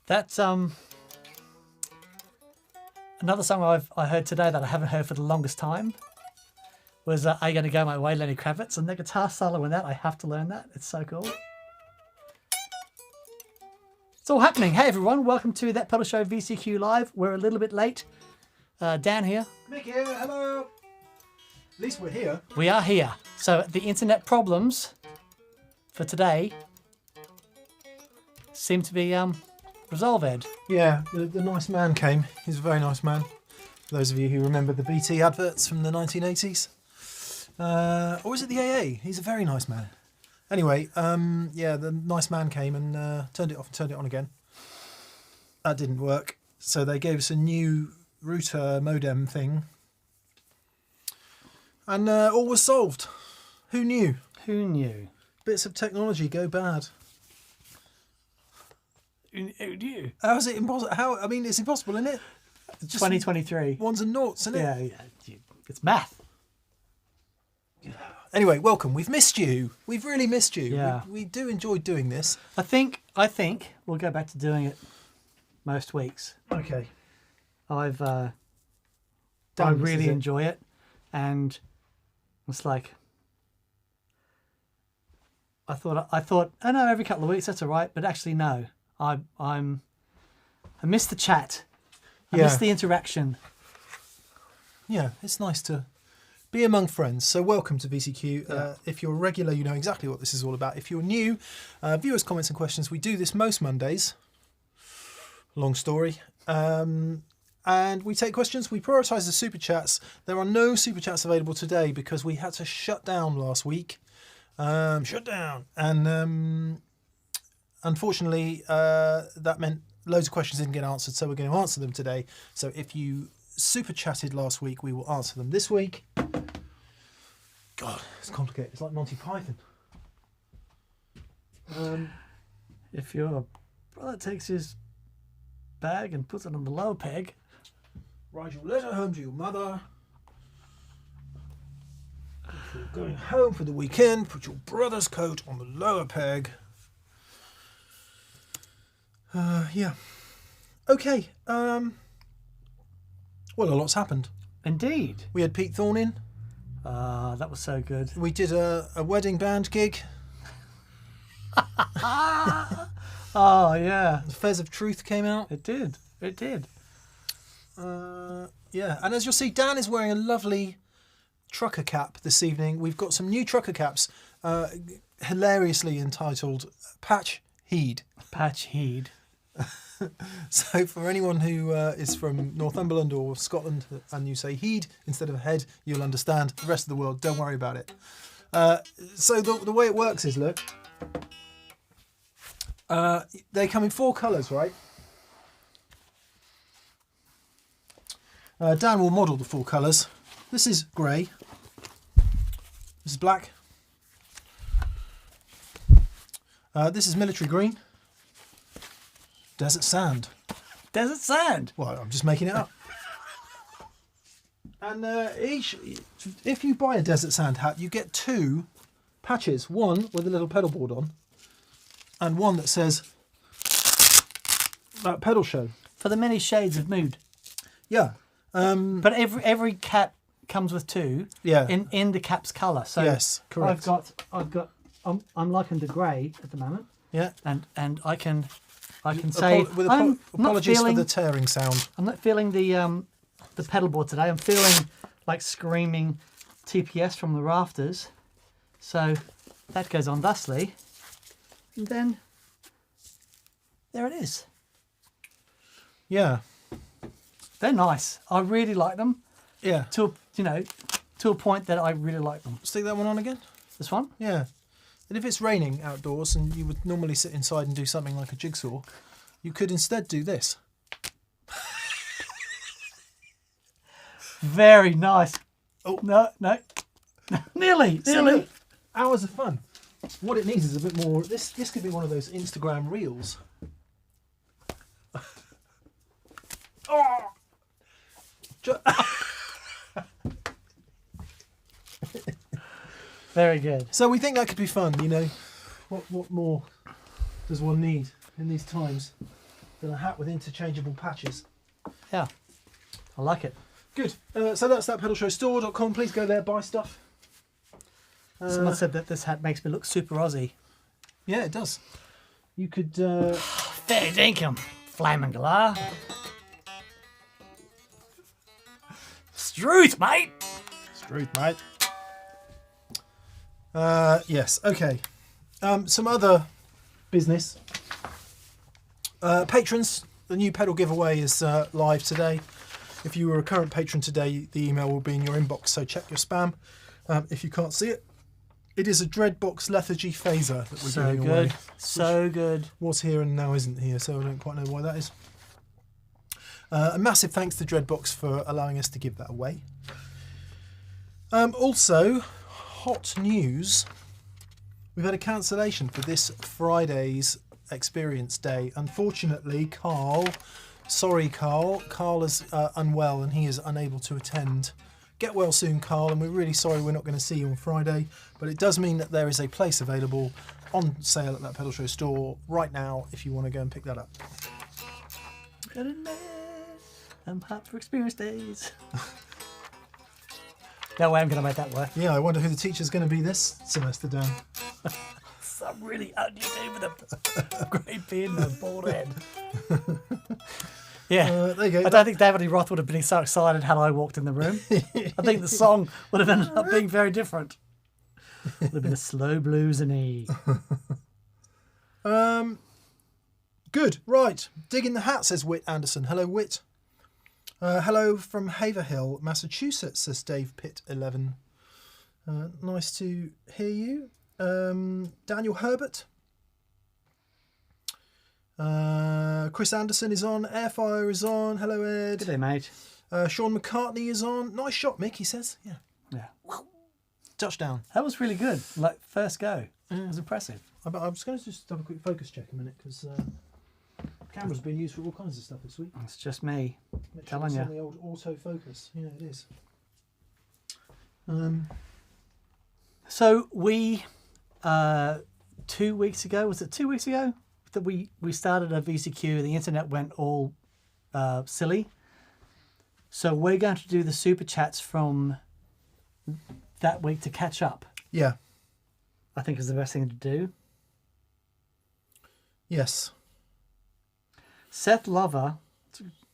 That's another song I heard today that I haven't heard for the longest time was Are You Gonna Go My Way, Lenny Kravitz, and the guitar solo in that, I have to learn that. It's so cool. It's all happening. Hey everyone, welcome to That Pedal Show VCQ Live. We're a little bit late. Dan here. Mick here, hello. At least we're here. We are here. So the internet problems for today seem to be resolved. Yeah, the nice man came. He's a very nice man. For those of you who remember the BT adverts from the 1980s. Or was it the AA? He's a very nice man. Anyway, yeah, the nice man came and turned it off and turned it on again. That didn't work. So they gave us a new router modem thing. And all was solved. Who knew? Who knew? Bits of technology go bad. Who knew? How is it impossible? How? I mean, it's impossible, isn't it? Just 2023. Ones and noughts, isn't it? Yeah. It's math. Anyway, welcome. We've missed you. We've really missed you. Yeah. We do enjoy doing this. I think we'll go back to doing it most weeks. Okay. I Dan really misses it. enjoy it, and it's like I thought. Oh no, every couple of weeks that's all right, but actually no. I miss the chat. I miss the interaction. Yeah, it's nice to be among friends. So welcome to VCQ. Yeah. If you're a regular, you know exactly what this is all about. If you're new, viewers' comments and questions. We do this most Mondays. Long story. And we take questions. We prioritise the super chats. There are no super chats available today because we had to shut down last week. Shut down. And unfortunately, that meant loads of questions didn't get answered. So we're going to answer them today. So if you super chatted last week, we will answer them this week. God, it's complicated. It's like Monty Python. If your brother takes his bag and puts it on the lower peg, Write your letter home to your mother. If you're going home for the weekend, put your brother's coat on the lower peg. Yeah. Okay. Well, a lot's happened. indeed. We had Pete Thorne in. That was so good. We did a wedding band gig. Oh yeah, The Fez of Truth came out. it did. It did. Yeah, and as you'll see, Dan is wearing a lovely trucker cap this evening. We've got some new trucker caps, hilariously entitled Patch Heed. Patch Heed. So for anyone who is from Northumberland or Scotland and you say heed instead of head, you'll understand. The rest of the world, don't worry about it. So the way it works is, look, they come in 4 colours, right? Dan will model the 4 colours. This is grey. This is black. This is military green. Desert sand. Desert sand. Well, I'm just making it up. And if you buy a desert sand hat, you get 2 patches. One with a little pedal board on, and one that says that pedal show. For the many shades of mood. Yeah. But every cap comes with 2. Yeah. In the cap's colour. So Yes, correct. I'm liking the grey at the moment. Yeah. And I can say Apologies for the tearing sound. I'm not feeling the pedal board today. I'm feeling like screaming TPS from the rafters. So that goes on thusly. And then there it is. Yeah. They're nice. I really like them. Yeah. To a point that I really like them. Stick that one on again. This one? Yeah. And if it's raining outdoors and you would normally sit inside and do something like a jigsaw, you could instead do this. Very nice. Oh. No. Nearly. Look, hours of fun. What it needs is a bit more. This could be one of those Instagram reels. Oh! Very good. So we think that could be fun, you know. What more does one need in these times? than a hat with interchangeable patches. Yeah, I like it. Good. So that's that pedalshowstore.com. Please go there, buy stuff. Someone said that this hat makes me look super Aussie. Yeah, it does. You could... Fair dinkum, flaming galah. Struth, mate. Truth, mate. Yes, okay. Some other business. Patrons, the new pedal giveaway is live today. If you were a current patron today, the email will be in your inbox, so check your spam if you can't see it. It is a Dreadbox Lethargy phaser that we're giving away. So good. Was here and now isn't here, so I don't quite know why that is. A massive thanks to Dreadbox for allowing us to give that away. Also, hot news. We've had a cancellation for this Friday's experience day. Unfortunately, Carl is unwell and he is unable to attend. Get well soon, Carl, and we're really sorry we're not going to see you on Friday, but it does mean that there is a place available on sale at that Pedal Show store right now if you want to go and pick that up. I'm hot for experience days. No way I'm going to make that work. Yeah, I wonder who the teacher's going to be this semester, Dan. Some really ugly dude with a great beard and a bald head. Yeah, there you go. I don't think David Lee Roth would have been so excited had I walked in the room. I think the song would have ended up being very different. Would have been a slow blues and E. Good, right. Dig in the hat, says Whit Anderson. Hello, Whit. Hello from Haverhill, Massachusetts, says Dave Pitt 11. Nice to hear you. Daniel Herbert. Chris Anderson is on. Airfire is on. Hello, Ed. Good day, mate. Sean McCartney is on. Nice shot, Mick, he says. Yeah. Yeah. Touchdown. That was really good. Like, first go. It was impressive. I was going to just have a quick focus check a minute because camera's been used for all kinds of stuff this week. It's just me Make telling it's you. on the old autofocus. Yeah, it is. So we, 2 weeks ago, was it 2 weeks ago that we started a VCQ? The internet went all silly. So we're going to do the super chats from that week to catch up. Yeah. I think is the best thing to do. Yes. Seth Lover,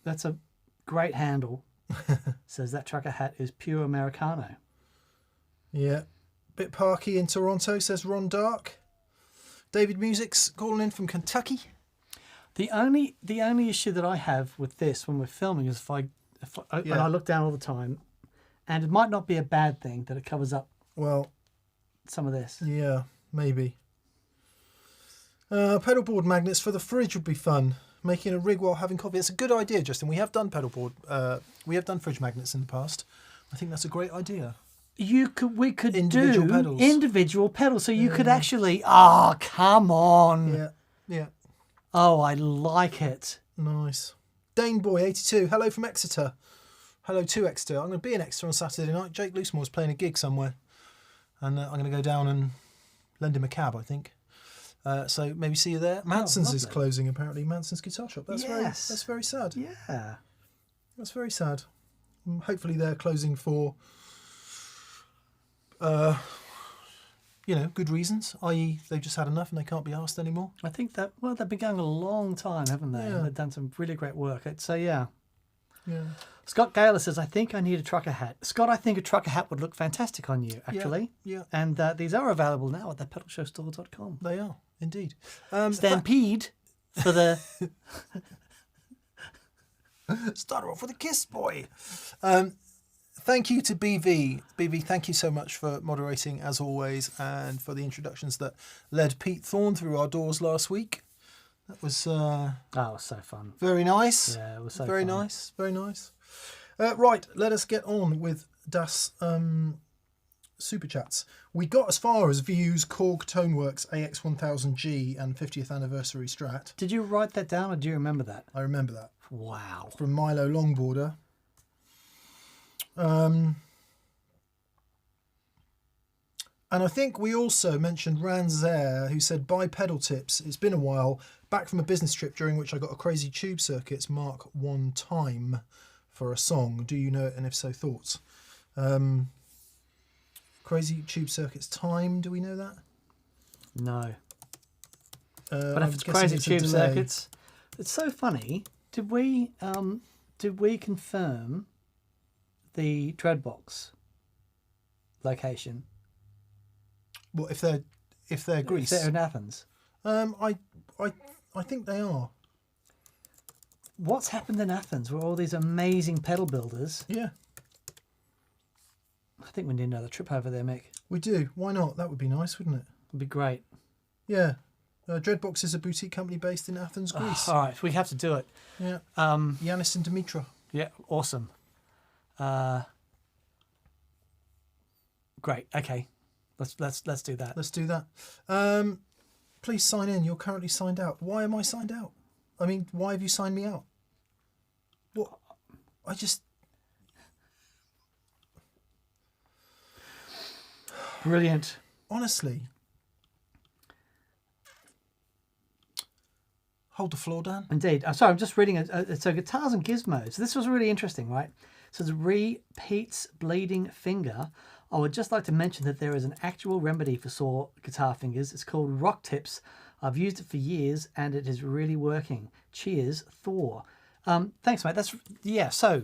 that's a great handle, says that trucker hat is pure Americano. Yeah. Bit parky in Toronto, says Ron Dark. David Music's calling in from Kentucky. The only issue that I have with this when we're filming is if and I look down all the time, and it might not be a bad thing that it covers up some of this. Yeah, maybe. Pedalboard magnets for the fridge would be fun. Making a rig while having coffee. It's a good idea, Justin. We have done pedalboard. We have done fridge magnets in the past. I think that's a great idea. We could Individual do pedals. Individual pedals. So you could actually. Oh, come on. Yeah, yeah. Oh, I like it. Nice. Dane Boy 82. Hello from Exeter. Hello to Exeter. I'm going to be in Exeter on Saturday night. Jake Loosemore's playing a gig somewhere, and I'm going to go down and lend him a cab, I think. So maybe see you there. Manson's is closing apparently. Manson's guitar shop. That's very sad. Yeah, that's very sad. Hopefully they're closing for good reasons, i.e. they've just had enough and they can't be asked anymore. I think that they've been going a long time, haven't they? Yeah. They've done some really great work. So yeah. Yeah. Scott Gaylor says, I think I need a trucker hat. Scott, I think a trucker hat would look fantastic on you, actually. Yeah. And these are available now at the pedalshowstore.com. They are, indeed. Stampede for the... Start off with a kiss, boy. Thank you to BV. BV, thank you so much for moderating, as always, and for the introductions that led Pete Thorne through our doors last week. That was... it was so fun. Very nice. Yeah, it was so very fun. nice. Very nice. Right, let us get on with Das Super Chats. We got as far as Views Korg Toneworks AX1000G and 50th Anniversary Strat. Did you write that down or do you remember that? I remember that. Wow. From Milo Longboarder. And I think we also mentioned Ranzair, who said, buy pedal tips. It's been a while. back from a business trip during which I got a crazy tube circuits Mark 1 time for a song. Do you know it? And if so, thoughts? Crazy tube circuits time. Do we know that? No. But But if it's crazy tube circuits, it's so funny. Did we confirm the Dreadbox location? Well, if they're Greece, If they're in Athens. I think they are. What's happened in Athens? Where all these amazing pedal builders? Yeah, I think we need another trip over there, Mick. we do. Why not? That would be nice, wouldn't it? It'd be great. Yeah. Dreadbox is a boutique company based in Athens, Greece. All right, we have to do it. Yeah. Um, Yanis and Dimitra. yeah, awesome. Great. Okay, let's do that. Let's do that. Please sign in. You're currently signed out. Why am I signed out? I mean, why have you signed me out? What? I just... Brilliant. Honestly. Hold the floor, Dan. Indeed. I'm sorry, I'm just reading it. So guitars and gizmos. This was really interesting, right? So it's Pete's bleeding finger. I would just like to mention that there is an actual remedy for sore guitar fingers. It's called Rock Tips. I've used it for years and it is really working. Cheers, Thor. Thanks, mate. So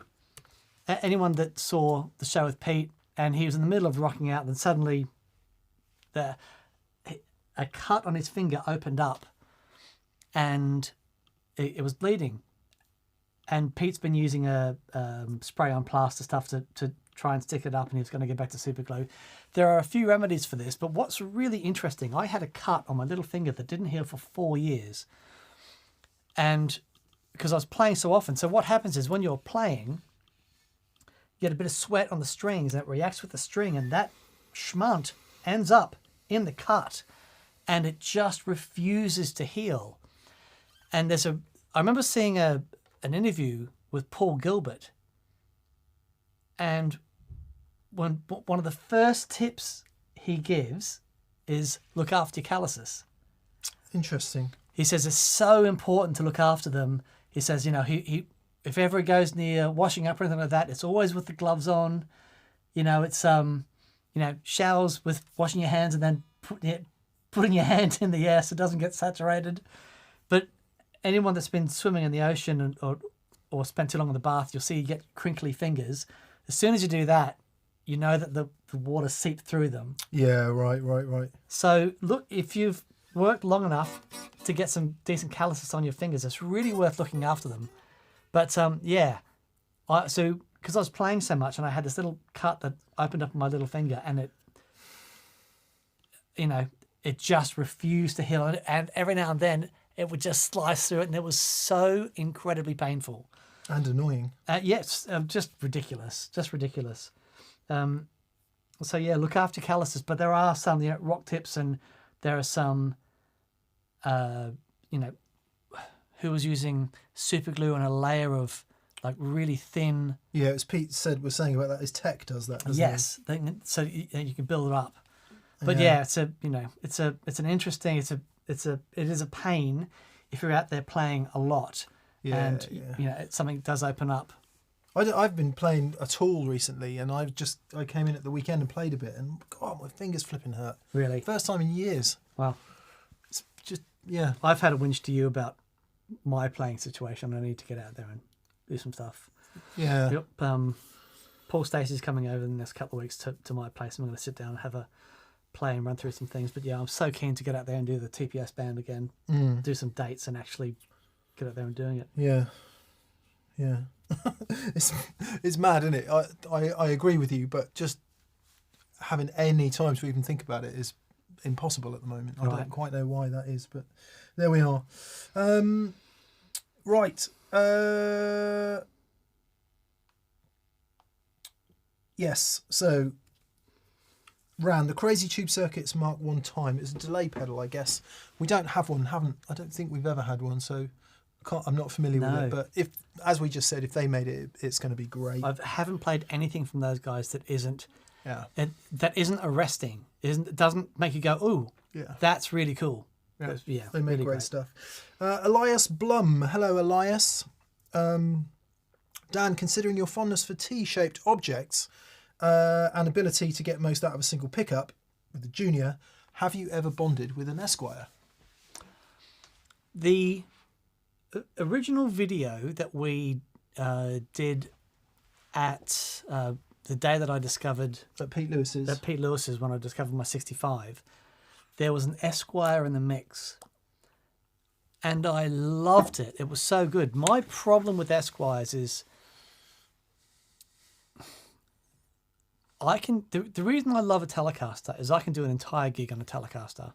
anyone that saw the show with Pete and he was in the middle of rocking out, then suddenly a cut on his finger opened up and it was bleeding. And Pete's been using a spray on plaster stuff to try and stick it up, and he was going to get back to super glue. There are a few remedies for this, but what's really interesting, I had a cut on my little finger that didn't heal for 4 years. And because I was playing so often, so what happens is when you're playing, you get a bit of sweat on the strings and it reacts with the string, and that schmunt ends up in the cut and it just refuses to heal. And I remember seeing an interview with Paul Gilbert, and one of the first tips he gives is look after your calluses. Interesting. He says it's so important to look after them. He says, he if ever he goes near washing up or anything like that, it's always with the gloves on. It's showers with washing your hands and then putting your hand in the air so it doesn't get saturated. But anyone that's been swimming in the ocean or spent too long in the bath, you'll see you get crinkly fingers. As soon as you do that, you know that the water seeped through them. Yeah, right. So look, if you've worked long enough to get some decent calluses on your fingers, it's really worth looking after them. But so because I was playing so much and I had this little cut that opened up on my little finger, and it just refused to heal, and every now and then it would just slice through it, and it was so incredibly painful. And annoying. Yes, just ridiculous. So yeah, look after calluses. But there are some, rock tips, and there are some, who was using super glue and a layer of like really thin. Yeah, as Pete was saying about that, his tech does that, doesn't yes, so you can build it up. But yeah, it's an interesting. It is a pain if you're out there playing a lot. Yeah, and something does open up. I've been playing a tool recently, and I came in at the weekend and played a bit, and God, my fingers flipping hurt. Really? First time in years. Wow. It's just, yeah. I've had a whinge to you about my playing situation. I need to get out there and do some stuff. Yeah. Yep. Paul Stacey's coming over in the next couple of weeks to my place. I'm going to sit down and have a play and run through some things. But yeah, I'm so keen to get out there and do the TPS band again, do some dates and actually get out there and doing it. Yeah. It's mad, isn't it? I agree with you, but just having any time to even think about it is impossible at the moment. I don't quite know why that is, but there we are. Right. Yes. So, Ran, the Crazy Tube Circuits Mark 1 time. It's a delay pedal, I guess. We don't have one. I don't think we've ever had one. So. I'm not familiar with it, but as we just said, if they made it, it's going to be great. I haven't played anything from those guys that isn't Yeah. That isn't arresting. It doesn't make you go, ooh, yeah, that's really cool. Yeah, They make really great stuff. Elias Blum. Hello, Elias. Dan, considering your fondness for T-shaped objects and ability to get most out of a single pickup with the Junior, have you ever bonded with an Esquire? The original video that we did at the day that I discovered At Pete Lewis's. at Pete Lewis's, when I discovered my 65, there was an Esquire in the mix, and I loved it. It was so good. My problem with Esquires is the reason I love a Telecaster is I can do an entire gig on a Telecaster,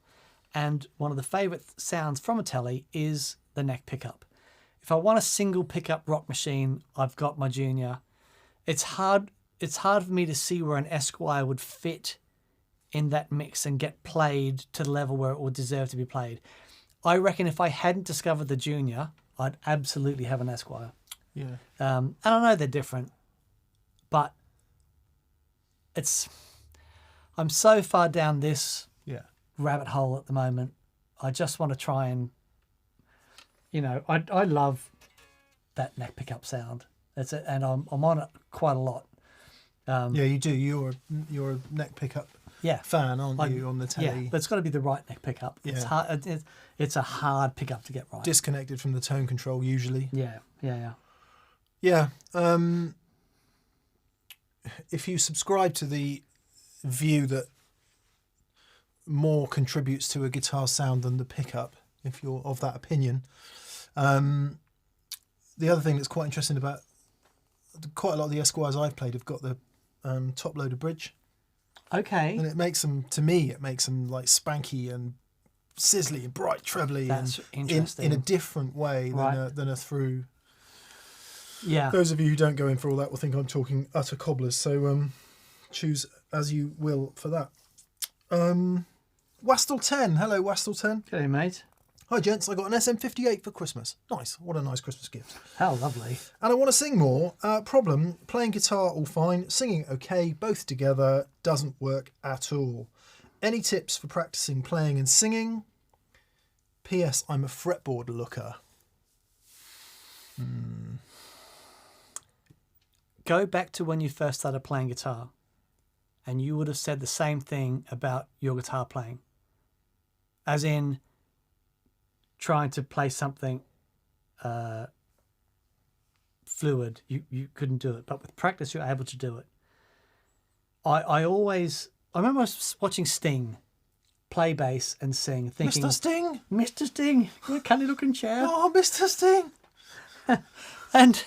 and one of the favourite sounds from a Tele is the neck pickup. If I want a single pickup rock machine, I've got my Junior. It's hard for me to see where an Esquire would fit in that mix and get played to the level where it would deserve to be played. I reckon if I hadn't discovered the Junior, I'd absolutely have an Esquire. Yeah. And I know they're different, but I'm so far down this rabbit hole at the moment. I just want to try and, I love that neck pickup sound. And I'm on it quite a lot. Yeah, you do. You're a neck pickup fan, aren't you, on the telly? Yeah, but it's got to be the right neck pickup. Yeah. It's hard. It's a hard pickup to get right. Disconnected from the tone control usually. Yeah. If you subscribe to the view that more contributes to a guitar sound than the pickup, if you're of that opinion, the other thing that's quite interesting about quite a lot of the Esquires I've played have got the top loader bridge. Okay. And it makes them like spanky and sizzly and bright trebly. That's and interesting. in a different way Right. than a through. Yeah. Those of you who don't go in for all that will think I'm talking utter cobblers. So choose as you will for that. Wastel 10. Hello, Wastel 10. Okay, mate. Hi, gents. I got an SM58 for Christmas. Nice. What a nice Christmas gift. How lovely. And I want to sing more. Problem, playing guitar all fine, singing okay, both together doesn't work at all. Any tips for practicing playing and singing? P.S. I'm a fretboard looker. Go back to when you first started playing guitar, and you would have said the same thing about your guitar playing. As in, trying to play something fluid, you couldn't do it. But with practice, you're able to do it. I remember I was watching Sting play bass and sing, thinking, Mr. Sting? Mr. Sting, you canny looking chair. Oh, Mr. Sting! And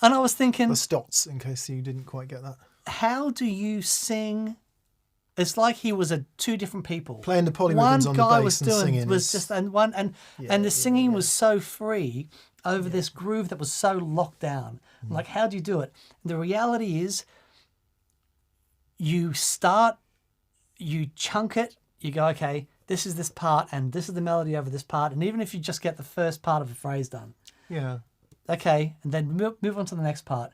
I was thinking, The Stots, in case you didn't quite get that. how do you sing? It's like he was two different people. Playing the polyrhythms One on the guy bass was and doing singing was is- just and the singing was so free over this groove that was so locked down. Like, how do you do it? The reality is, you start, you chunk it, you go, okay, this is this part and this is the melody over this part, and even if you just get the first part of a phrase done, Yeah. okay, and then move on to the next part,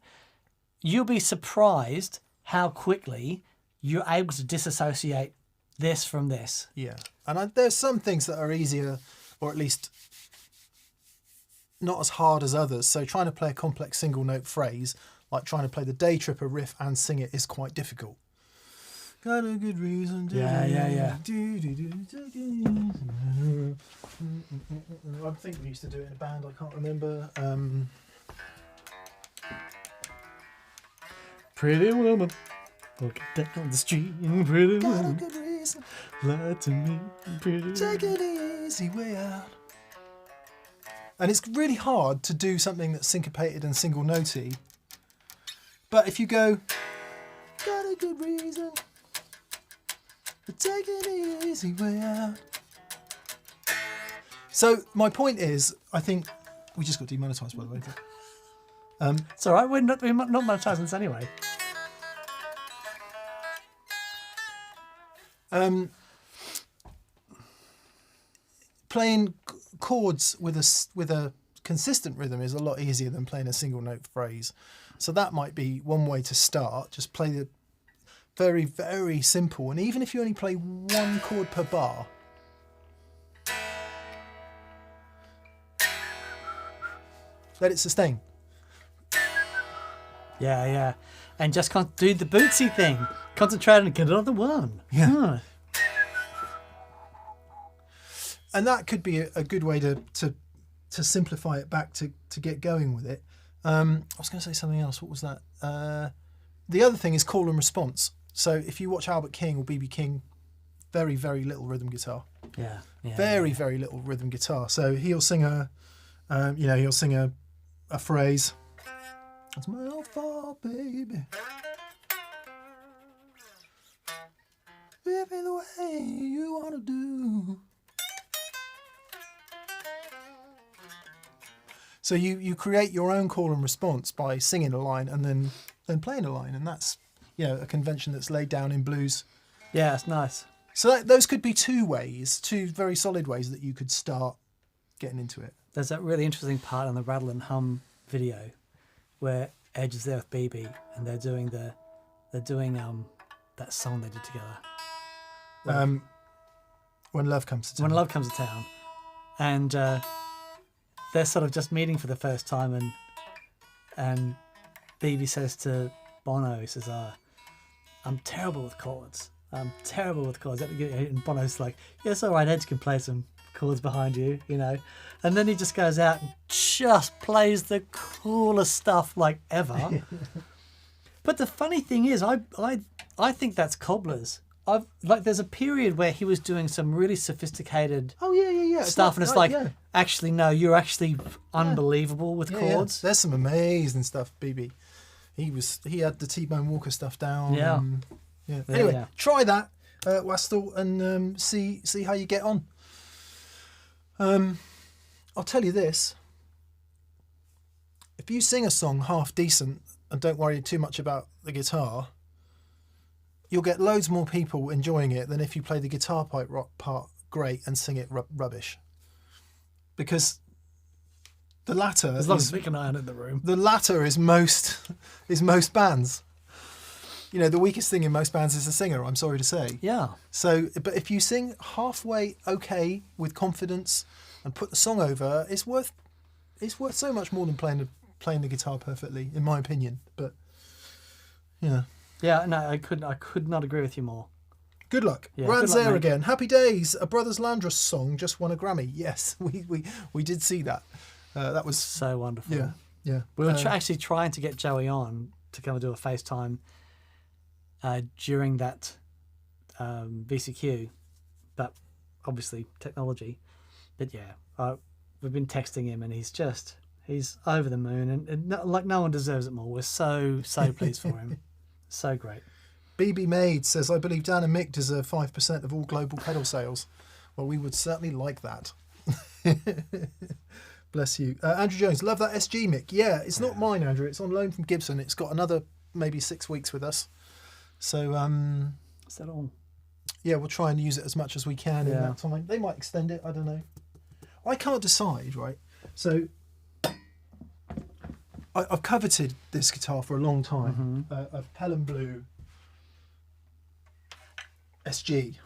you'll be surprised how quickly you're able to disassociate this from this. Yeah. And there's some things that are easier, or at least not as hard as others. So trying to play a complex single note phrase, like trying to play the Day Tripper riff and sing it, is quite difficult. Got a good reason to Yeah. I think we used to do it in a band, I can't remember. Pretty woman, walking down the street, pretty Got a woman, good reason, lie to me, pretty take woman. it easy way out. And it's really hard to do something that's syncopated and single notey. But if you go, got a good reason, take it easy way out. So my point is, I think we just got demonetised, by the way. It's all right, we're not monetizing this anyway. Playing chords with a consistent rhythm is a lot easier than playing a single note phrase. So that might be one way to start. Just play the very, very simple. And even if you only play one chord per bar, Let it sustain. Yeah, yeah. And just do the bootsy thing. Concentrate and get it on the one. Yeah. Huh. And that could be a good way to simplify it back to get going with it. I was going to say something else. What was that? The other thing is call and response. So if you watch Albert King or B.B. King, very, very little rhythm guitar. Yeah. Very, very little rhythm guitar. So he'll sing a phrase. That's my alpha, baby. Live me the way you want to do. So you create your own call and response by singing a line and then playing a line, and that's a convention that's laid down in blues. Yeah, it's nice. So those could be two very solid ways that you could start getting into it. There's that really interesting part in the Rattle and Hum video where Edge is there with BB and they're doing that song they did together. When Love Comes to Town. When Love Comes to Town, and they're sort of just meeting for the first time, and BB says to Bono, he says, "I'm terrible with chords. I'm terrible with chords." And Bono's like, "Yeah, it's all right. Edge can play some chords behind you, you know." And then he just goes out and just plays the coolest stuff like ever. But the funny thing is, I think that's cobblers. There's a period where he was doing some really sophisticated stuff, and it's actually no, you're actually unbelievable with chords. There's some amazing stuff, BB. He had the T-Bone Walker stuff down. Yeah. Anyway, try that, Wastel, and see how you get on. I'll tell you this: if you sing a song half decent and don't worry too much about the guitar, you'll get loads more people enjoying it than if you play the guitar part great and sing it rubbish. Because the latter, as long as Vic and I are in the room, the latter is most bands. The weakest thing in most bands is the singer, I'm sorry to say. Yeah. So, but if you sing halfway okay with confidence and put the song over, it's worth so much more than playing the guitar perfectly, in my opinion. But yeah. Yeah, no, I could not agree with you more. Good luck. Yeah, Ran's good luck, there mate. again. Happy days. A Brothers Landress song just won a Grammy. Yes, we did see that. That was So wonderful. Yeah. We were actually trying to get Joey on to come and do a FaceTime during that VCQ, but obviously technology. But yeah, we've been texting him, and he's over the moon, and no one deserves it more. We're so pleased for him. So great. BB Maid says, I believe Dan and Mick deserve 5% of all global pedal sales. Well, we would certainly like that. Bless you. Andrew Jones, love that SG, Mick. Yeah, it's not mine, Andrew. It's on loan from Gibson. It's got another maybe 6 weeks with us. So, Is that all? Yeah, we'll try and use it as much as we can in that time. They might extend it. I don't know. I can't decide, right? So I've coveted this guitar for a long time. A Pelham Blue SG.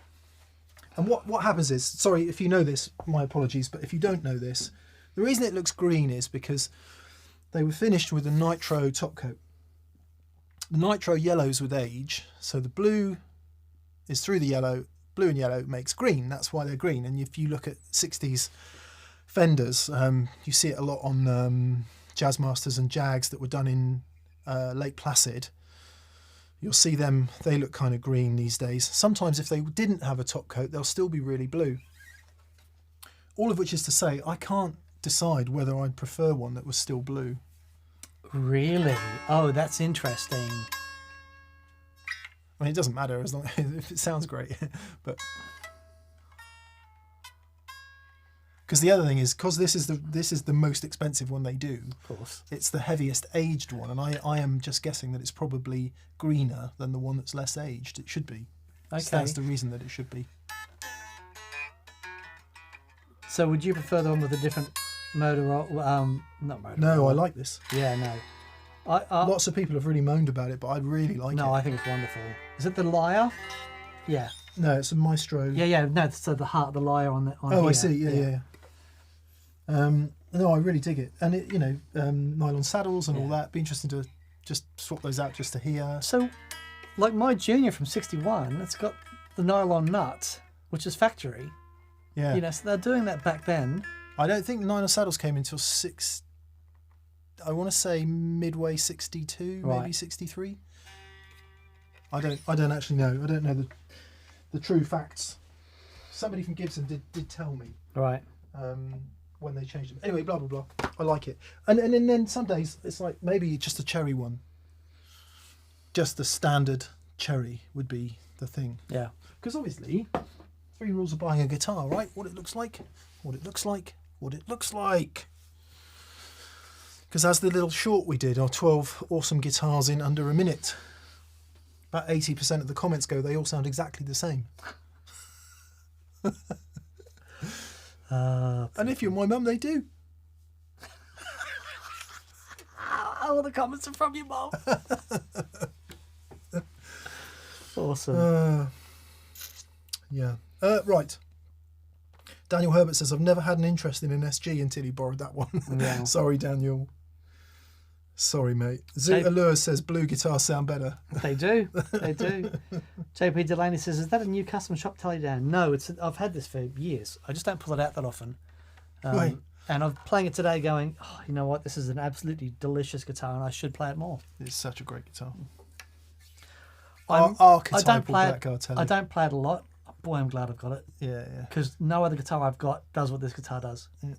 And what happens is, sorry if you know this, my apologies, but if you don't know this, the reason it looks green is because they were finished with a nitro top coat. The nitro yellows with age, so the blue is through the yellow, blue and yellow makes green, that's why they're green. And if you look at 60s Fenders, you see it a lot on Jazzmasters and Jags that were done in Lake Placid. You'll see them, they look kind of green these days. Sometimes if they didn't have a top coat, they'll still be really blue. All of which is to say, I can't decide whether I'd prefer one that was still blue. Really? Oh, that's interesting. I mean, it doesn't matter as long if it sounds great, but because the other thing is, because this is the most expensive one they do. Of course. It's the heaviest aged one, and I am just guessing that it's probably greener than the one that's less aged. It should be. Okay. So that's the reason that it should be. So would you prefer the one with a different motor? Not motor. No, I like this. Yeah, no. Lots of people have really moaned about it, but I really like it. No, I think it's wonderful. Is it the Lyre? Yeah. No, it's a Maestro. Yeah. No, so the Lyre on Oh, here. I see. Yeah. No, I really dig it. And it, nylon saddles and all Yeah. that. Be interesting to just swap those out just to hear. So, like my Junior from '61, it's got the nylon nut, which is factory. Yeah. So they're doing that back then. I don't think nylon saddles came until I want to say midway 62, maybe Right. 63. I don't actually know. I don't know the true facts. Somebody from Gibson did tell me Right. when they changed them. Anyway, blah blah blah. I like it. And then some days it's like maybe just a cherry one. Just the standard cherry would be the thing. Yeah. Because obviously, 3 rules of buying a guitar, right? What it looks like, what it looks like, what it looks like. Because as the little short we did, our 12 awesome guitars in under a minute, about 80% of the comments go, they all sound exactly the same. And if you're my mum, they do. All the comments are from you, Mom. Awesome. Yeah. Right. Daniel Herbert says, I've never had an interest in an SG until he borrowed that one. Yeah. Sorry, Daniel. Sorry, mate. Zoot Allure says, blue guitars sound better. They do. They do. JP Delaney says, is that a new custom shop tally down? No, I've had this for years. I just don't pull it out that often. Right. And I'm playing it today going, oh, you know what? This is an absolutely delicious guitar and I should play it more. It's such a great guitar. I Archetypal Blackguard telly. I don't play it a lot. Boy, I'm glad I've got it. Yeah. Because no other guitar I've got does what this guitar does. Yeah.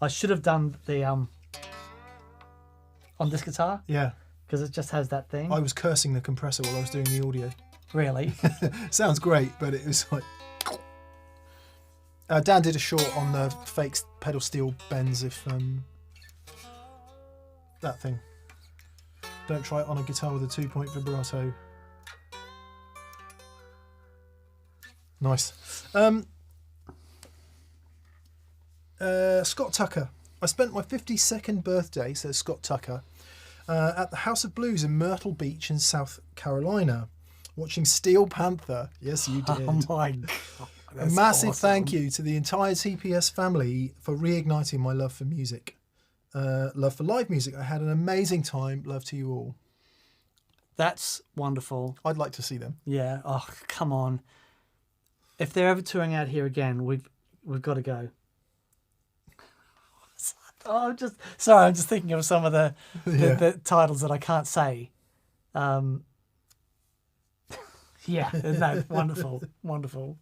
I should have done the on this guitar. Yeah. Because it just has that thing. I was cursing the compressor while I was doing the audio. Really? Sounds great, but it was like... Dan did a short on the fake pedal steel bends if... that thing. Don't try it on a guitar with a 2-point vibrato. Nice. Scott Tucker. I spent my 52nd birthday, says Scott Tucker, at the House of Blues in Myrtle Beach in South Carolina, watching Steel Panther. Yes, you did. Oh my God. A massive thank you to the entire TPS family for reigniting my love for music. Love for live music. I had an amazing time. Love to you all. That's wonderful. I'd like to see them. Yeah. Oh, come on. If they're ever touring out here again, we've got to go. Oh, I'm just thinking of some of the titles that I can't say. Yeah, no, wonderful.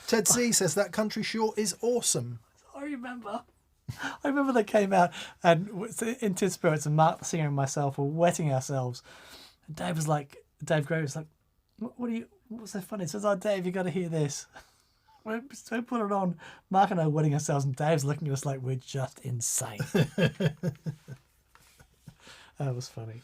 Ted C says that country short is awesome. I remember they came out and in Tin Spirits and Mark the singer and myself were wetting ourselves. And Dave Gray was like, what's so funny? He says, oh, Dave, you got to hear this. We put it on. Mark and I are wetting ourselves and Dave's looking at us like we're just insane. That was funny.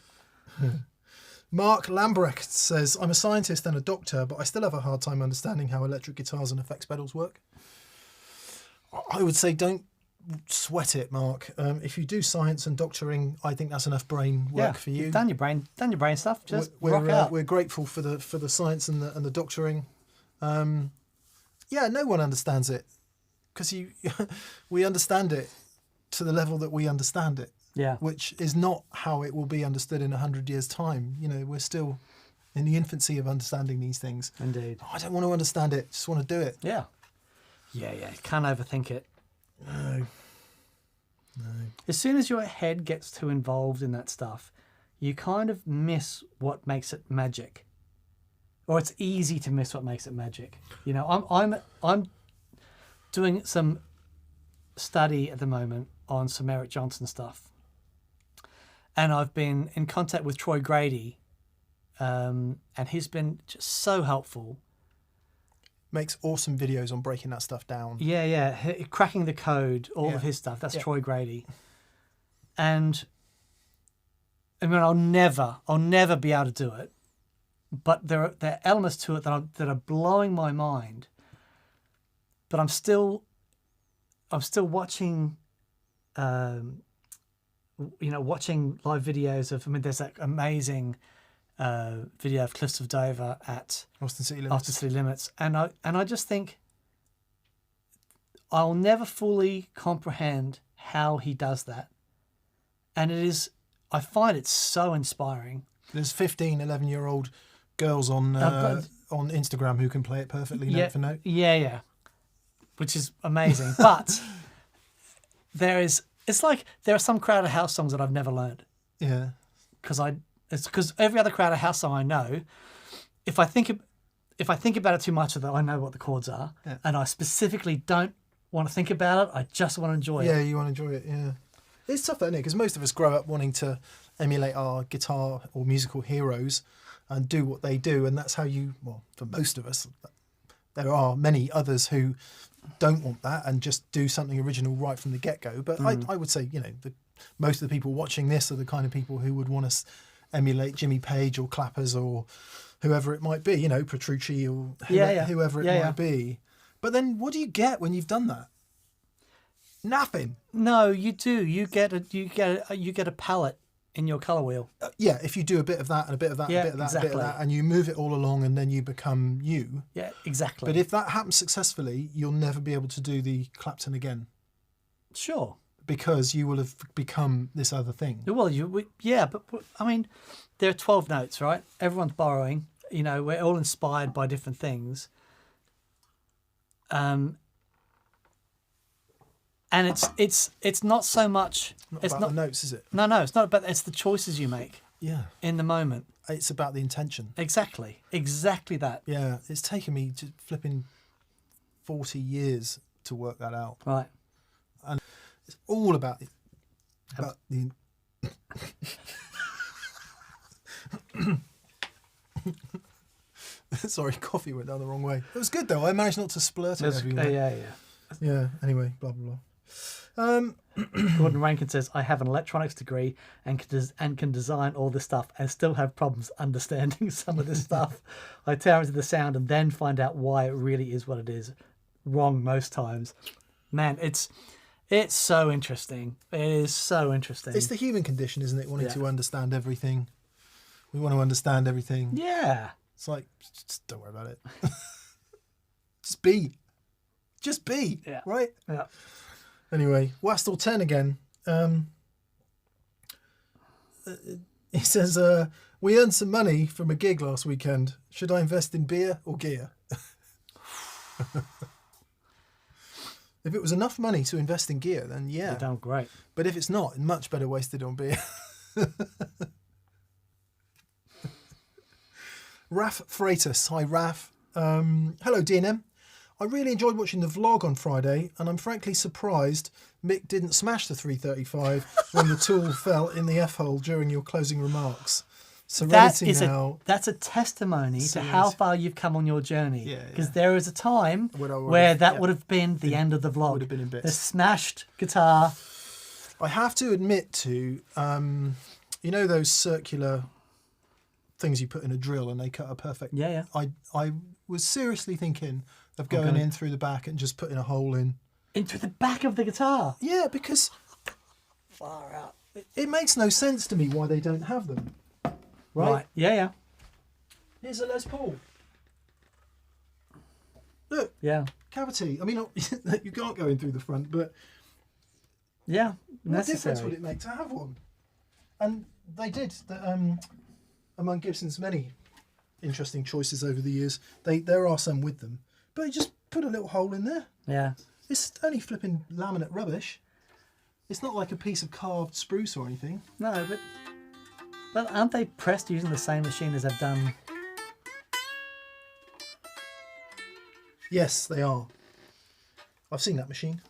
Mark Lambrecht says, I'm a scientist and a doctor, but I still have a hard time understanding how electric guitars and effects pedals work. I would say don't sweat it, Mark. If you do science and doctoring, I think that's enough brain work for you. You've done your brain stuff. Just rock out. We're grateful for the science and the doctoring. Yeah, no one understands it because we understand it to the level that we understand it. Yeah. Which is not how it will be understood in 100 years' time. We're still in the infancy of understanding these things. Indeed. I don't want to understand it. Just want to do it. Yeah. Yeah. Can't overthink it. No. As soon as your head gets too involved in that stuff, you kind of miss what makes it magic. Or it's easy to miss what makes it magic. I'm doing some study at the moment on some Eric Johnson stuff. And I've been in contact with Troy Grady, and he's been just so helpful. Makes awesome videos on breaking that stuff down. Yeah. Cracking the code, all of his stuff. That's Troy Grady. And I mean, I'll never be able to do it. But there are elements to it that are blowing my mind. But I'm still watching. Watching live videos of. I mean, there's that amazing video of Cliffs of Dover at Austin City Limits, and I just think I'll never fully comprehend how he does that. And I find it so inspiring. There's 15, 11-year-old girls on Instagram who can play it perfectly note for note. Yeah. Which is amazing. But it's like there are some Crowded House songs that I've never learned. Yeah. Because every other Crowded House song I know, if I think about it too much, that I know what the chords are, and I specifically don't want to think about it. I just want to enjoy it. Yeah, you want to enjoy it. Yeah, it's tough, isn't it? Because most of us grow up wanting to emulate our guitar or musical heroes and do what they do, and that's how you. Well, for most of us, there are many others who don't want that and just do something original right from the get-go. But I would say, most of the people watching this are the kind of people who would want to emulate Jimmy Page or Clappers or whoever it might be, Petrucci or whoever it might be. But then what do you get when you've done that? Nothing. No, you do. You get a palette in your colour wheel. Yeah, if you do a bit of that and a bit of that, and a bit of that, exactly. a bit of that, and you move it all along and then you become you. Yeah, exactly. But if that happens successfully, you'll never be able to do the Clapton again. Sure. Because you will have become this other thing. Well, but I mean, there are 12 notes, right? Everyone's borrowing. We're all inspired by different things. And it's not so much. It's not the notes, is it? No, it's not. But it's the choices you make. Yeah. In the moment. It's about the intention. Exactly that. Yeah, it's taken me to flipping 40 years to work that out. Right. And it's all about the. Sorry, coffee went down the wrong way. It was good though. I managed not to splurt it everywhere. Yeah. Anyway, blah blah blah. Gordon Rankin says, "I have an electronics degree and can design all this stuff and still have problems understanding some of this stuff. I tear into the sound and then find out why it really is what it is. Wrong most times. Man, it's so interesting. It is so interesting. It's the human condition, isn't it? Wanting to understand everything. We want to understand everything. Yeah. It's like, just don't worry about it. Just be. Just be. Yeah. Right? Yeah. Anyway, Wastel 10 again. He says, we earned some money from a gig last weekend. Should I invest in beer or gear? If it was enough money to invest in gear, then yeah. You're done great. But if it's not, much better wasted on beer. Raf Freitas. Hi, Raf. Hello, DNM. I really enjoyed watching the vlog on Friday, and I'm frankly surprised Mick didn't smash the 335 when the tool fell in the F-hole during your closing remarks. Serenity now. That's a testimony to how far you've come on your journey. Because there is a time where that would have been the end of the vlog. Would have been in bits. The smashed guitar. I have to admit to, those circular things you put in a drill and they cut a perfect. Yeah. I was seriously thinking of going in through the back and just putting a hole in. Into the back of the guitar? Yeah, because far out. It makes no sense to me why they don't have them. Right. Yeah. Here's a Les Paul. Look. Yeah. Cavity. I mean, you can't go in through the front, but yeah, what difference would it make to have one? And they did. Among Gibson's many interesting choices over the years, there are some with them, but you just put a little hole in there. Yeah. It's only flipping laminate rubbish. It's not like a piece of carved spruce or anything. No, but aren't they pressed using the same machine as they've done? Yes, they are. I've seen that machine.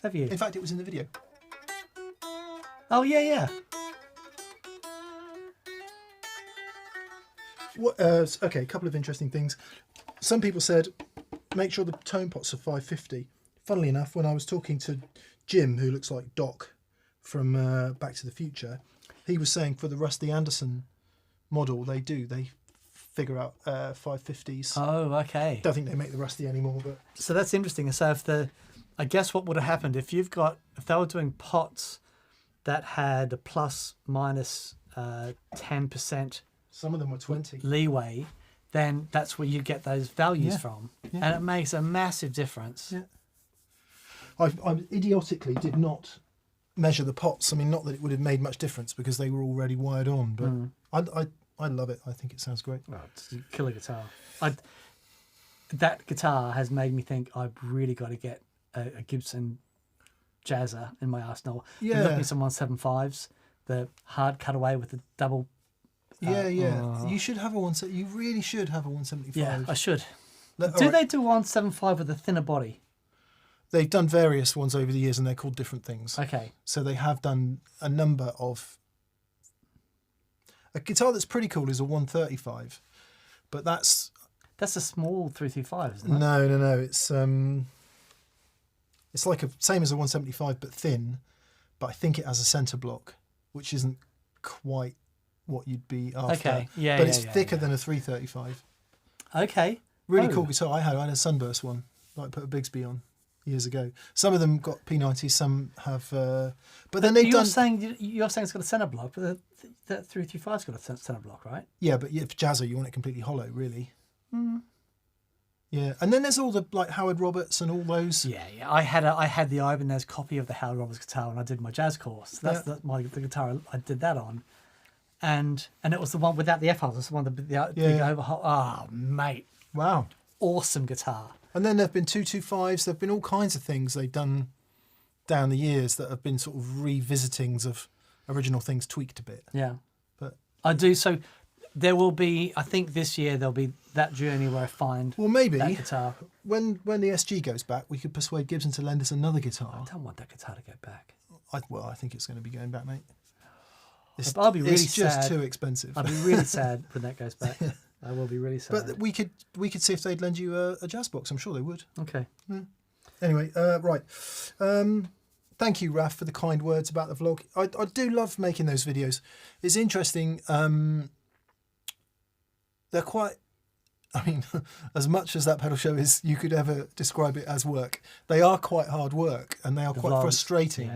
Have you? In fact, it was in the video. Oh, yeah. Okay, a couple of interesting things. Some people said, make sure the tone pots are 550. Funnily enough, when I was talking to Jim, who looks like Doc from Back to the Future, he was saying for the Rusty Anderson model, they figure out 550s. Oh, okay. Don't think they make the Rusty anymore, but so that's interesting. So I guess what would have happened if they were doing pots that had a plus minus 10%. Some of them were 20 leeway, then that's where you get those values from, and it makes a massive difference. Yeah. I idiotically did not measure the pots. I mean, not that it would have made much difference because they were already wired on, but I love it. I think it sounds great. Oh, it's a killer guitar. That guitar has made me think I've really got to get a Gibson Jazzer in my arsenal. Yeah. I'm looking at some 175s, the hard cutaway with the double. Yeah. You should have a you really should have a 175. Yeah, I should. All Do right. they do 175 with a thinner body? They've done various ones over the years, and they're called different things. Okay. So they have done a number of. A guitar that's pretty cool is a 135, but that's a small 335, isn't it? no. It's like same as a 175 but thin, but I think it has a centre block, which isn't quite what you'd be after. Okay. Yeah. But it's thicker than a 335. Okay. Really cool guitar. I had a Sunburst one, like put a Bigsby on years ago. Some of them got P90s, some have. But then you're saying it's got a centre block, but that 335's got a centre block, right? Yeah, but for Jazzer, you want it completely hollow, really. Yeah, and then there's all the like Howard Roberts and all those. Yeah. I had the Ibanez copy of the Howard Roberts guitar when I did my jazz course. That's the guitar I did that on, and it was the one without the F holes. It's the one with the big overhaul. Oh, mate! Wow, Awesome guitar. And then there've been 225s. There've been all kinds of things they've done down the years that have been sort of revisitings of original things tweaked a bit. Yeah, But I do. So there will be. I think this year there'll be that journey where I find maybe that guitar. when the SG goes back, we could persuade Gibson to lend us another guitar. I don't want that guitar to go back. I think it's going to be going back, mate. I'll be really it's just sad. too expensive. I'll be really sad when that goes back. I will be really sad. But we could see if they'd lend you a jazz box. I'm sure they would. Okay. Anyway, right. Thank you, Raf, for the kind words about the vlog. I do love making those videos. It's interesting. They're quite. I mean, as much as that pedal show is, you could ever describe it as work. They are quite hard work, and they are quite vlogs, frustrating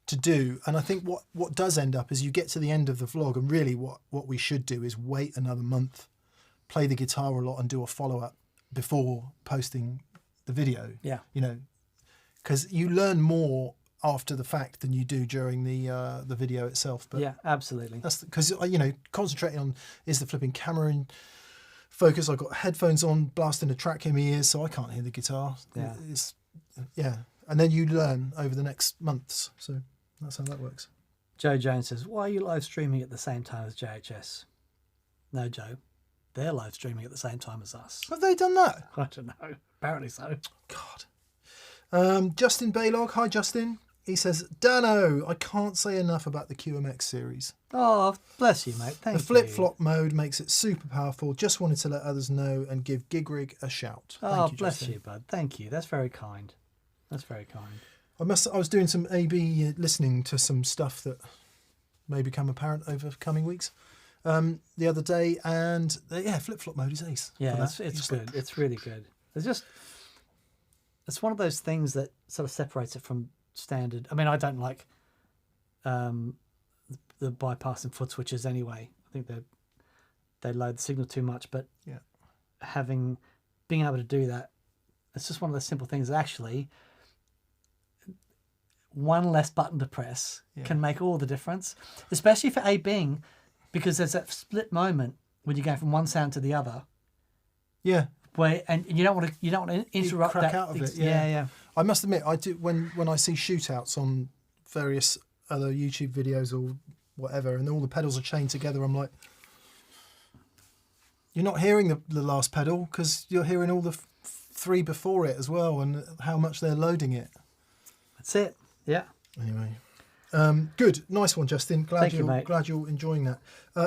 to do. And I think what does end up is you get to the end of the vlog, and really what we should do is wait another month, play the guitar a lot, and do a follow up before posting the video. Yeah. You know, because you learn more after the fact than you do during the video itself. But Yeah, absolutely. that's because concentrating on is the flipping camera in focus. I've got headphones on, blasting a track in my ears, so I can't hear the guitar. Yeah. And then you learn over the next months. So that's how that works. Joe Jones says, why are you live streaming at the same time as JHS? No, Joe. They're live streaming at the same time as us. Have they done that? I don't know. Apparently so. God. Justin Baylog. Hi, Justin. He says, Dano, I can't say enough about the QMX series. Oh, bless you, mate. Thank you. The flip-flop mode makes it super powerful. Just wanted to let others know and give Gigrig a shout. Oh, Thank you, bless Justin. you, bud. Thank you. That's very kind. That's very kind. I was doing some AB listening to some stuff that may become apparent over coming weeks the other day, and flip-flop mode is ace. Yeah, for that. it's good. It's really good. It's one of those things that sort of separates it from standard. I mean, I don't like the bypassing foot switches anyway. I think they load the signal too much, but being able to do that, it's just one of those simple things that actually one less button to press can make all the difference, especially for A-Bing, because there's that split moment when you're going from one sound to the other. Yeah. And you don't want to interrupt crack that. out of it. Yeah. I must admit, I do when I see shootouts on various other YouTube videos or whatever, and all the pedals are chained together. I'm like, you're not hearing the last pedal because you're hearing all the three before it as well, and how much they're loading it. That's it. Yeah. Anyway, good, nice one, Justin. Glad you're enjoying that.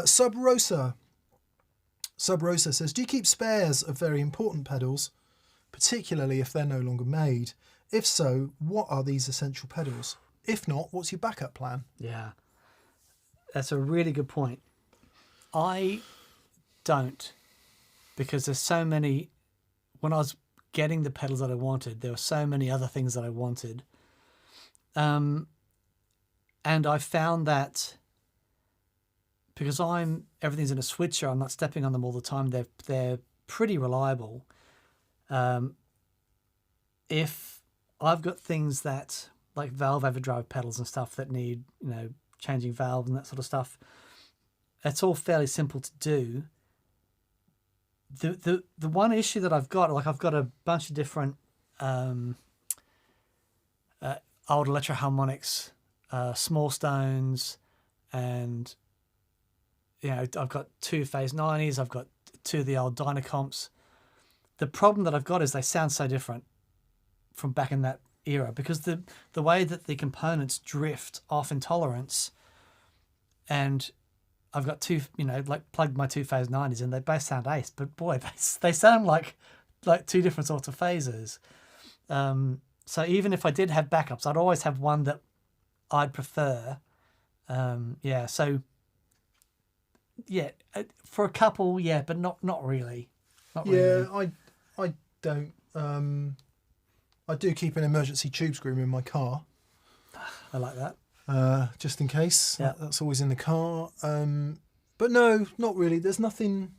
Sub Rosa says, do you keep spares of very important pedals, particularly if they're no longer made? If so, what are these essential pedals? If not, what's your backup plan? Yeah, that's a really good point. I don't, because there's so many. When I was getting the pedals that I wanted, there were so many other things that I wanted. And I found that because everything's in a switcher, I'm not stepping on them all the time. They're pretty reliable. If I've got things that, like valve overdrive pedals and stuff that need, changing valves and that sort of stuff. It's all fairly simple to do. The one issue that I've got, like I've got a bunch of different old electroharmonics, small stones, and I've got 2 phase 90s. I've got 2 of the old Dynacomps. The problem that I've got is they sound so different from back in that era, because the way that the components drift off in tolerance, and I've got 2, plugged my 2 phase 90s and they both sound ace, but boy, they sound like 2 different sorts of phases. So even if I did have backups, I'd always have one that I'd prefer. So for a couple, but not really. I don't. I do keep an emergency tube screamer in my car. I like that. Just in case. Yeah. That's always in the car. But no, not really. There's nothing.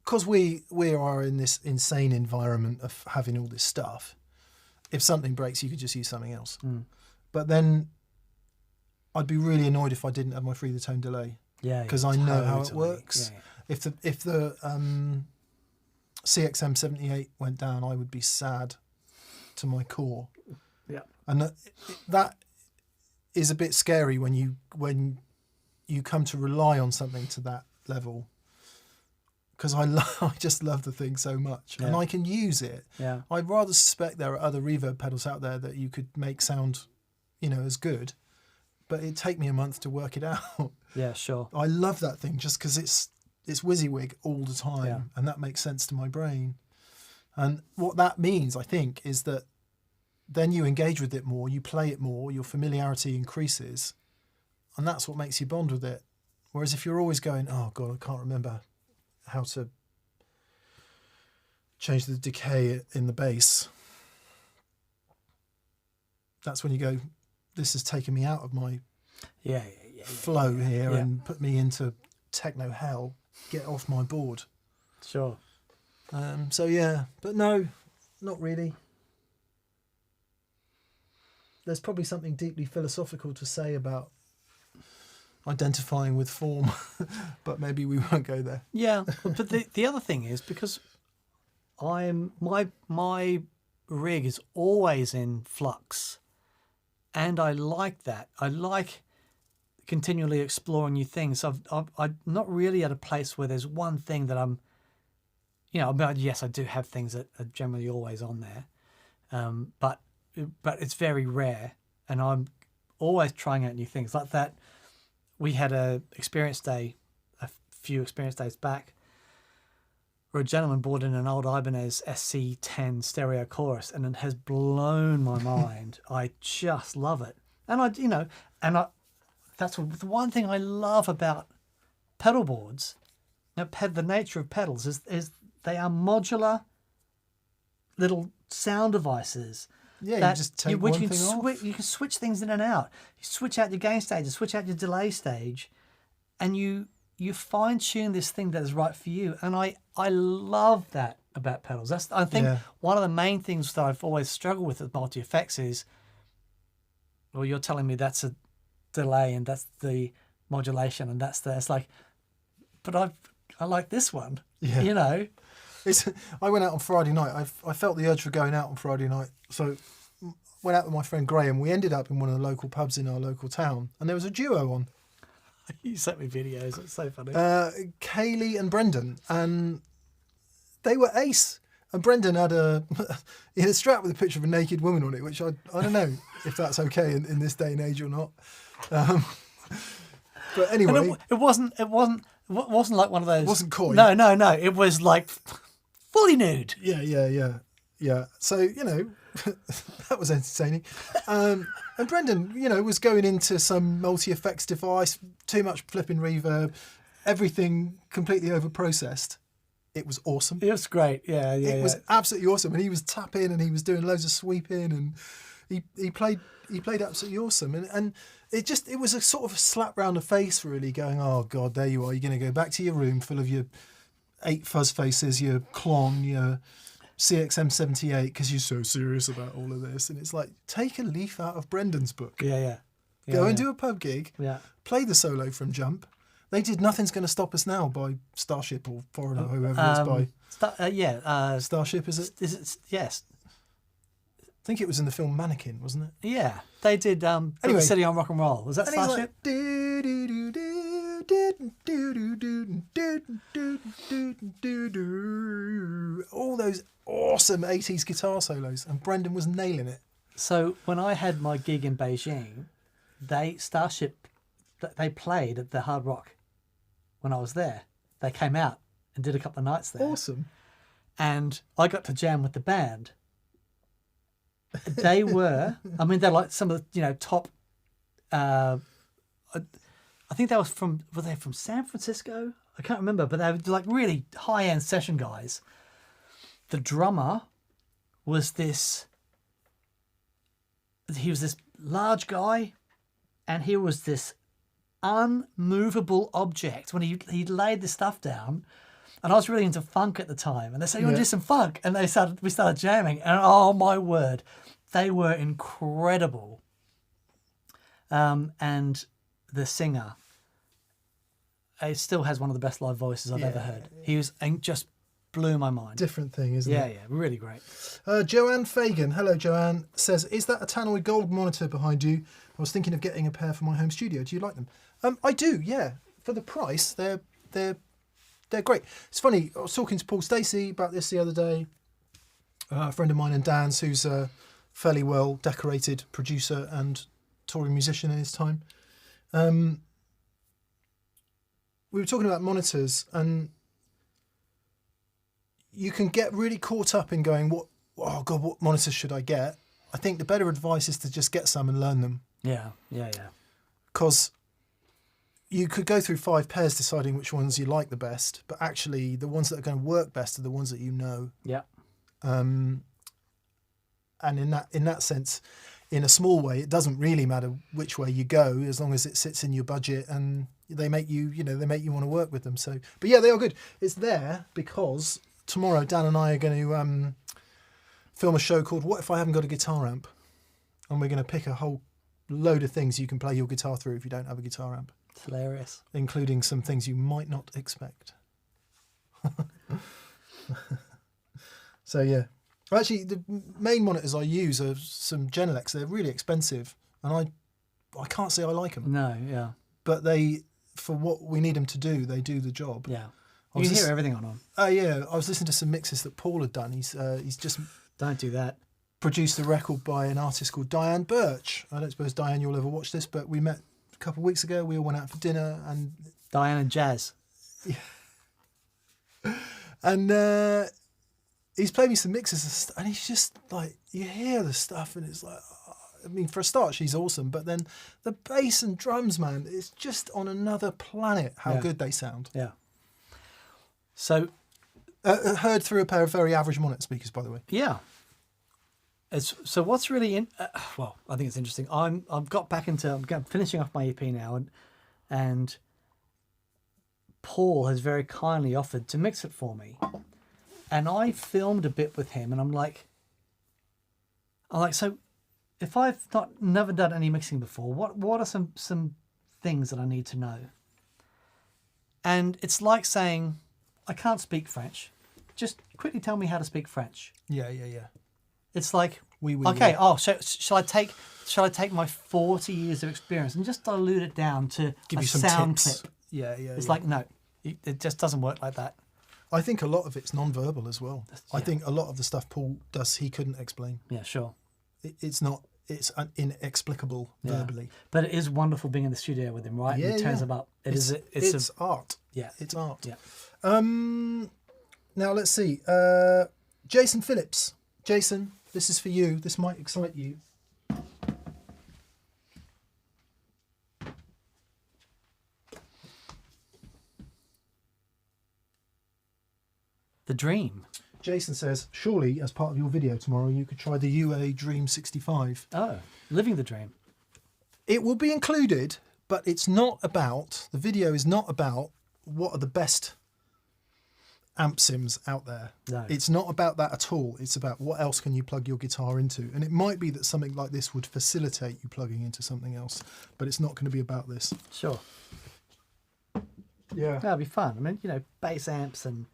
Because we are in this insane environment of having all this stuff. If something breaks, you could just use something else. But then I'd be really annoyed if I didn't have my Free the Tone delay. Yeah. Because I know how it totally. works. Yeah. If the CXM 78 went down, I would be sad to my core. Yeah. And that is a bit scary when you come to rely on something to that level. Because I just love the thing so much, and I can use it. Yeah. I'd rather suspect there are other reverb pedals out there that you could make sound, as good, but it'd take me a month to work it out. Yeah, sure. I love that thing just because it's WYSIWYG all the time, and that makes sense to my brain. And what that means, I think, is that then you engage with it more, you play it more, your familiarity increases, and that's what makes you bond with it. Whereas if you're always going, oh God, I can't remember how to change the decay in the bass, that's when you go, this has taken me out of my flow here and put me into techno hell. Get off my board. Sure. But no, not really. There's probably something deeply philosophical to say about identifying with form, but maybe we won't go there. Yeah, but the other thing is, because my rig is always in flux, and I like that. I like continually exploring new things. I'm not really at a place where there's one thing that I'm, yes, I do have things that are generally always on there, but it's very rare, and I'm always trying out new things like that. We had a few experience days back, where a gentleman brought in an old Ibanez SC10 stereo chorus, and it has blown my mind. I just love it. And that's the one thing I love about pedal boards. The nature of pedals is they are modular little sound devices. Yeah, you just take one thing off. You can switch things in and out. You switch out your gain stage, you switch out your delay stage, and you fine tune this thing that is right for you. And I love that about pedals. I think one of the main things that I've always struggled with multi effects is, well, you're telling me that's a delay and that's the modulation and it's like, but I like this one. Yeah. I went out on Friday night. I felt the urge for going out on Friday night, so went out with my friend Graham. We ended up in one of the local pubs in our local town, and there was a duo on. You sent me videos. It's so funny. Kaylee and Brendan, and they were ace. And Brendan had a strap with a picture of a naked woman on it, which I don't know if that's okay in this day and age or not. But anyway, it wasn't like one of those. It wasn't coy. No. It was like fully nude. Yeah. So that was entertaining. And Brendan, was going into some multi-effects device, too much flipping reverb, everything completely over-processed. It was awesome. It was great. Yeah. It was absolutely awesome. And he was tapping and he was doing loads of sweeping, and he played absolutely awesome. And it was a sort of a slap round the face, really, going, oh God, there you are. You're going to go back to your room full of your 8 fuzz faces, your clon, your CXM78 because you're so serious about all of this. And it's like, take a leaf out of Brendan's book. Yeah. Go and do a pub gig. Yeah. Play the solo from Jump. They did Nothing's Gonna Stop Us Now by Starship or Foreigner, whoever it's by. Starship, is it? Yes. I think it was in the film Mannequin, wasn't it? Yeah. They did Anyway. City on Rock and Roll. Was that And he's Starship? like, all those awesome 80s guitar solos, and Brendan was nailing it. So when I had my gig in Beijing, Starship, they played at the Hard Rock when I was there. They came out and did a couple of nights there. Awesome. And I got to jam with the band. They were, I mean, they're like some of the, top, I think were they from San Francisco? I can't remember, but they were like really high-end session guys. The drummer was he was this large guy, and he was this unmovable object when he laid the stuff down. And I was really into funk at the time, and they said, "You want to do some funk?" And we started jamming, and oh my word, they were incredible. And the singer, he still has one of the best live voices I've ever heard. He was and just blew my mind. Different thing, isn't it? Yeah, really great. Joanne Fagan, hello Joanne, says, "Is that a tannoy gold monitor behind you? I was thinking of getting a pair for my home studio. Do you like them?" I do, yeah. For the price, they're great. It's funny, I was talking to Paul Stacey about this the other day. A friend of mine and Dan's, who's a fairly well decorated producer and touring musician in his time. We were talking about monitors, and you can get really caught up in going, what monitors should I get? I think the better advice is to just get some and learn them. Yeah. Because you could go through 5 pairs deciding which ones you like the best, but actually the ones that are going to work best are the ones that you know. Yeah. And in that sense, in a small way, it doesn't really matter which way you go as long as it sits in your budget and they make you want to work with them. So, but yeah, they are good. It's there because tomorrow Dan and I are going to film a show called "What If I Haven't Got a Guitar Amp?" and we're going to pick a whole load of things you can play your guitar through if you don't have a guitar amp. It's hilarious. Including some things you might not expect. So yeah. Actually, the main monitors I use are some Genelecs. They're really expensive, and I can't say I like them. No, yeah. But for what we need them to do, they do the job. Yeah. You can hear everything on them. Yeah. I was listening to some mixes that Paul had done. He's just... Don't do that. Produced a record by an artist called Diane Birch. I don't suppose, Diane, you'll ever watch this, but we met a couple of weeks ago. We all went out for dinner, and... Diane and Jazz. Yeah. And he's played me some mixes, and he's just like, you hear the stuff, and it's like, I mean, for a start, she's awesome, but then the bass and drums, man, it's just on another planet how good they sound. Yeah. So... heard through a pair of very average monitor speakers, by the way. Yeah. So what's really well, I think it's interesting. I'm finishing off my EP now, and Paul has very kindly offered to mix it for me, and I filmed a bit with him, and I'm like, so if I've never done any mixing before, what are some things that I need to know? And it's like saying, I can't speak French. Just quickly tell me how to speak French. Yeah. It's like, oui. Okay. Oh, shall I take my 40 years of experience and just dilute it down to Give a you some sound tips. clip? Yeah. It's like, no, it just doesn't work like that. I think a lot of it's non-verbal as well. Yeah. I think a lot of the stuff Paul does, he couldn't explain. Yeah, sure. It's inexplicable verbally. But it is wonderful being in the studio with him, right? Yeah, and he turns them up. It's art. Yeah. It's art. Yeah. Now let's see. Jason Phillips. Jason, this is for you. This might excite you. The Dream. Jason says, surely as part of your video tomorrow, you could try the UA Dream 65. Oh, living the dream. It will be included, but the video is not about what are the best amp sims out there. No. It's not about that at all. It's about what else can you plug your guitar into. And it might be that something like this would facilitate you plugging into something else, but it's not going to be about this. Sure. Yeah. That'd be fun. I mean, you know, bass amps and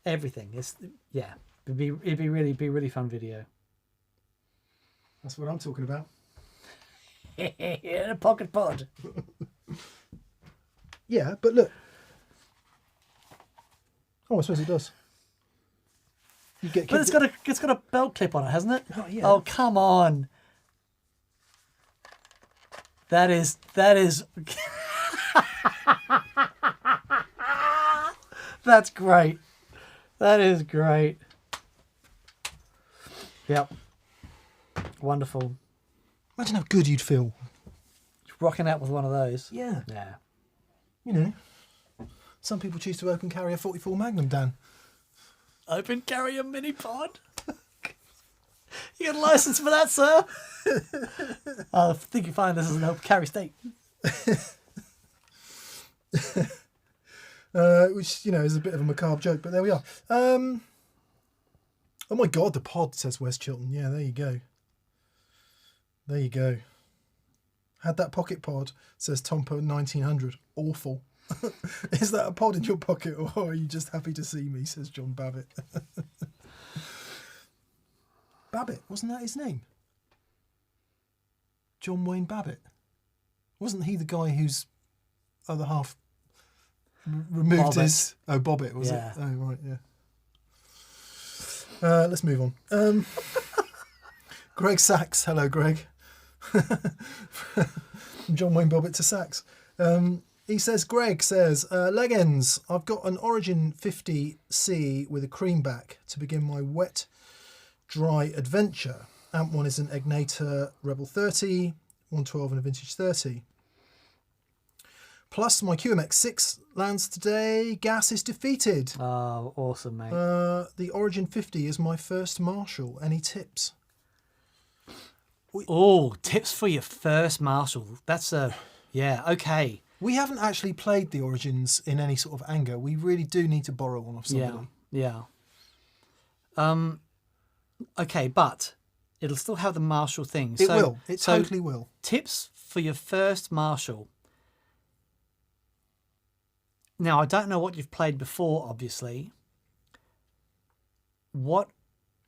everything. It'd be really fun video. That's what I'm talking about. In a pocket pod. Yeah, but look. Oh, I suppose it does. You get But it's got a belt clip on it, hasn't it? Oh, yeah. Oh, come on. That is That's great. That is great. Yep. Wonderful. Imagine how good you'd feel. Rocking out with one of those. Yeah. Yeah. You know, some people choose to open carry a 44 Magnum, Dan. Open carry a mini pod. You got a license for that, sir? I think you find this is an open carry state. Which, you know, is a bit of a macabre joke, but there we are. Oh my God, the pod, says West Chilton. Yeah, there you go. There you go. Had that pocket pod, says Tompo 1900. Awful. Is that a pod in your pocket, or are you just happy to see me, says John Babbitt. Babbitt, wasn't that his name? John Wayne Babbitt. Wasn't he the guy whose other half removed Bobbitt. his... Oh, Bobbitt, was Yeah. it? Oh, right, yeah. Let's move on. Greg Sachs. Hello, Greg. John Wayne Bobbitt to Sachs. He says, Greg says, leg ends. I've got an Origin 50C with a creamback to begin my wet, dry adventure. Amp 1 is an Egnator Rebel 30, 112 and a Vintage 30. Plus my QMX6 lands today. Gas is defeated. Oh, awesome, mate. The Origin 50 is my first Marshall. Any tips? Oh, tips for your first Marshall. That's yeah, okay. We haven't actually played the Origins in any sort of anger. We really do need to borrow one off somebody. Yeah. Okay, but it'll still have the Marshall thing. It will. It totally will. Tips for your first Marshall. Now, I don't know what you've played before, obviously. What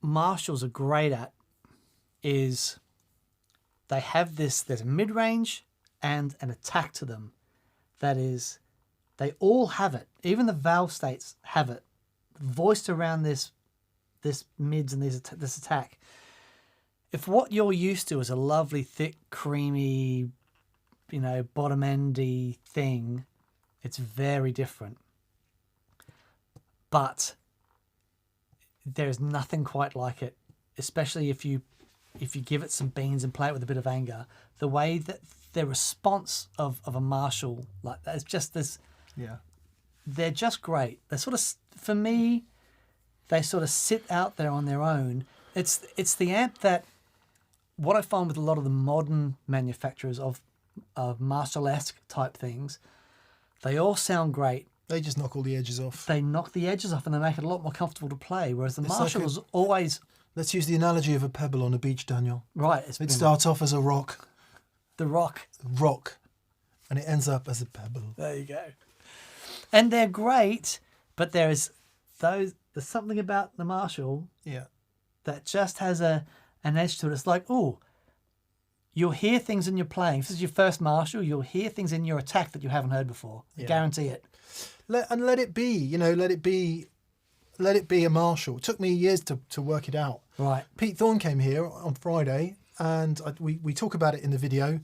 Marshalls are great at is they have this, there's a mid-range and an attack to them. That is, they all have it. Even the valve states have it. Voiced around this mids and this attack. If what you're used to is a lovely, thick, creamy, you know, bottom-endy thing, it's very different. But there's nothing quite like it, especially if you give it some beans and play it with a bit of anger. The way that the response of a Marshall like that is just this. Yeah. They're just great. They're sort of, for me, they sort of sit out there on their own. It's the amp that, what I find with a lot of the modern manufacturers of Marshall-esque type things, they all sound great. They just knock all the edges off. They knock the edges off and they make it a lot more comfortable to play. Whereas the It's like Marshall's always... Let's use the analogy of a pebble on a beach, Daniel. Right. It starts off as a rock, the rock. and it ends up as a pebble. There you go. And they're great, but there's something about the Marshall Yeah. that just has an edge to it. It's like, oh, you'll hear things in your playing. If this is your first Marshall, you'll hear things in your attack that you haven't heard before. I guarantee it. Let it be, you know, let it be a Marshall. It took me years to work it out. Right. Pete Thorne came here on Friday, and we talk about it in the video.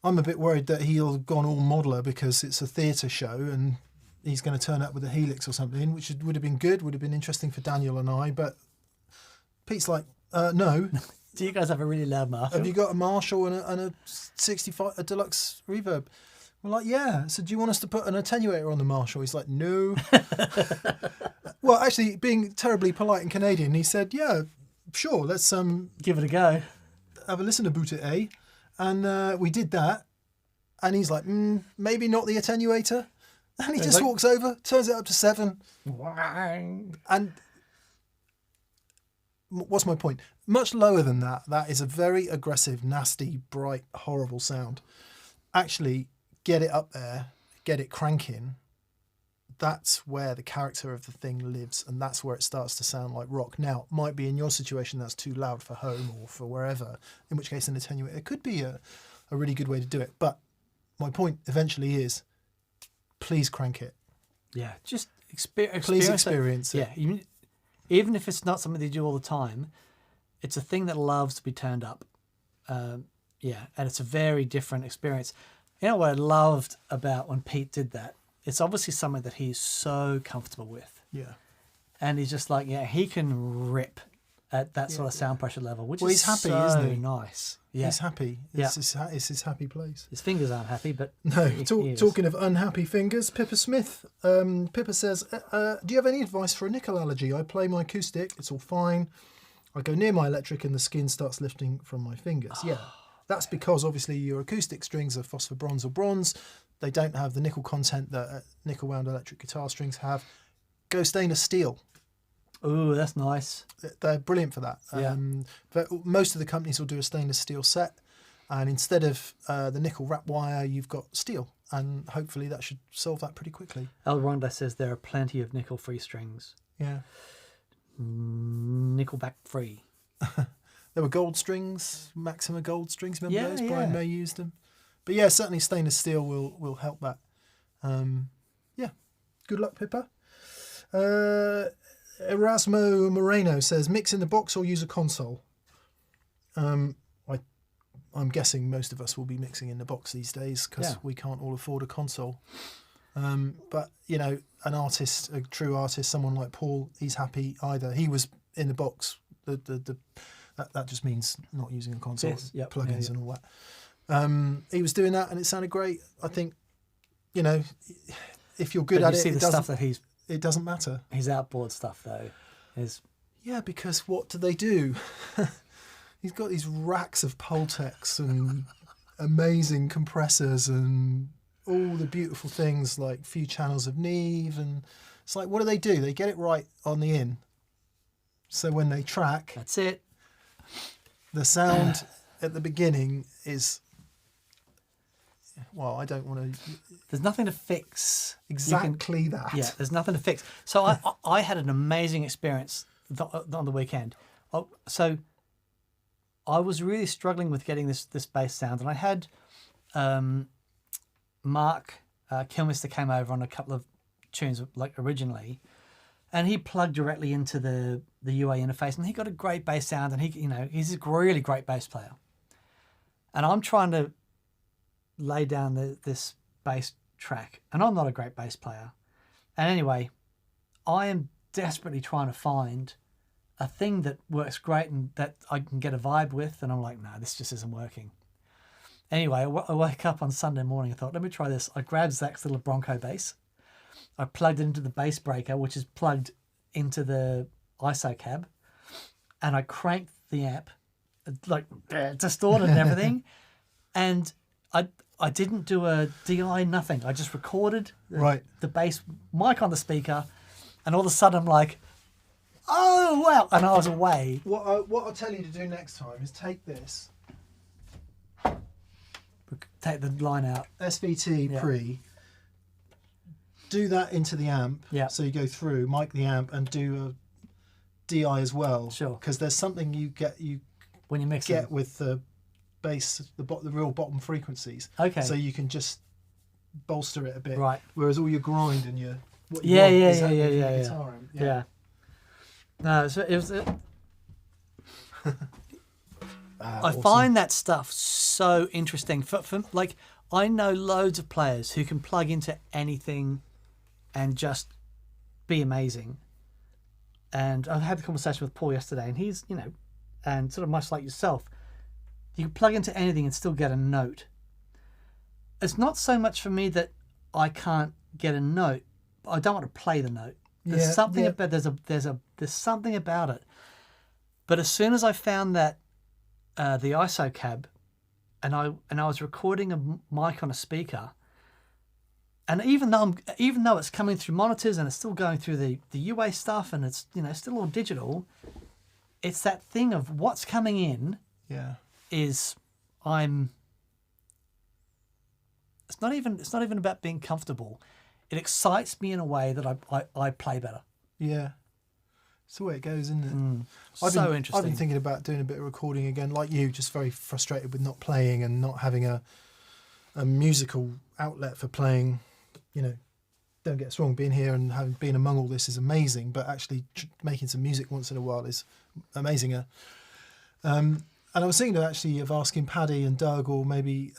I'm a bit worried that he'll have gone all modeler because it's a theatre show and he's going to turn up with a Helix or something, which would have been good, would have been interesting for Daniel and I. But Pete's like, no. Do you guys have a really loud Marshall? Have you got a Marshall and a 65, a deluxe reverb? We're like, yeah. So do you want us to put an attenuator on the Marshall? He's like, no. Well, actually, being terribly polite and Canadian, he said, yeah, sure, let's give it a go. have a listen to Boot It A. And we did that. And he's like, maybe not the attenuator. And he just walks over, turns it up to 7. And what's my point? Much lower than that. That is a very aggressive, nasty, bright, horrible sound. Actually, get it up there, get it cranking. That's where the character of the thing lives, and that's where it starts to sound like rock. Now, it might be in your situation that's too loud for home or for wherever, in which case an attenuator could be a really good way to do it. But my point eventually is, please crank it. Yeah, just experience it. Yeah, even if it's not something they do all the time, it's a thing that loves to be turned up. And it's a very different experience. You know what I loved about when Pete did that? It's obviously something that he's so comfortable with. Yeah. And he's just like, he can rip at that sort of sound pressure level, which is he's happy, so isn't he? Nice. Yeah. He's happy. It's his happy place. His fingers aren't happy, but... No, talking of unhappy fingers, Pippa Smith. Pippa says, do you have any advice for a nickel allergy? I play my acoustic, it's all fine. I go near my electric and the skin starts lifting from my fingers. Yeah, that's because obviously your acoustic strings are phosphor bronze or bronze. They don't have the nickel content that nickel wound electric guitar strings have. Go stainless steel. Ooh, that's nice. They're brilliant for that. Yeah. But most of the companies will do a stainless steel set, and instead of the nickel wrap wire, you've got steel, and hopefully that should solve that pretty quickly. El Ronda says there are plenty of nickel-free strings. Yeah. Nickelback free. There were gold strings, Maxima gold strings. Remember those? Yeah. Brian May used them. But yeah, certainly stainless steel will help that. Good luck, Pippa. Erasmo Moreno says, mix in the box or use a console. I'm guessing most of us will be mixing in the box these days because we can't all afford a console. But, an artist, a true artist, someone like Paul, he's happy either. He was in the box. That just means not using a console, plugins and all that. He was doing that and it sounded great. I think, if you're good at it, it doesn't matter. His outboard stuff, though, is... Yeah, because what do they do? He's got these racks of Pultecs and amazing compressors and all the beautiful things like few channels of Neve. And it's like, what do? They get it right on the in. So when they track... That's it. The sound at the beginning is... Well, I don't want to... There's nothing to fix. Exactly that. Yeah, there's nothing to fix. So I had an amazing experience on the weekend. So I was really struggling with getting this bass sound, and I had Mark Kilmister came over on a couple of tunes like originally, and he plugged directly into the UA interface, and he got a great bass sound, and he's a really great bass player. And I'm trying to lay down this bass track, and I'm not a great bass player. And anyway, I am desperately trying to find a thing that works great and that I can get a vibe with, and I'm like, no, this just isn't working. Anyway, I woke up on Sunday morning and thought, let me try this. I grabbed Zach's little Bronco bass. I plugged it into the bass breaker, which is plugged into the ISO cab, and I cranked the amp, like distorted and everything, and I didn't do a DI, nothing. I just recorded the bass mic on the speaker, and all of a sudden I'm like, oh, wow. And I was away. What I'll tell you to do next time is take this. Take the line out. SVT pre. Do that into the amp. Yeah. So you go through, mic the amp, and do a DI as well. Sure. Because there's something you when you mix it with the bass, the real bottom frequencies. Okay. So you can just bolster it a bit. Right. Whereas all your grind and your yeah. guitar amp. Yeah. No, so it was. I awesome. find that stuff so interesting. For like, I know loads of players who can plug into anything and just be amazing. And I had the conversation with Paul yesterday, and he's, and sort of much like yourself, you can plug into anything and still get a note. It's not so much for me that I can't get a note. I don't want to play the note. There's something about there's something about it. But as soon as I found that the ISO cab, and I was recording a mic on a speaker, And even though it's coming through monitors and it's still going through the UA stuff and it's still all digital, it's that thing of what's coming in. Yeah. It's not even about being comfortable. It excites me in a way that I play better. Yeah. It's the way it goes, isn't it? Interesting. I've been thinking about doing a bit of recording again, like you, just very frustrated with not playing and not having a musical outlet for playing. Don't get us wrong, being here and been among all this is amazing, but actually making some music once in a while is amazinger. And I was thinking of asking Paddy and Doug, or maybe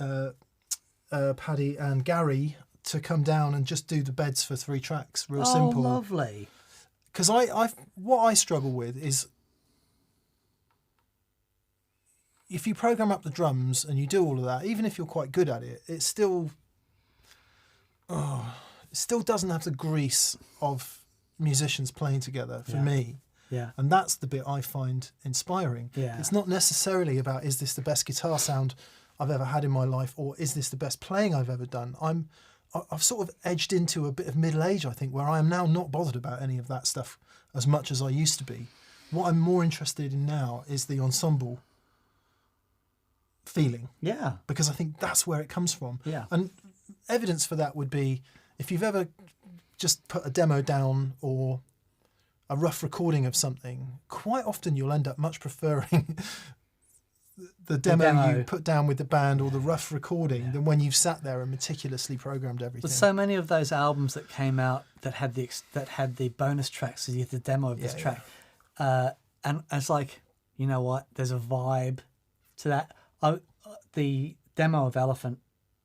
Paddy and Gary, to come down and just do the beds for 3 tracks, real simple. Oh, lovely. Because what I struggle with is, if you program up the drums and you do all of that, even if you're quite good at it, it still doesn't have the grease of musicians playing together for me. Yeah. And that's the bit I find inspiring. Yeah. It's not necessarily about, is this the best guitar sound I've ever had in my life, or is this the best playing I've ever done? I've sort of edged into a bit of middle age, I think, where I am now not bothered about any of that stuff as much as I used to be. What I'm more interested in now is the ensemble feeling. Yeah. Because I think that's where it comes from. Yeah. And evidence for that would be, if you've ever just put a demo down or a rough recording of something, quite often you'll end up much preferring the demo you put down with the band or the rough recording than when you've sat there and meticulously programmed everything. But so many of those albums that came out that had the bonus tracks, so you had the demo of this track, and it's like, you know what? There's a vibe to that. The demo of Elephant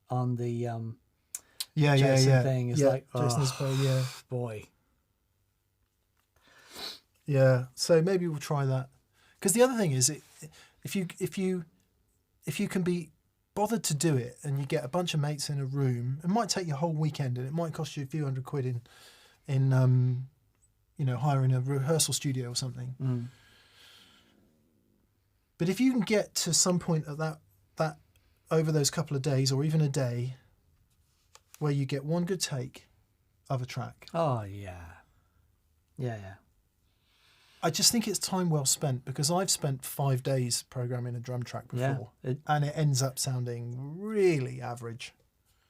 on the Jason thing is like, boy. Yeah, so maybe we'll try that. Because the other thing is, if you can be bothered to do it, and you get a bunch of mates in a room, it might take you a whole weekend, and it might cost you a few £100 in hiring a rehearsal studio or something. Mm. But if you can get to some point at that over those couple of days, or even a day, where you get one good take of a track. Oh yeah. I just think it's time well spent, because I've spent 5 days programming a drum track before, and it ends up sounding really average.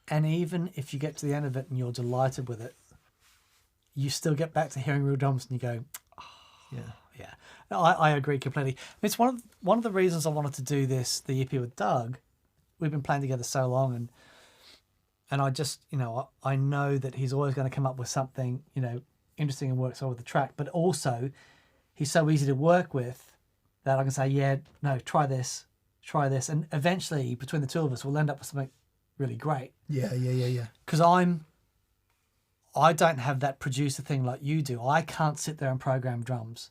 And even if you get to the end of it and you're delighted with it, you still get back to hearing real drums and you go, yeah. No, I agree completely. It's one of the reasons I wanted to do the EP with Doug. We've been playing together so long, and I just, I know that he's always going to come up with something, interesting and works well with the track, but also he's so easy to work with that I can say, yeah, no, try this. And eventually, between the two of us, we'll end up with something really great. Yeah. Because I don't have that producer thing like you do. I can't sit there and program drums.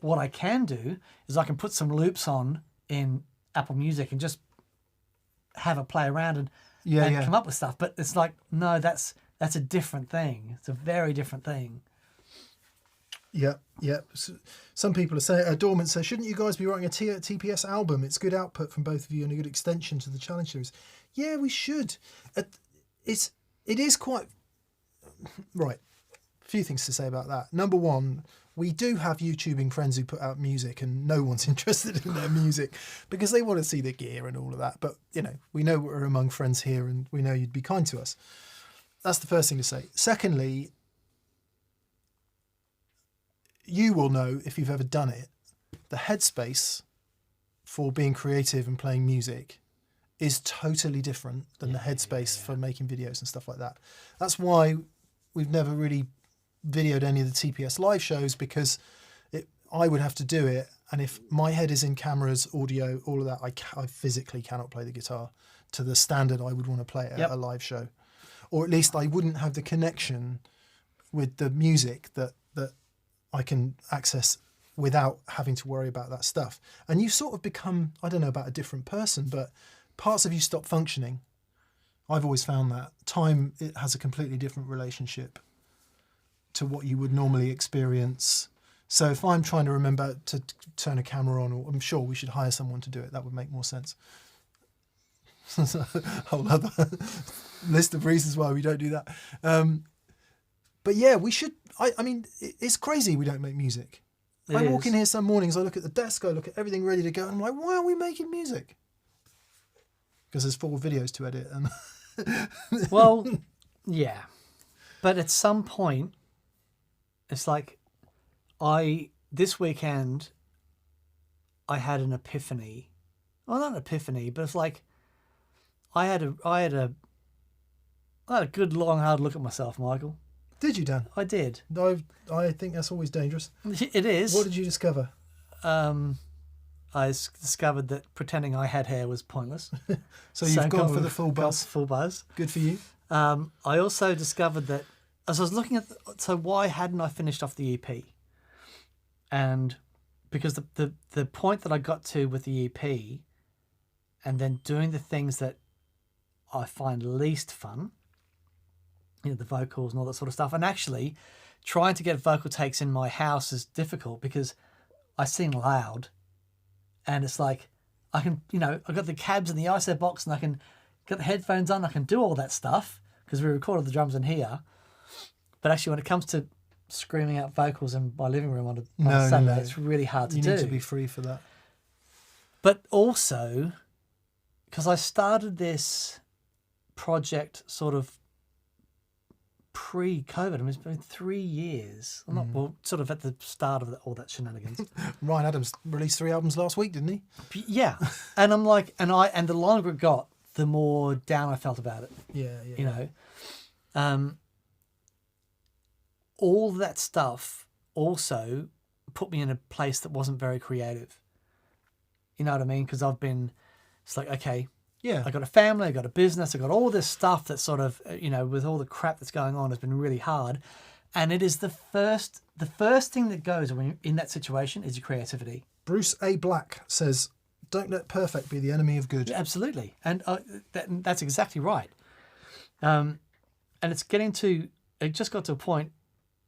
What I can do is I can put some loops on in Apple Music and just have it play around and come up with stuff. But it's like, no, that's a different thing. It's a very different thing. Yeah. So, some people are saying, Dormant says, shouldn't you guys be writing a TPS album? It's good output from both of you and a good extension to the challenge series. Yeah, we should. It is quite right. A few things to say about that. Number one, we do have YouTubing friends who put out music, and no one's interested in their music because they want to see the gear and all of that. But we know we're among friends here, and we know you'd be kind to us. That's the first thing to say. Secondly, you will know, if you've ever done it, the headspace for being creative and playing music is totally different than the headspace for making videos and stuff like that. That's why we've never really videoed any of the TPS live shows, because I would have to do it, and if my head is in cameras, audio, all of that, I physically cannot play the guitar to the standard I would want to play it at a live show. Or at least I wouldn't have the connection with the music that I can access without having to worry about that stuff. And you sort of become, I don't know about a different person, but parts of you stop functioning. I've always found that. Time, it has a completely different relationship to what you would normally experience. So if I'm trying to remember to turn a camera on, or I'm sure we should hire someone to do it, that would make more sense. There's a whole other list of reasons why we don't do that. But yeah, we should. I mean, it's crazy we don't make music. I walk in here some mornings, I look at the desk, I look at everything ready to go, and I'm like, why are we making music? Because there's 4 videos to edit. And Well, yeah. But at some point, it's like this weekend, I had an epiphany. Well, not an epiphany, but it's like I had a good, long, hard look at myself, Michael. Did you, Dan? I did. I think that's always dangerous. It is. What did you discover? I discovered that pretending I had hair was pointless. So you've gone for the full buzz. Full buzz. Good for you. I also discovered that as I was looking at, so why hadn't I finished off the EP? And because the point that I got to with the EP, and then doing the things that I find least fun, the vocals and all that sort of stuff, and actually trying to get vocal takes in my house is difficult because I sing loud, and it's like I can, I've got the cabs and the ISO box, and I can get the headphones on, I can do all that stuff because we recorded the drums in here. But actually, when it comes to screaming out vocals in my living room on a Sunday, it's really hard to do. You need to be free for that. But also, because I started this project sort of pre-COVID. I mean, it's been 3 years. I'm not, well, sort of at the start of all that shenanigans. Ryan Adams released 3 albums last week, didn't he? Yeah. And I'm like, and the longer it got, the more down I felt about it. Yeah. All that stuff also put me in a place that wasn't very creative. You know what I mean? Because it's like, okay, yeah, I got a family, I got a business, I got all this stuff that sort of, with all the crap that's going on, has been really hard. And it is the first thing that goes when you're in that situation is your creativity. Bruce A. Black says, don't let perfect be the enemy of good. Yeah, absolutely. And that's exactly right. And it just got to a point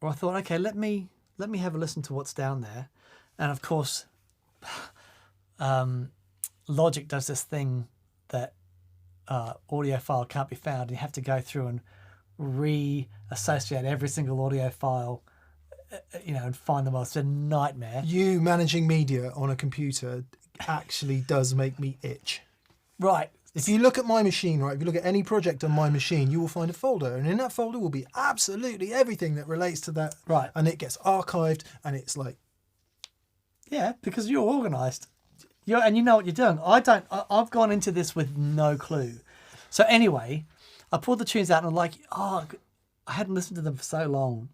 where I thought, okay, let me have a listen to what's down there. And of course, Logic does this thing that audio file can't be found. You have to go through and re-associate every single audio file, and find them all. It's a nightmare. You managing media on a computer actually does make me itch. Right. If you look at my machine, right, if you look at any project on my machine, you will find a folder, and in that folder will be absolutely everything that relates to that. Right. And it gets archived, and it's like... Yeah, because you're organised. And you know what you're doing. I've gone into this with no clue. So anyway, I pulled the tunes out, and I'm like, I hadn't listened to them for so long.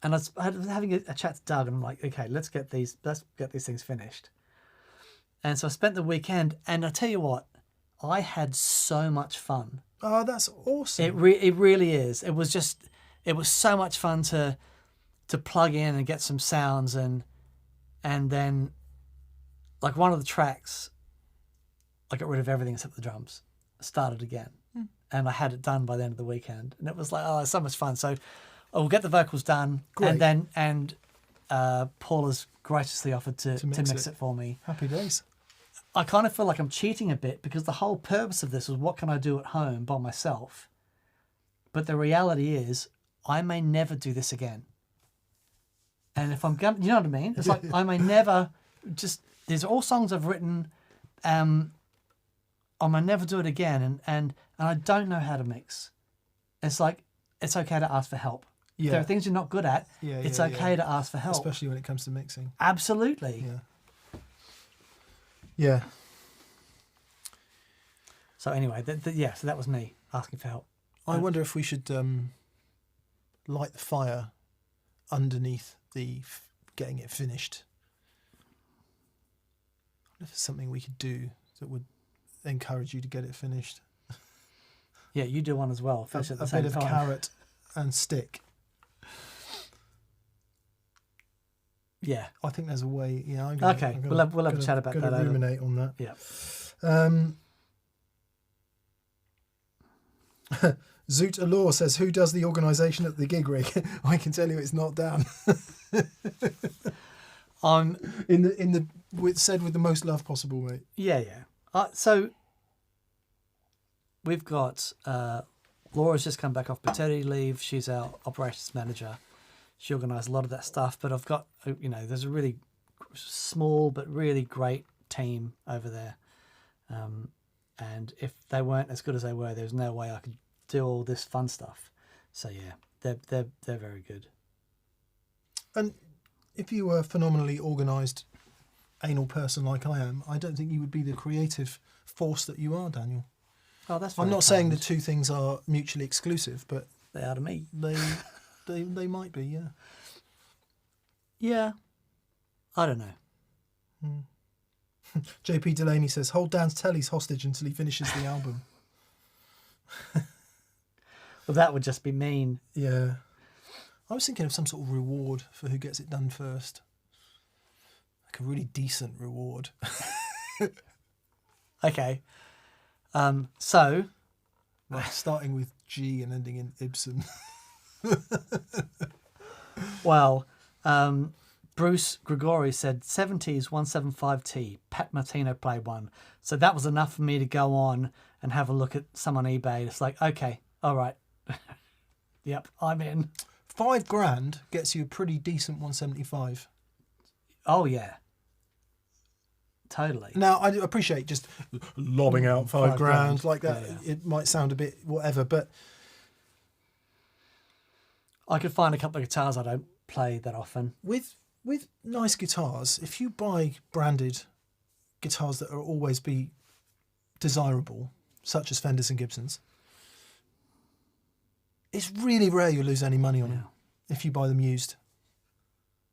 And I was having a chat to Doug, and I'm like, okay, let's get these things finished. And so I spent the weekend, and I tell you what, I had so much fun. Oh, that's awesome. It really is. It was so much fun to plug in and get some sounds, and then, like, one of the tracks, I got rid of everything except the drums, started again, and I had it done by the end of the weekend, and it was like, it's so much fun. So I'll get the vocals done. Great. and Paul has graciously offered to mix it for me. Happy days. I kind of feel like I'm cheating a bit because the whole purpose of this was what can I do at home by myself? But the reality is I may never do this again. And if I'm going, you know what I mean? It's like I may never these are all songs I've written. I may never do it again. And I don't know how to mix. It's like, it's okay to ask for help. Yeah. There are things you're not good at. It's okay to ask for help. Especially when it comes to mixing. Absolutely. Yeah. So anyway, so that was me asking for help. I wonder if we should light the fire underneath the getting it finished. I wonder if it's something we could do that would encourage you to get it finished. Yeah, you do one as well. Finish at the a same bit time. of carrot and stick. Yeah, I think there's a way. Yeah, okay. We'll have a chat about that. Ruminate on that. Yeah. Zoot Allure says, "Who does the organisation at the gig rig?" I can tell you, it's not Dan. I'm said with the most love possible, mate. Yeah. So we've got Laura's just come back off paternity leave. She's our operations manager. She organised a lot of that stuff. But I've got, there's a really small but really great team over there. And if they weren't as good as they were, there's no way I could do all this fun stuff. So yeah, they're very good. And if you were a phenomenally organised anal person like I am, I don't think you would be the creative force that you are, Daniel. Oh, that's. I'm very not saying the kind. two things are mutually exclusive, but They are to me. they might be, yeah. Yeah, I don't know. JP Delaney says, hold Dan's tellies hostage until he finishes the album. Well, that would just be mean. Yeah. I was thinking of some sort of reward for who gets it done first. Like a really decent reward. Okay. So, Like starting with G and ending in Ibsen. well, Bruce Grigori said 70s 175T. Pat Martino played one. So that was enough for me to go on and have a look at some on eBay. It's like, okay, all right. Yep, I'm in. $5,000 gets you a pretty decent 175. Oh, yeah. Totally. Now, I appreciate just lobbing out $5,000 like that. Yeah. It might sound a bit whatever, but I could find a couple of guitars I don't play that often. with nice guitars, if you buy branded guitars that will always be desirable, such as Fenders and Gibsons, it's really rare you lose any money on them if you buy them used.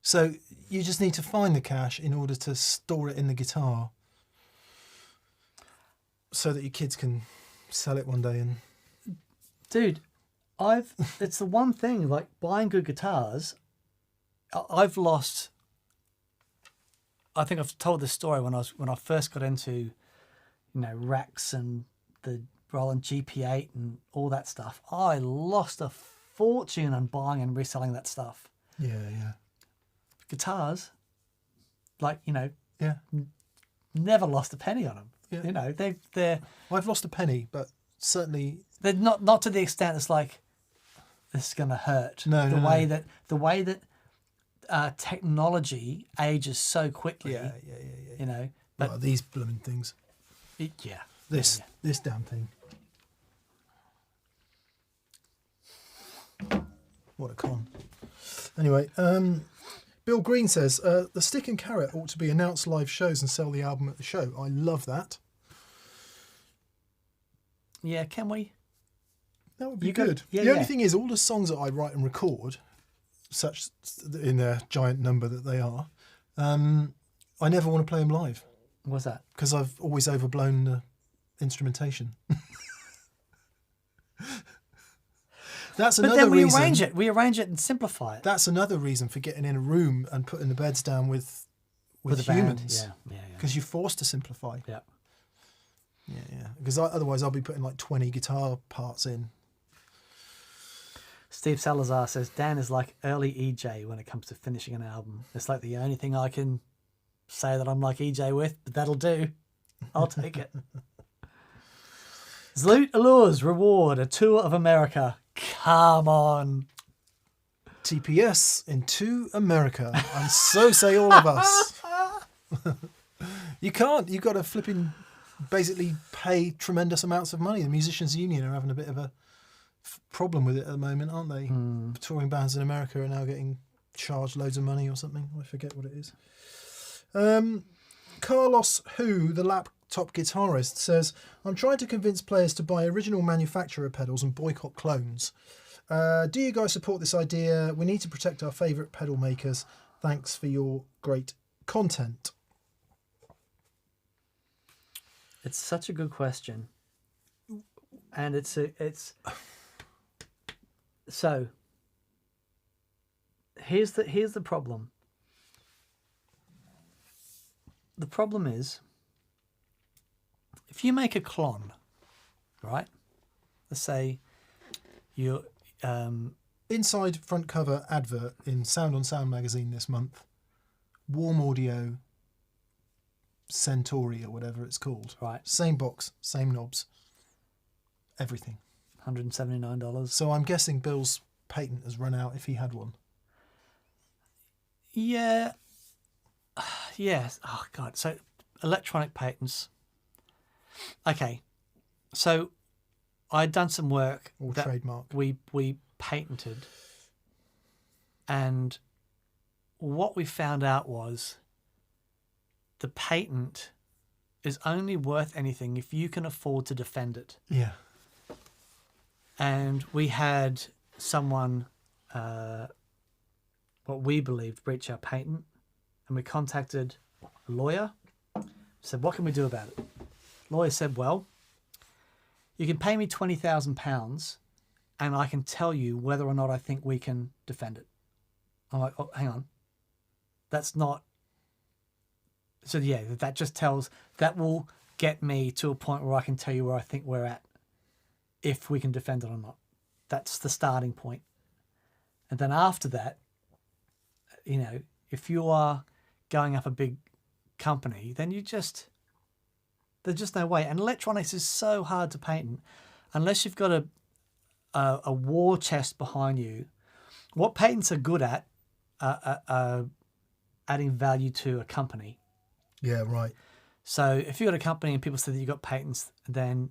So you just need to find the cash in order to store it in the guitar so that your kids can sell it one day. And Dude, it's the one thing, like buying good guitars, I've lost. I think I've told this story when I first got into, racks and the Roland GP8 and all that stuff. I lost a fortune on buying and reselling that stuff. yeah. Guitars, Yeah. never lost a penny on them. Yeah. They're I've lost a penny, but certainly they're not to the extent it's like this is going to hurt. No, The way that technology ages so quickly. yeah. But Well, these blooming things. yeah. This damn thing. What a con. Anyway, Bill Green says, the Stick and Carrot ought to be announced live shows and sell the album at the show. I love that. Yeah, can we? That would be You got- good. yeah, the only yeah. thing is, all the songs that I write and record, such in their giant number that they are, I never want to play them live What's that? because I've always overblown the instrumentation. That's But another then we reason. arrange it. We arrange it and simplify it. That's another reason for getting in a room and putting the beds down with a band. humans. Yeah. Because you're forced to simplify. Yeah. Yeah. Because otherwise I'll be putting like 20 guitar parts in. Steve Salazar says Dan is like early EJ when it comes to finishing an album. It's like the only thing I can say that I'm like EJ with, but that'll do. I'll take it. Zloot Allures reward a tour of America. Come on. TPS into America. And so say all of us. You can't. You've got to flipping basically pay tremendous amounts of money. The Musicians Union are having a bit of a problem with it at the moment, aren't they? Touring bands in America are now getting charged loads of money or something. I forget what it is. Carlos Hu, the laptop guitarist, says, I'm trying to convince players to buy original manufacturer pedals and boycott clones. Do you guys support this idea? We need to protect our favourite pedal makers. Thanks for your great content. It's such a good question. And it's so here's the problem. The problem is if you make a clone, right? Let's say you're Inside front cover advert in Sound on Sound magazine this month. Warm Audio Centauri or whatever it's called. right. Same box, same knobs. everything. $179. So I'm guessing Bill's patent has run out if he had one. Yeah. Yes. Oh, God. So electronic patents. Okay. So I'd done some work Or that trademark. we patented. And what we found out was the patent is only worth anything if you can afford to defend it. Yeah. And we had someone, what we believed, breach our patent. And we contacted a lawyer, said, what can we do about it? Lawyer said, well, you can pay me £20,000 and I can tell you whether or not I think we can defend it. I'm like, oh, hang on. That's not... So, yeah, that just tells... That will get me to a point where I can tell you where I think we're at, if we can defend it or not. That's the starting point. And then after that, you know, if you are going up a big company, then there's just no way. And electronics is so hard to patent unless you've got a war chest behind you. What patents are good at adding value to a company. Yeah, right. So if you've got a company and people say that you've got patents, then,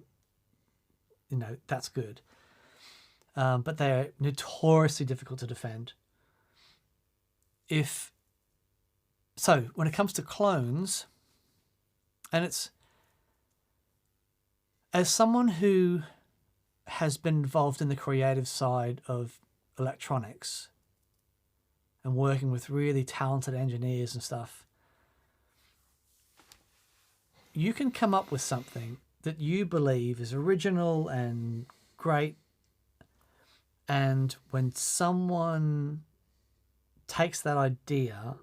you know, that's good. But they're notoriously difficult to defend. So when it comes to clones, and it's, as someone who has been involved in the creative side of electronics and working with really talented engineers and stuff, you can come up with something that you believe is original and great, and when someone takes that idea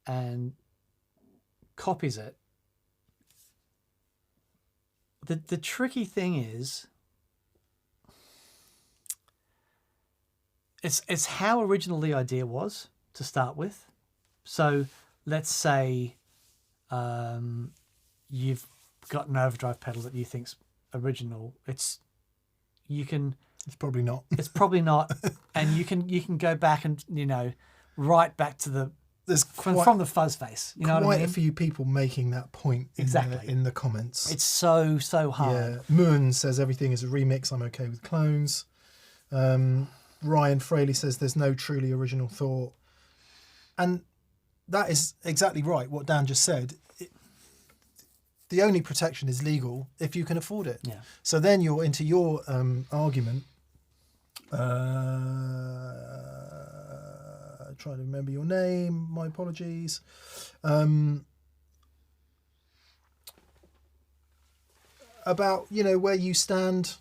and copies it, the tricky thing is it's how original the idea was to start with. So let's say you've got an overdrive pedal that you think's original. It's probably not. It's probably not, and you can go back and, you know, right back to the from the fuzz face. You know what I mean? Quite a few people making that point in the comments. It's so hard. Yeah. Moon says everything is a remix. I'm okay with clones. Ryan Fraley says there's no truly original thought, and that is exactly right. What Dan just said. The only protection is legal if you can afford it. Yeah. So then you're into your argument. Trying to remember your name. My apologies. About, you know, where you stand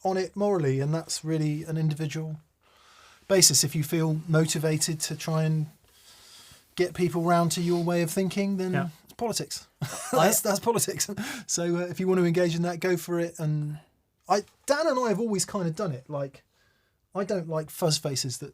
on it morally, and that's really an individual basis. If you feel motivated to try and get people round to your way of thinking, then it's politics. that's politics. So if you want to engage in that, go for it. And Dan and I have always kind of done it. Like, I don't like fuzz faces that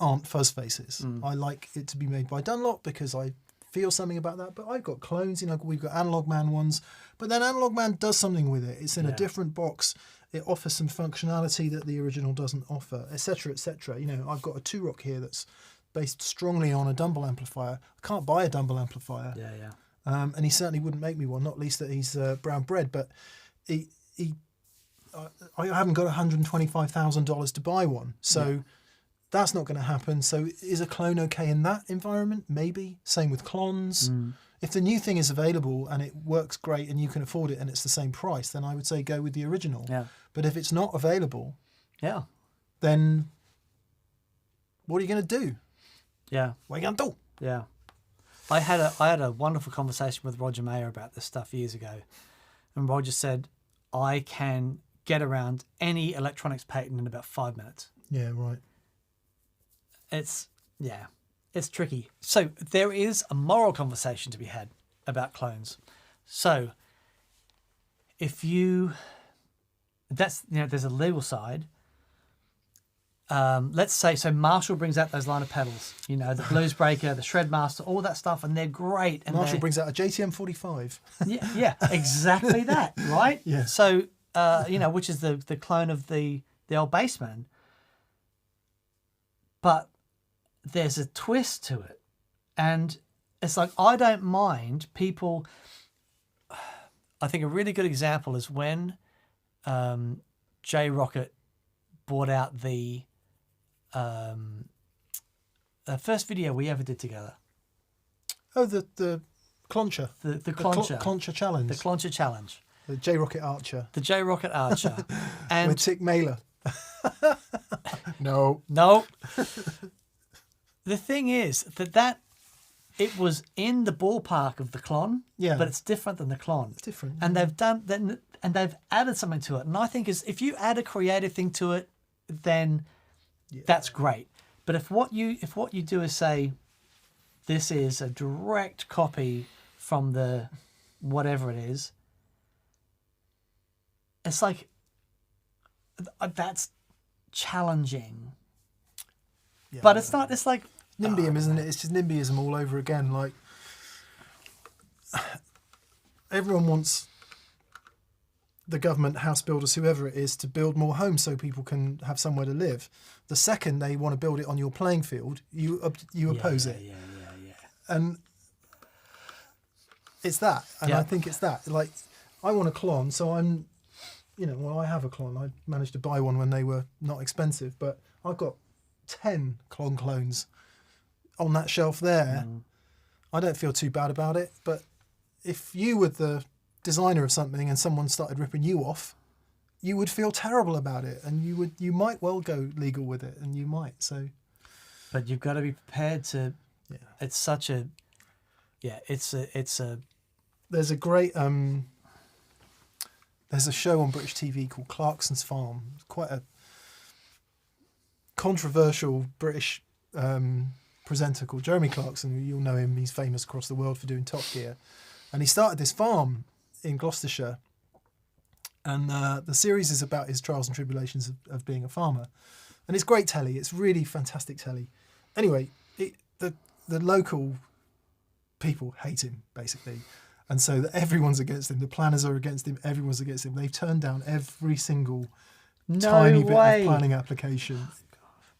aren't fuzz faces. I like it to be made by Dunlop because I feel something about that. But I've got clones, you know, we've got Analog Man ones, but then Analog Man does something with it. It's in a different box. It offers some functionality that the original doesn't offer, etc., etc. You know, I've got a 2-rock here that's based strongly on a Dumble amplifier. I can't buy a Dumble amplifier. Yeah. And he certainly wouldn't make me one, not least that he's brown bread. But I haven't got $125,000 to buy one, so that's not going to happen. So is a clone okay in that environment? Maybe. Same with clones. If the new thing is available and it works great and you can afford it and it's the same price, then I would say go with the original. Yeah. But if it's not available, then what are you going to do? Yeah. What are you going to do? Yeah. I had a wonderful conversation with Roger Mayer about this stuff years ago, and Roger said, I can get around any electronics patent in about 5 minutes. Yeah, right. It's tricky. So there is a moral conversation to be had about clones. So there's a legal side. Let's say, so Marshall brings out those line of pedals, you know, the Blues Breaker, the Shred Master, all that stuff, and they're great. And Marshall brings out a JTM 45. Yeah, exactly that, right? Yeah. So which is the clone of the old bassman. But there's a twist to it. And it's like, I don't mind people. I think a really good example is when J Rocket brought out the first video we ever did together. Oh, the Cloncher. The Cloncher. Cloncher Challenge. The Cloncher Challenge. The J Rocket Archer. The J Rocket Archer. And With Tick Mailer. No. no. The thing is that it was in the ballpark of the Clon, Yeah. but it's different than the Clon. It's different. And they've added something to it. And I think if you add a creative thing to it, then that's great. But if what you do is say, this is a direct copy from the whatever it is, it's like, that's challenging. Yeah, But it's not, it's like... NIMBYism, isn't it? It's just NIMBYism all over again. Like, everyone wants the government, house builders, whoever it is, to build more homes so people can have somewhere to live. The second they want to build it on your playing field, you oppose it. Yeah. And it's that. And Yeah. I think it's that. Like, I want a Clon, so I'm, I have a Clon. I managed to buy one when they were not expensive, but I've got 10 Clon clones on that shelf there. I don't feel too bad about it, but if you were the designer of something and someone started ripping you off, you would feel terrible about it, and you might well go legal with it, and you might. So, but you've got to be prepared to. Yeah. It's such a. Yeah, it's a. There's a great there's a show on British TV called Clarkson's Farm. It's quite a controversial British presenter called Jeremy Clarkson. You'll know him. He's famous across the world for doing Top Gear, and he started this farm in Gloucestershire. And the series is about his trials and tribulations of being a farmer, and it's great telly. It's really fantastic telly. Anyway, the local people hate him basically, and so everyone's against him. The planners are against him. Everyone's against him. They've turned down every single tiny bit of planning application.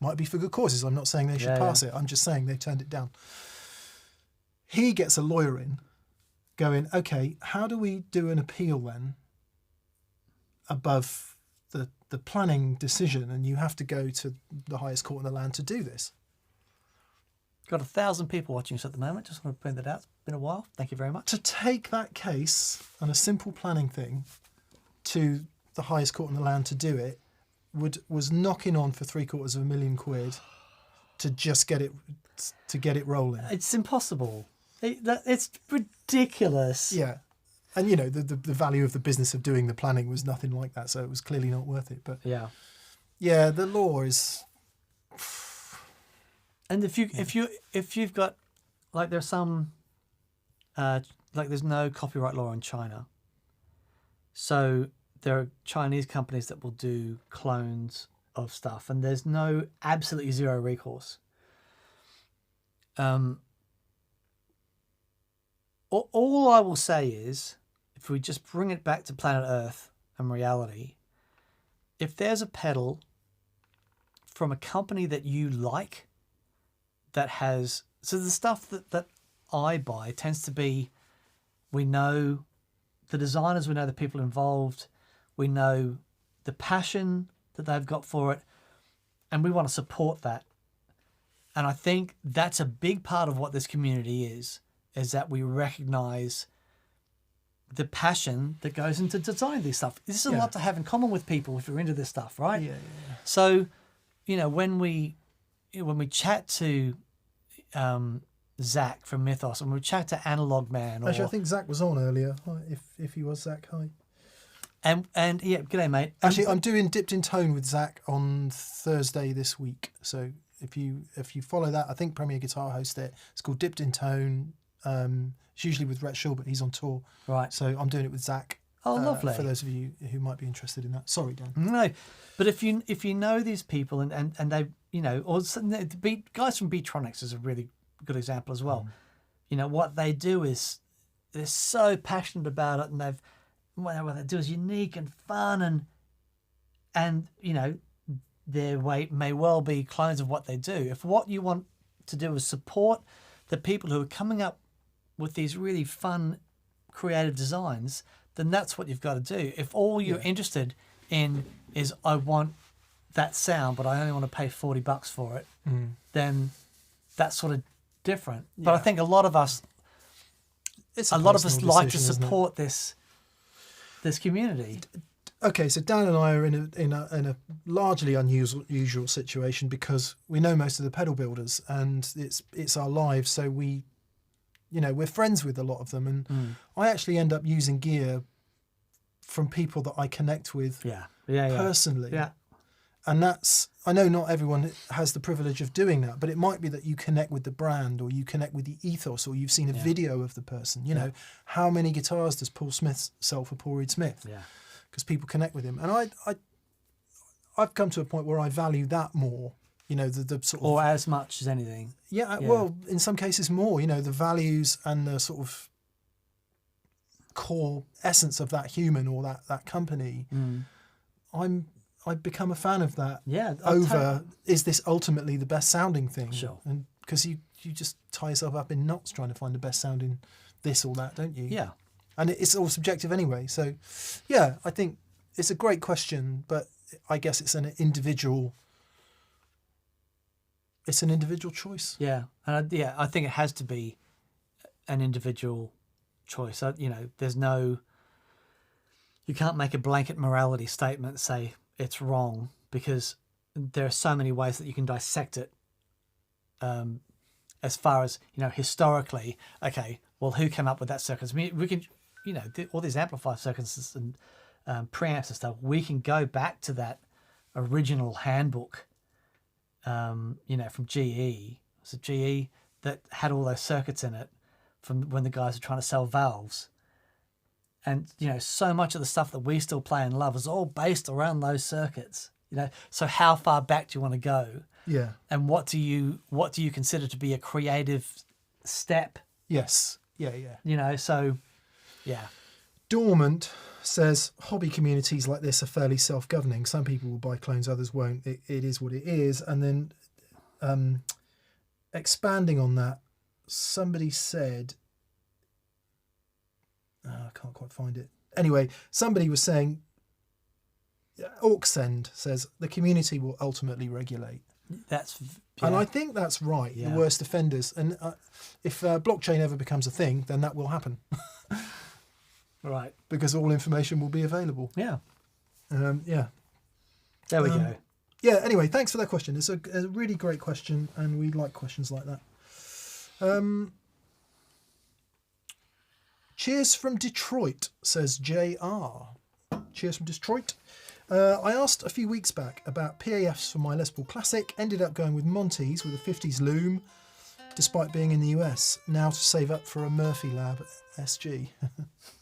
Might be for good causes. I'm not saying they should pass it. I'm just saying they've turned it down. He gets a lawyer in, going, okay, how do we do an appeal then above the planning decision, and you have to go to the highest court in the land to do this? Got 1,000 people watching us at the moment. Just want to point that out. It's been a while. Thank you very much. To take that case and a simple planning thing to the highest court in the land to do it was knocking on for £750,000 to just get it rolling. It's impossible. It's ridiculous. Yeah. And the value of the business of doing the planning was nothing like that, so it was clearly not worth it. But yeah, the law is. And if you've got, like, there's some like there's no copyright law in China, so there are Chinese companies that will do clones of stuff, and there's absolutely zero recourse. All I will say is, if we just bring it back to planet Earth and reality, if there's a pedal from a company that you like, that has, so the stuff that I buy tends to be, we know the designers, we know the people involved, we know the passion that they've got for it, and we want to support that. And I think that's a big part of what this community is that we recognize the passion that goes into designing this stuff. This is a lot to have in common with people if you're into this stuff, right? Yeah. So, when we chat to Zach from Mythos, and we chat to Analog Man, Actually, I think Zach was on earlier. Hi, if he was, Zach, hi. And yeah, g'day, mate. Actually, I'm doing Dipped in Tone with Zach on Thursday this week. So if you follow that, I think Premier Guitar hosts it. It's called Dipped in Tone. It's usually with Rhett Shaw, but he's on tour. Right. So I'm doing it with Zach. Oh, lovely. For those of you who might be interested in that. Sorry, Dan. No, but if you know these people and they, or the guys from Beatronics is a really good example as well. What they do is they're so passionate about it, and what they do is unique and fun, and their way may well be clones of what they do. If what you want to do is support the people who are coming up with these really fun, creative designs, then that's what you've got to do. If all you're interested in is, I want that sound, but I only want to pay $40 for it, then that's sort of different. Yeah. But I think a lot of us like to support this community. Okay, so Dan and I are in a largely unusual situation because we know most of the pedal builders and it's our lives, so we're friends with a lot of them, and I actually end up using gear from people that I connect with personally. Yeah. And I know not everyone has the privilege of doing that, but it might be that you connect with the brand, or you connect with the ethos, or you've seen a video of the person. You know, how many guitars does Paul Smith sell for Paul Reed Smith? Yeah. Because people connect with him. And I've come to a point where I value that more, the sort of... Or as much as anything. Yeah, well, in some cases more, the values and the sort of core essence of that human or that company. I've become a fan of that. Yeah. Is this ultimately the best sounding thing? Sure. And because you just tie yourself up in knots trying to find the best sounding this or that, don't you? Yeah. And it's all subjective anyway. So, yeah, I think it's a great question, but I guess it's an individual choice. Yeah. And I think it has to be an individual choice. There's no... You can't make a blanket morality statement, say it's wrong, because there are so many ways that you can dissect it. As far as, historically, okay, well, who came up with that circuit? I mean, we can, all these amplifier circuits and preamps and stuff, we can go back to that original handbook, from GE. Was it GE that had all those circuits in it from when the guys were trying to sell valves? And, so much of the stuff that we still play and love is all based around those circuits. So how far back do you want to go? Yeah. And what do you consider to be a creative step? Yes. Yeah. So, yeah. Dormant says hobby communities like this are fairly self-governing. Some people will buy clones, others won't. It is what it is. And then expanding on that, somebody said... I can't quite find it. Anyway, somebody was saying, Orcsend says, the community will ultimately regulate. And I think that's right, the worst offenders. And if blockchain ever becomes a thing, then that will happen. Right. Because all information will be available. Yeah. Yeah. There we go. Yeah, anyway, thanks for that question. It's a really great question, and we like questions like that. Cheers from Detroit, says JR. Cheers from Detroit. I asked a few weeks back about PAFs for my Les Paul Classic. Ended up going with Monty's with a 50s loom, despite being in the US. Now to save up for a Murphy Lab SG.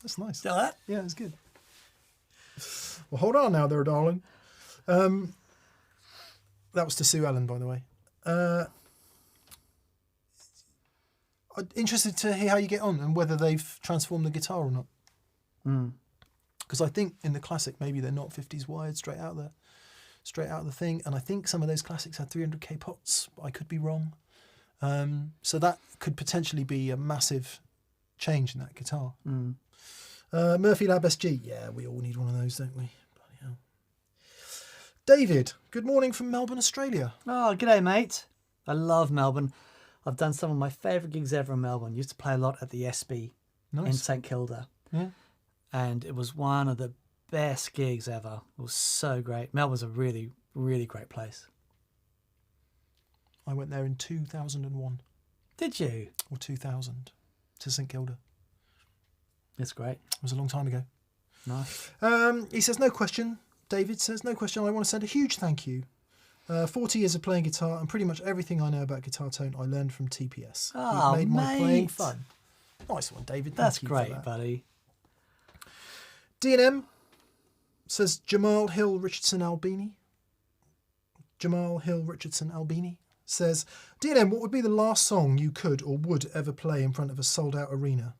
That's nice. Still that? Yeah, it's good. Well, hold on now there, darling. That was to Sue Ellen, by the way. I'm interested to hear how you get on and whether they've transformed the guitar or not. Because I think in the Classic maybe they're not 50s wired straight out of the thing, and I think some of those Classics had 300k pots, but I could be wrong. So that could potentially be a massive change in that guitar. Murphy Lab SG, yeah, we all need one of those, don't we? Bloody hell. David, good morning from Melbourne, Australia. Oh, g'day, mate. I love Melbourne. I've done some of my favourite gigs ever in Melbourne. Used to play a lot at the SB in St Kilda. Yeah. And it was one of the best gigs ever. It was so great. Melbourne's a really, really great place. I went there in 2001. Did you? Or 2000 to St Kilda. That's great. It was a long time ago. Nice. He says, no question. David says, no question. I want to send a huge thank you. 40 years of playing guitar, and pretty much everything I know about guitar tone I learned from TPS. Oh, You've made my mate. playing fun. Nice one, David. That's Thank you great, for that. buddy. D&M says Jamal Hill Richardson Albini. Jamal Hill Richardson Albini says, D&M, what would be the last song you could or would ever play in front of a sold-out arena?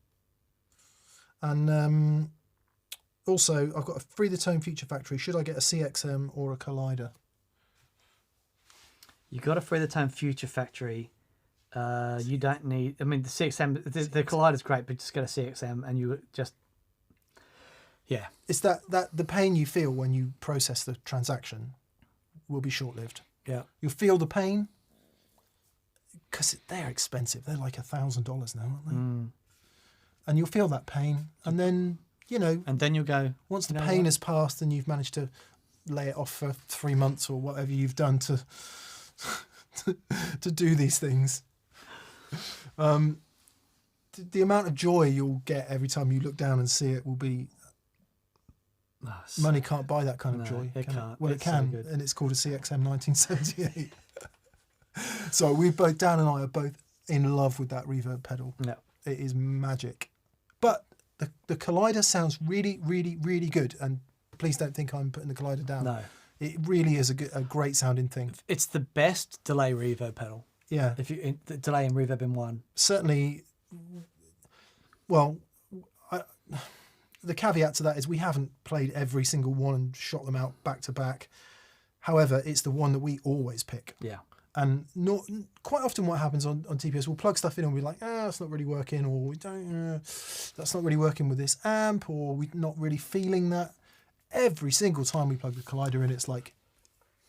And Also, I've got a Free the Tone Future Factory. Should I get a CXM or a Collider? You got to Free the Tone Future Factory. You don't need. I mean, the CXM, the Collider's great, but just get a CXM and you just. Yeah. It's that the pain you feel when you process the transaction will be short-lived. Yeah. You'll feel the pain because they're expensive. They're like $1,000 now, aren't they? And you'll feel that pain, and then and then you'll go. Once the pain has passed, and you've managed to lay it off for 3 months or whatever you've done to to do these things. The amount of joy you'll get every time you look down and see it will be. Money can't buy that kind of joy. It can't. Well, It's it can, so good. and it's called a CXM 1978. So Dan and I are both in love with that reverb pedal. Yeah. It is magic. But the Collider sounds really, really, really good. And please don't think I'm putting the Collider down. No. It really is a great sounding thing. It's the best delay reverb pedal. Yeah. If you the delay and reverb in one. Certainly. Well, the caveat to that is we haven't played every single one and shot them out back to back. However, it's the one that we always pick. Yeah. And quite often what happens on TPS, we'll plug stuff in and we're like, that's not really working, or we don't, that's not really working with this amp, or we're not really feeling that. Every single time we plug the Collider in, it's like,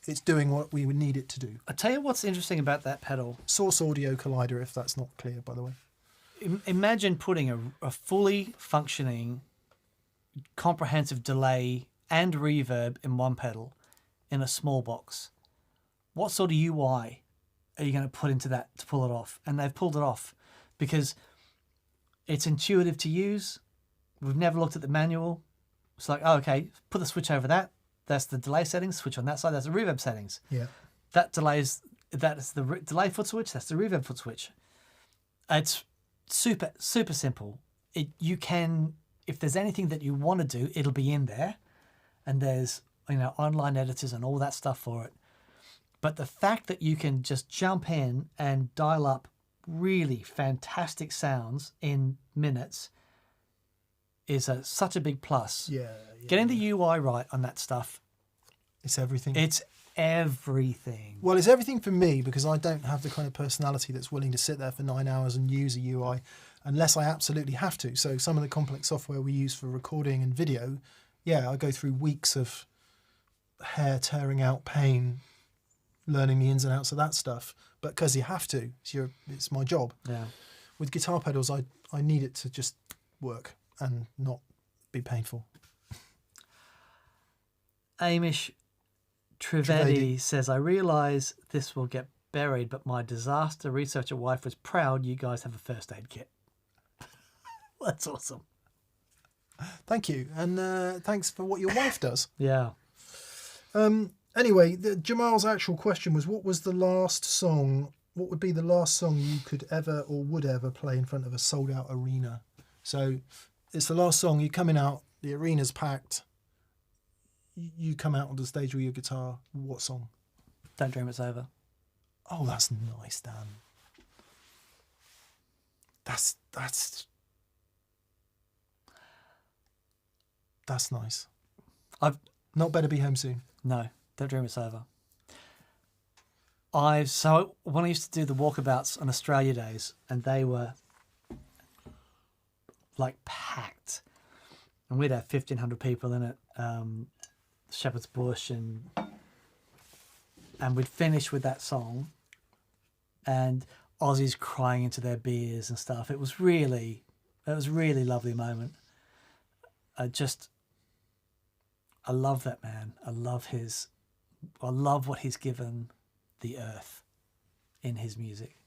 it's doing what we would need it to do. I'll tell you what's interesting about that pedal. Source Audio Collider, if that's not clear, by the way. Imagine putting a fully functioning, comprehensive delay and reverb in one pedal in a small box. What sort of UI are you going to put into that to pull it off? And they've pulled it off because it's intuitive to use. We've never looked at the manual. It's like, oh, okay, put the switch over that. That's the delay settings. Switch on that side. That's the reverb settings. Yeah. That's the delay foot switch. That's the reverb foot switch. It's super, super simple. You can, if there's anything that you want to do, it'll be in there. And there's, online editors and all that stuff for it. But the fact that you can just jump in and dial up really fantastic sounds in minutes is such a big plus. Yeah. Getting the UI right on that stuff. It's everything. It's everything. Well, it's everything for me because I don't have the kind of personality that's willing to sit there for 9 hours and use a UI unless I absolutely have to. So some of the complex software we use for recording and video, I go through weeks of hair tearing out pain learning the ins and outs of that stuff, but because you have to, it's my job. Yeah. With guitar pedals, I need it to just work and not be painful. Amish Trivedi says, I realise this will get buried, but my disaster researcher wife was proud you guys have a first aid kit. That's awesome. Thank you, and thanks for what your wife does. Yeah. Anyway, Jamal's actual question was, what would be the last song you could ever or would ever play in front of a sold-out arena? So it's the last song, you're coming out, the arena's packed, you come out on the stage with your guitar, what song? Don't Dream It's Over. Oh, that's nice, Dan. That's nice. I've not Better Be Home Soon. No, Don't Dream It's Over. When I used to do the walkabouts on Australia days, and they were like packed, and we'd have 1,500 people in it, Shepherd's Bush, and we'd finish with that song, and Aussies crying into their beers and stuff. It was really lovely moment. I love that man. I love what he's given the earth in his music.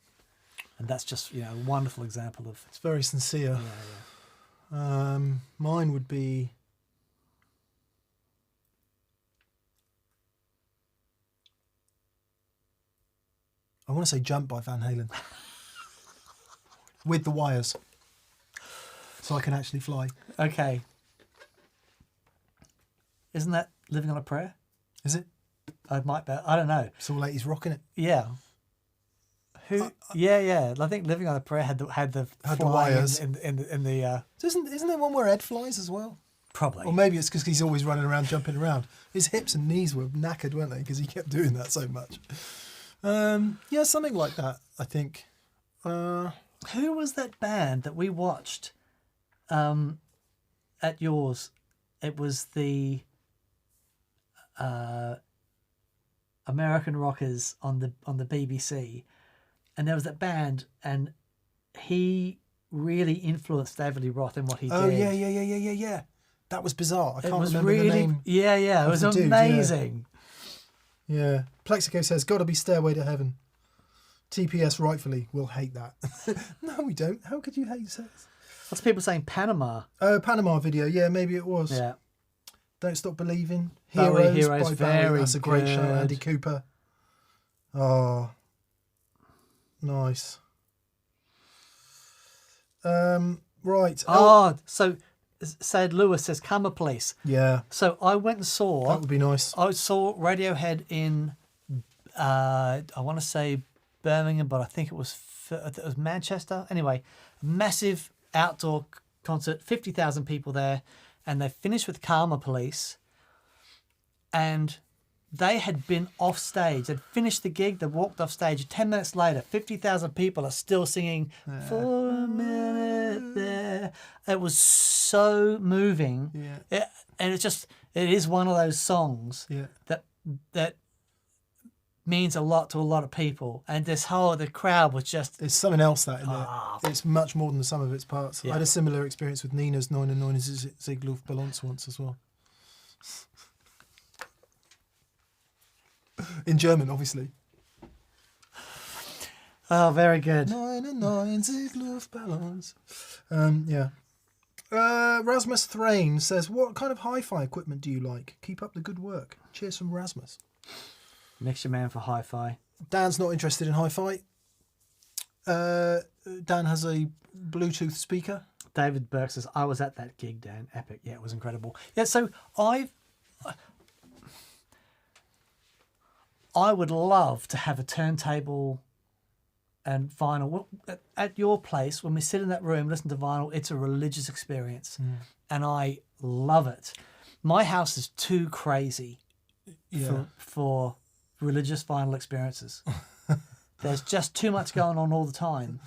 And that's just, a wonderful example of... It's very sincere. Yeah. Mine would be... I want to say Jump by Van Halen. With the wires. So I can actually fly. Okay. Isn't that Living on a Prayer? Is it? I might be. I don't know. It's all 80s rocking it. Yeah. Yeah. I think Living on a Prayer had the wires in the Isn't there one where Ed flies as well? Probably. Or maybe it's because he's always running around, jumping around. His hips and knees were knackered, weren't they? Because he kept doing that so much. Yeah, something like that, I think. Who was that band that we watched at yours? It was the American Rockers on the BBC, and there was that band, and he really influenced David Lee Roth in what he did. Oh yeah. That was bizarre. I can't was remember really, the name. Yeah, it of was the dude, amazing. Yeah. Plexico says, "Gotta be Stairway to Heaven." TPS rightfully will hate that. No, we don't. How could you hate sex? Lots of people saying Panama. Oh, Panama video. Yeah, maybe it was. Yeah. Don't Stop Believing. Bowie, Heroes by Bowie. very That's a great show. good. Andy Cooper. Oh, nice. Right. So Said Lewis says Karma Police. Yeah, So I went and saw. that would be nice. I saw Radiohead in, I want to say Birmingham, but I think it was Manchester. Anyway, massive outdoor concert, 50,000 people there, and they finished with Karma Police, and they had been off stage. They'd finished the gig, they walked off stage. 10 minutes later, 50,000 people are still singing For a Minute There. It was so moving. Yeah. And it is one of those songs Yeah. that means a lot to a lot of people. And the crowd was just... There's something else that in there. It's much more than the sum of its parts. Yeah. I had a similar experience with Nina's 99 Ziegler Balance once as well. In German, obviously. Oh, very good. 99 Ziegler Balance. Yeah. Rasmus Thrain says, "What kind of hi-fi equipment do you like? Keep up the good work. Cheers from Rasmus." Mixture man for hi-fi. Dan's not interested in hi-fi. Dan has a Bluetooth speaker. David Burke says, I was at that gig, Dan. Epic. Yeah, it was incredible. Yeah, so I would love to have a turntable and vinyl. At your place, when we sit in that room, listen to vinyl, it's a religious experience. And I love it. My house is too crazy for religious vinyl experiences. There's just too much going on all the time.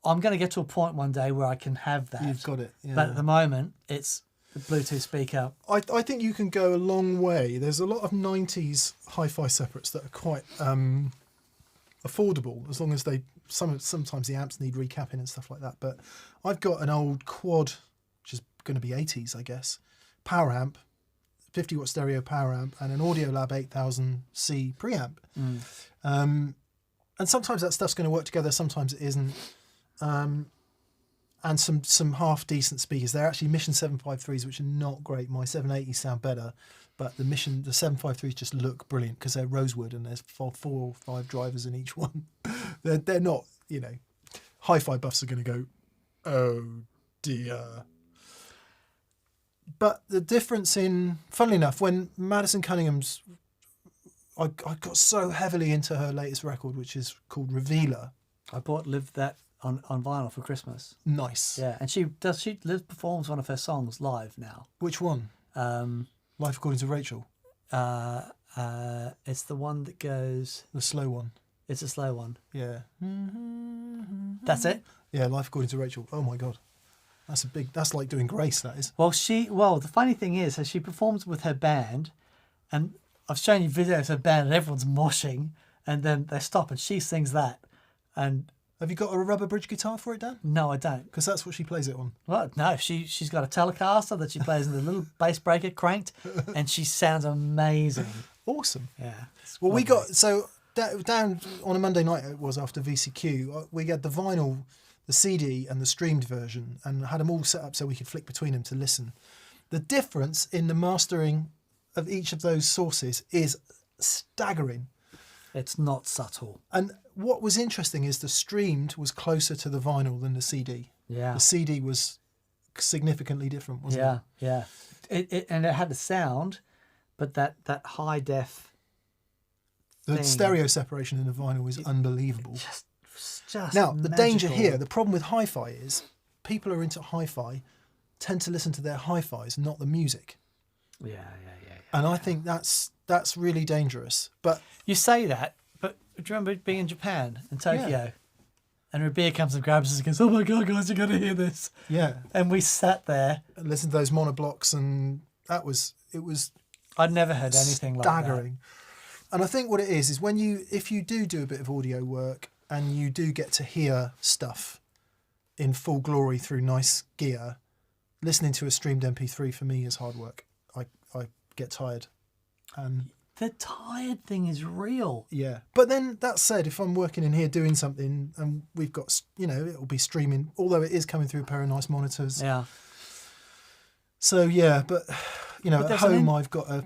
I'm going to get to a point one day where I can have that. You've got it. Yeah. But at the moment, it's the Bluetooth speaker. I think you can go a long way. There's a lot of 90s hi-fi separates that are quite affordable, as long as sometimes the amps need recapping and stuff like that. But I've got an old quad, which is going to be 80s, I guess, power amp, 50 watt stereo power amp, and an Audiolab 8000C preamp. And sometimes that stuff's going to work together, sometimes it isn't. And some half decent speakers. They're actually Mission 753s, which are not great. My 780s sound better, but the 753s just look brilliant because they're rosewood and there's 4 or 5 drivers in each one. they're not, hi-fi buffs are going to go, oh dear. But the difference funnily enough, when Madison Cunningham's, I got so heavily into her latest record, which is called Revealer. I lived that on vinyl for Christmas. Nice. Yeah, and she performs one of her songs live now. Which one? Life According to Rachel. It's the one that goes... The slow one. It's a slow one. Yeah. That's it? Yeah, Life According to Rachel. Oh my God. That's like doing Grace, that is. Well, the funny thing is, she performs with her band, and I've shown you videos of her band and everyone's moshing, and then they stop and she sings that. And have you got a rubber bridge guitar for it, Dan? No, I don't. Because that's what she plays it on. Well, no, she's got a Telecaster that she plays in the little bass breaker cranked, and she sounds amazing. Awesome. Yeah. Well, we got, so down on a Monday night it was after VCQ, we had the vinyl, the CD and the streamed version, and had them all set up so we could flick between them to listen. The difference in the mastering of each of those sources is staggering. It's not subtle. And what was interesting is the streamed was closer to the vinyl than the CD. Yeah. The CD was significantly different, wasn't it? Yeah. And it had the sound, but that high def The thing, stereo separation in the vinyl is unbelievable. Just Now, the danger magical. here, the problem with hi-fi is people are into hi-fi tend to listen to their hi-fis, not the music. Yeah. And I think that's really dangerous. But You say that, but do you remember being in Japan, in Tokyo? Yeah. And Rabia comes and grabs us and goes, "Oh my God, guys, you got to hear this." yeah, And we sat there. and listen to those monoblocks, and it was I'd never heard anything like that. staggering. And I think what it is when if you do a bit of audio work and you do get to hear stuff in full glory through nice gear, listening to a streamed MP3 for me is hard work. I get tired. And The tired thing is real. yeah. But then that said, if I'm working in here doing something and we've got, it'll be streaming, although it is coming through a pair of nice monitors. Yeah. So yeah, but at there's home I've got a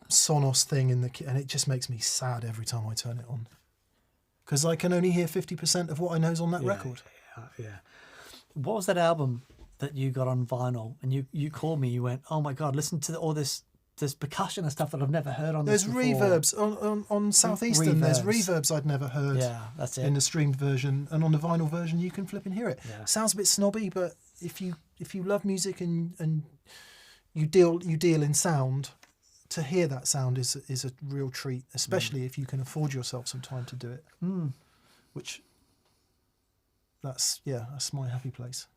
Sonos thing in the and it just makes me sad every time I turn it on, because I can only hear 50% of what I know's on that record. Yeah. What was that album that you got on vinyl? And you called me. You went, "Oh my God, listen to all this percussion and stuff that I've never heard on There's this before." reverbs on Southeastern. There's reverbs I'd never heard. Yeah, that's it. In the streamed version, and on the vinyl version, you can flip and hear it. Yeah. Sounds a bit snobby, but if you love music and you deal in sound, to hear that sound is a real treat, especially if you can afford yourself some time to do it. Which that's my happy place.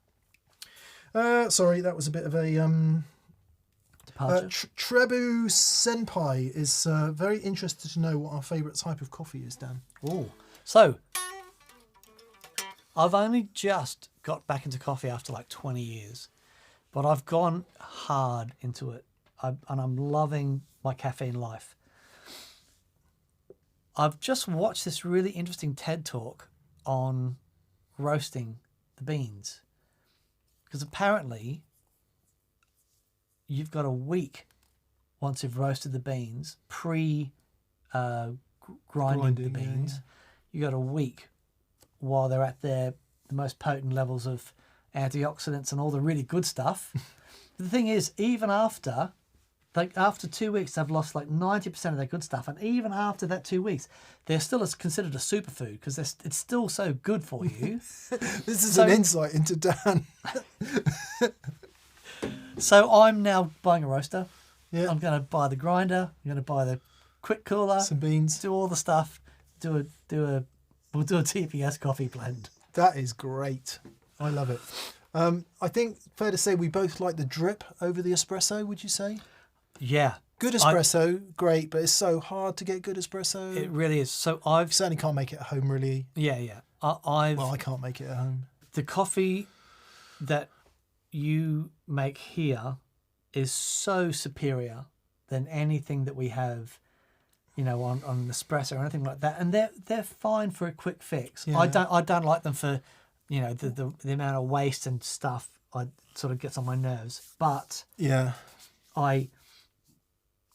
Sorry, that was a bit of a Departure. Trebu Senpai is very interested to know what our favourite type of coffee is, Dan. Oh, so I've only just got back into coffee after like 20 years, but I've gone hard into it, and I'm loving my caffeine life. I've just watched this really interesting TED talk on roasting the beans, because apparently you've got a week once you've roasted the beans, grinding the beans. You got a week while they're at the most potent levels of antioxidants and all the really good stuff. The thing is, even after 2 weeks, they've lost like 90% of their good stuff, and even after that 2 weeks, they're still considered a superfood because it's still so good for you. This is an insight into Dan. So I'm now buying a roaster. Yeah. I'm going to buy the grinder. I'm going to buy the quick cooler. Some beans. Do all the stuff. We'll do a TPS coffee blend. That is great. I love it. I think fair to say we both like the drip over the espresso. Would you say? Yeah. Good espresso, great, but it's so hard to get good espresso. It really is. So I certainly can't make it at home, really. Yeah. I can't make it at home. The coffee that you make here is so superior than anything that we have, on an espresso or anything like that. And they're fine for a quick fix. Yeah. I don't like them for, the amount of waste and stuff. I sort of gets on my nerves. But yeah, I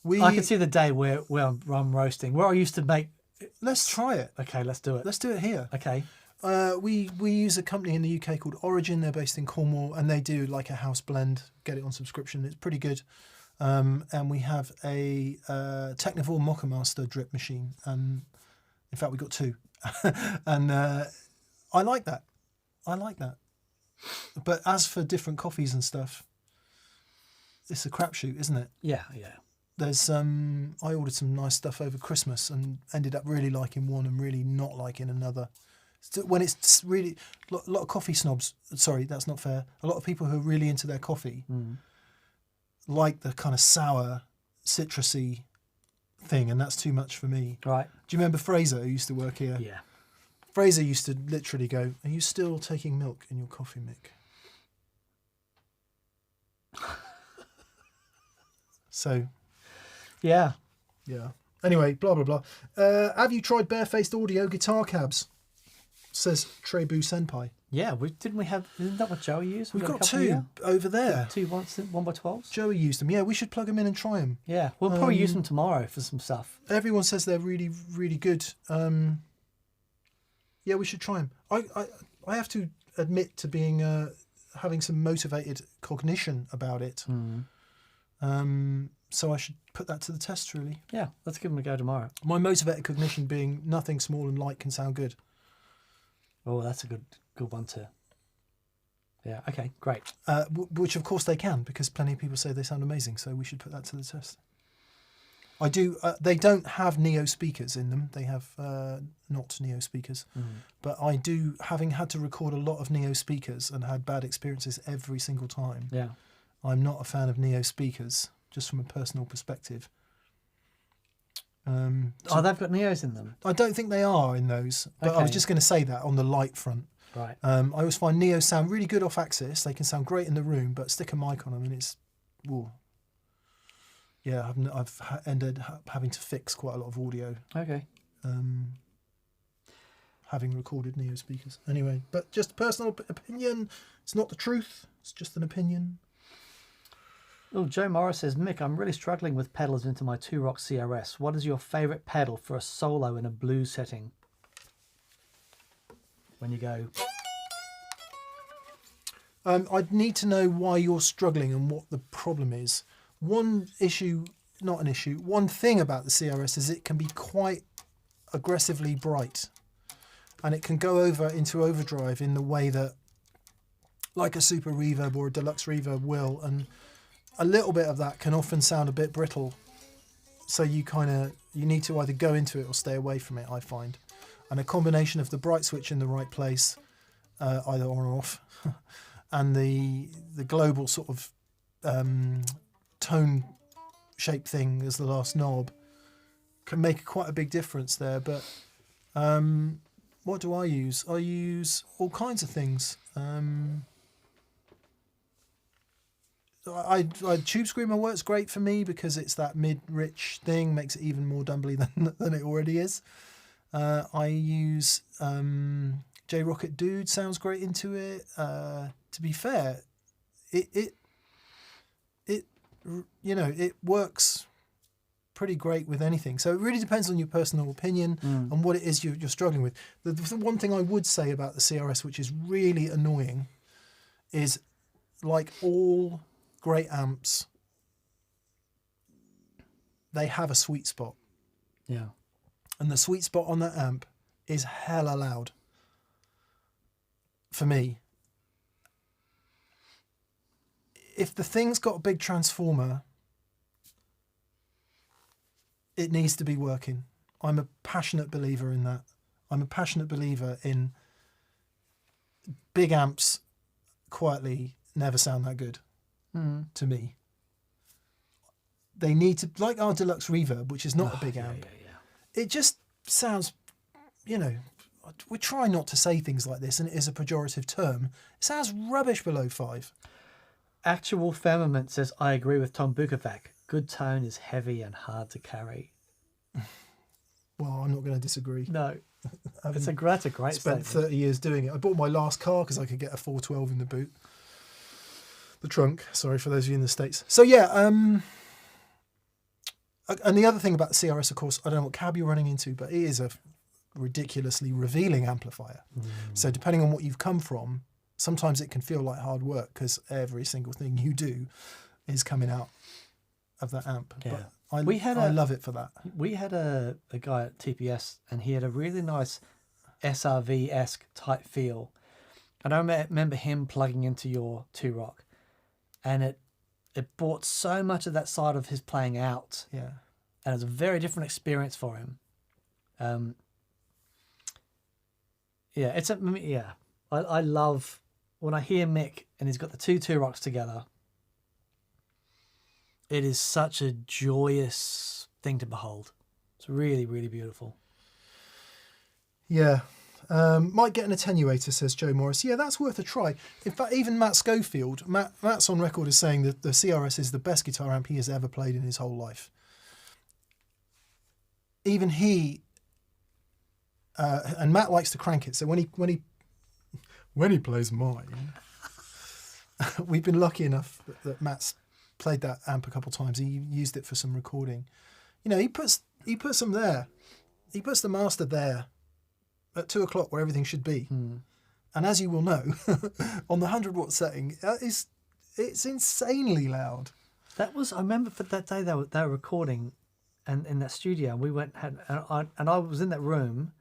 can see the day where I'm roasting, where I used to make. Let's try it. Okay, let's do it. Let's do it here. Okay. We use a company in the UK called Origin. They're based in Cornwall, and they do like a house blend. Get it on subscription. It's pretty good. And we have a Technivore Mocha Master drip machine. In fact, we got two, and I like that. But as for different coffees and stuff, it's a crapshoot, isn't it? Yeah. There's I ordered some nice stuff over Christmas and ended up really liking one and really not liking another. When it's really a lot of coffee snobs. Sorry, that's not fair. A lot of people who are really into their coffee like the kind of sour, citrusy thing, and that's too much for me. Right. Do you remember Fraser, who used to work here? Yeah. Fraser used to literally go, "Are you still taking milk in your coffee, Mick?" So, Yeah. Anyway, blah blah blah. Have you tried barefaced audio guitar cabs? Says Trebu Senpai. Yeah, isn't that what Joey used? We've got a couple two here? over there. Two 1x12s? Joey used them. Yeah, we should plug them in and try them. Yeah, we'll probably use them tomorrow for some stuff. Everyone says they're really, really good. Yeah, we should try them. I have to admit to being having some motivated cognition about it. So I should put that to the test, really. Yeah, let's give them a go tomorrow. My motivated cognition being nothing small and light can sound good. Oh, that's a good one to Yeah. Okay. Great. Which of course they can, because plenty of people say they sound amazing. So we should put that to the test. I do. They don't have Neo speakers in them. They have not Neo speakers. But I do, having had to record a lot of Neo speakers and had bad experiences every single time. Yeah. I'm not a fan of Neo speakers, just from a personal perspective. Oh, they've got Neos in them. I don't think they are in those, but I was Okay. just going to say that on the light front. Right. I always find Neos sound really good off axis. They can sound great in the room, but stick a mic on them and it's, whoa. Yeah, I've ended up having to fix quite a lot of audio. Okay. Having recorded Neo speakers. Anyway, but just a personal opinion. It's not the truth. It's just an opinion. Oh, Joe Morris says, Mick, I'm really struggling with pedals into my 2-Rock CRS. What is your favourite pedal for a solo in a blues setting? When you go... I'd need to know why you're struggling and what the problem is. One thing about the CRS is it can be quite aggressively bright, and it can go over into overdrive in the way that like a super reverb or a deluxe reverb will, and a little bit of that can often sound a bit brittle, so you need to either go into it or stay away from it, I find. And a combination of the bright switch in the right place, either on or off, and the global sort of tone shape thing as the last knob can make quite a big difference there. But what do I use? I use all kinds of things. Tube Screamer works great for me because it's that mid-rich thing, makes it even more dumbly than it already is. I use J-Rocket Dude, sounds great into it. To be fair, it works pretty great with anything. So it really depends on your personal opinion and what it is you're struggling with. The one thing I would say about the CRS, which is really annoying, is like all great amps, they have a sweet spot. Yeah. And the sweet spot on that amp is hella loud. For me. If the thing's got a big transformer, it needs to be working. I'm a passionate believer in that. I'm a passionate believer in big amps quietly never sound that good to me. They need to, like our deluxe reverb, which is not a big amp. It just sounds, we try not to say things like this, and it is a pejorative term. It sounds rubbish below 5. Actual Firmament says, I agree with Tom Bukovac. Good tone is heavy and hard to carry. Well, I'm not going to disagree. No. That's a great Spent statement. 30 years doing it. I bought my last car because I could get a 412 in the boot. The trunk, sorry for those of you in the States. So yeah, and the other thing about the CRS, of course, I don't know what cab you're running into, but it is a ridiculously revealing amplifier. So depending on what you've come from, sometimes it can feel like hard work because every single thing you do is coming out of that amp. Yeah. But I love it for that. We had a guy at TPS, and he had a really nice SRV-esque type feel. And I remember him plugging into your 2-Rock, and it brought so much of that side of his playing out. Yeah. And it was a very different experience for him. I love when I hear Mick and he's got the two rocks together. It is such a joyous thing to behold. It's really, really beautiful. Yeah. Might get an attenuator, says Joe Morris. Yeah, that's worth a try. In fact, even Matt Schofield, Matt's on record as saying that the CRS is the best guitar amp he has ever played in his whole life. Even he, and Matt likes to crank it. So when he plays mine, we've been lucky enough that Matt's played that amp a couple of times. He used it for some recording. He puts them there. He puts the master there at 2 o'clock where everything should be. And as you will know, on the 100-watt setting, it's insanely loud. That was, I remember for that day they were recording, and in that studio, we went and I was in that room,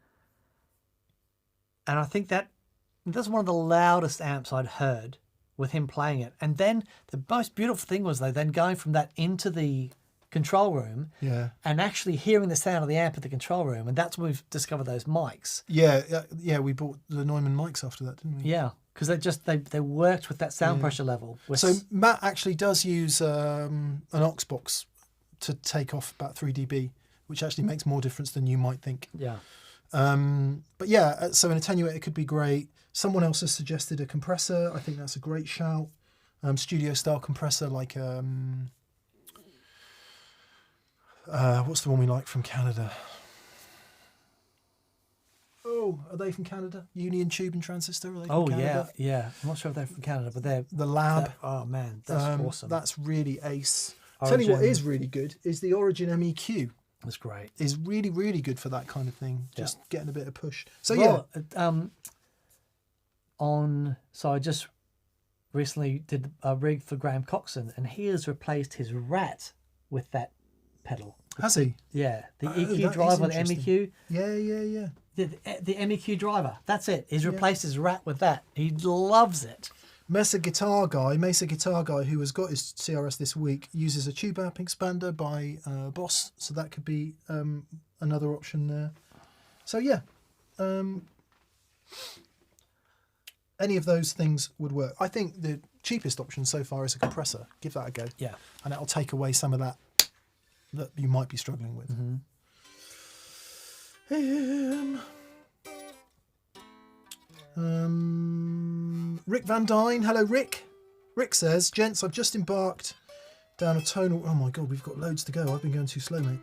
and I think that's one of the loudest amps I'd heard with him playing it. And then the most beautiful thing was though, then going from that into the control room Yeah. and actually hearing the sound of the amp at the control room. And that's when we've discovered those mics. Yeah. We bought the Neumann mics after that, didn't we? Yeah. Because they worked with that sound pressure level. So Matt actually does use an aux box to take off about 3 dB, which actually makes more difference than you might think. Yeah. But yeah, so an attenuator could be great. Someone else has suggested a compressor. I think that's a great shout. Studio style compressor like what's the one we like from Canada? Oh, are they from Canada? Union Tube and Transistor? Are they from Canada? yeah. I'm not sure if they're from Canada, but they're The Lab. oh man, that's awesome. That's really ace. Origin. Tell you what is really good is the Origin MEQ. That's great. Is really, really good for that kind of thing. Just getting a bit of push. So so I just recently did a rig for Graham Coxon, and he has replaced his Rat with that pedal. Has he? Yeah, the Oh, EQ that driver, is the interesting. MEQ. Yeah. The MEQ driver. That's it. He's replaced his Rat with that. He loves it. Mesa Guitar Guy, who has got his CRS this week, uses a tube amp expander by Boss, so that could be another option there. So yeah, any of those things would work. I think the cheapest option so far is a compressor. Give that a go. Yeah. And it'll take away some of that you might be struggling with. Rick Van Dyne. Hello, Rick. Rick says, gents, I've just embarked down a tonal... Oh, my God, we've got loads to go. I've been going too slow, mate.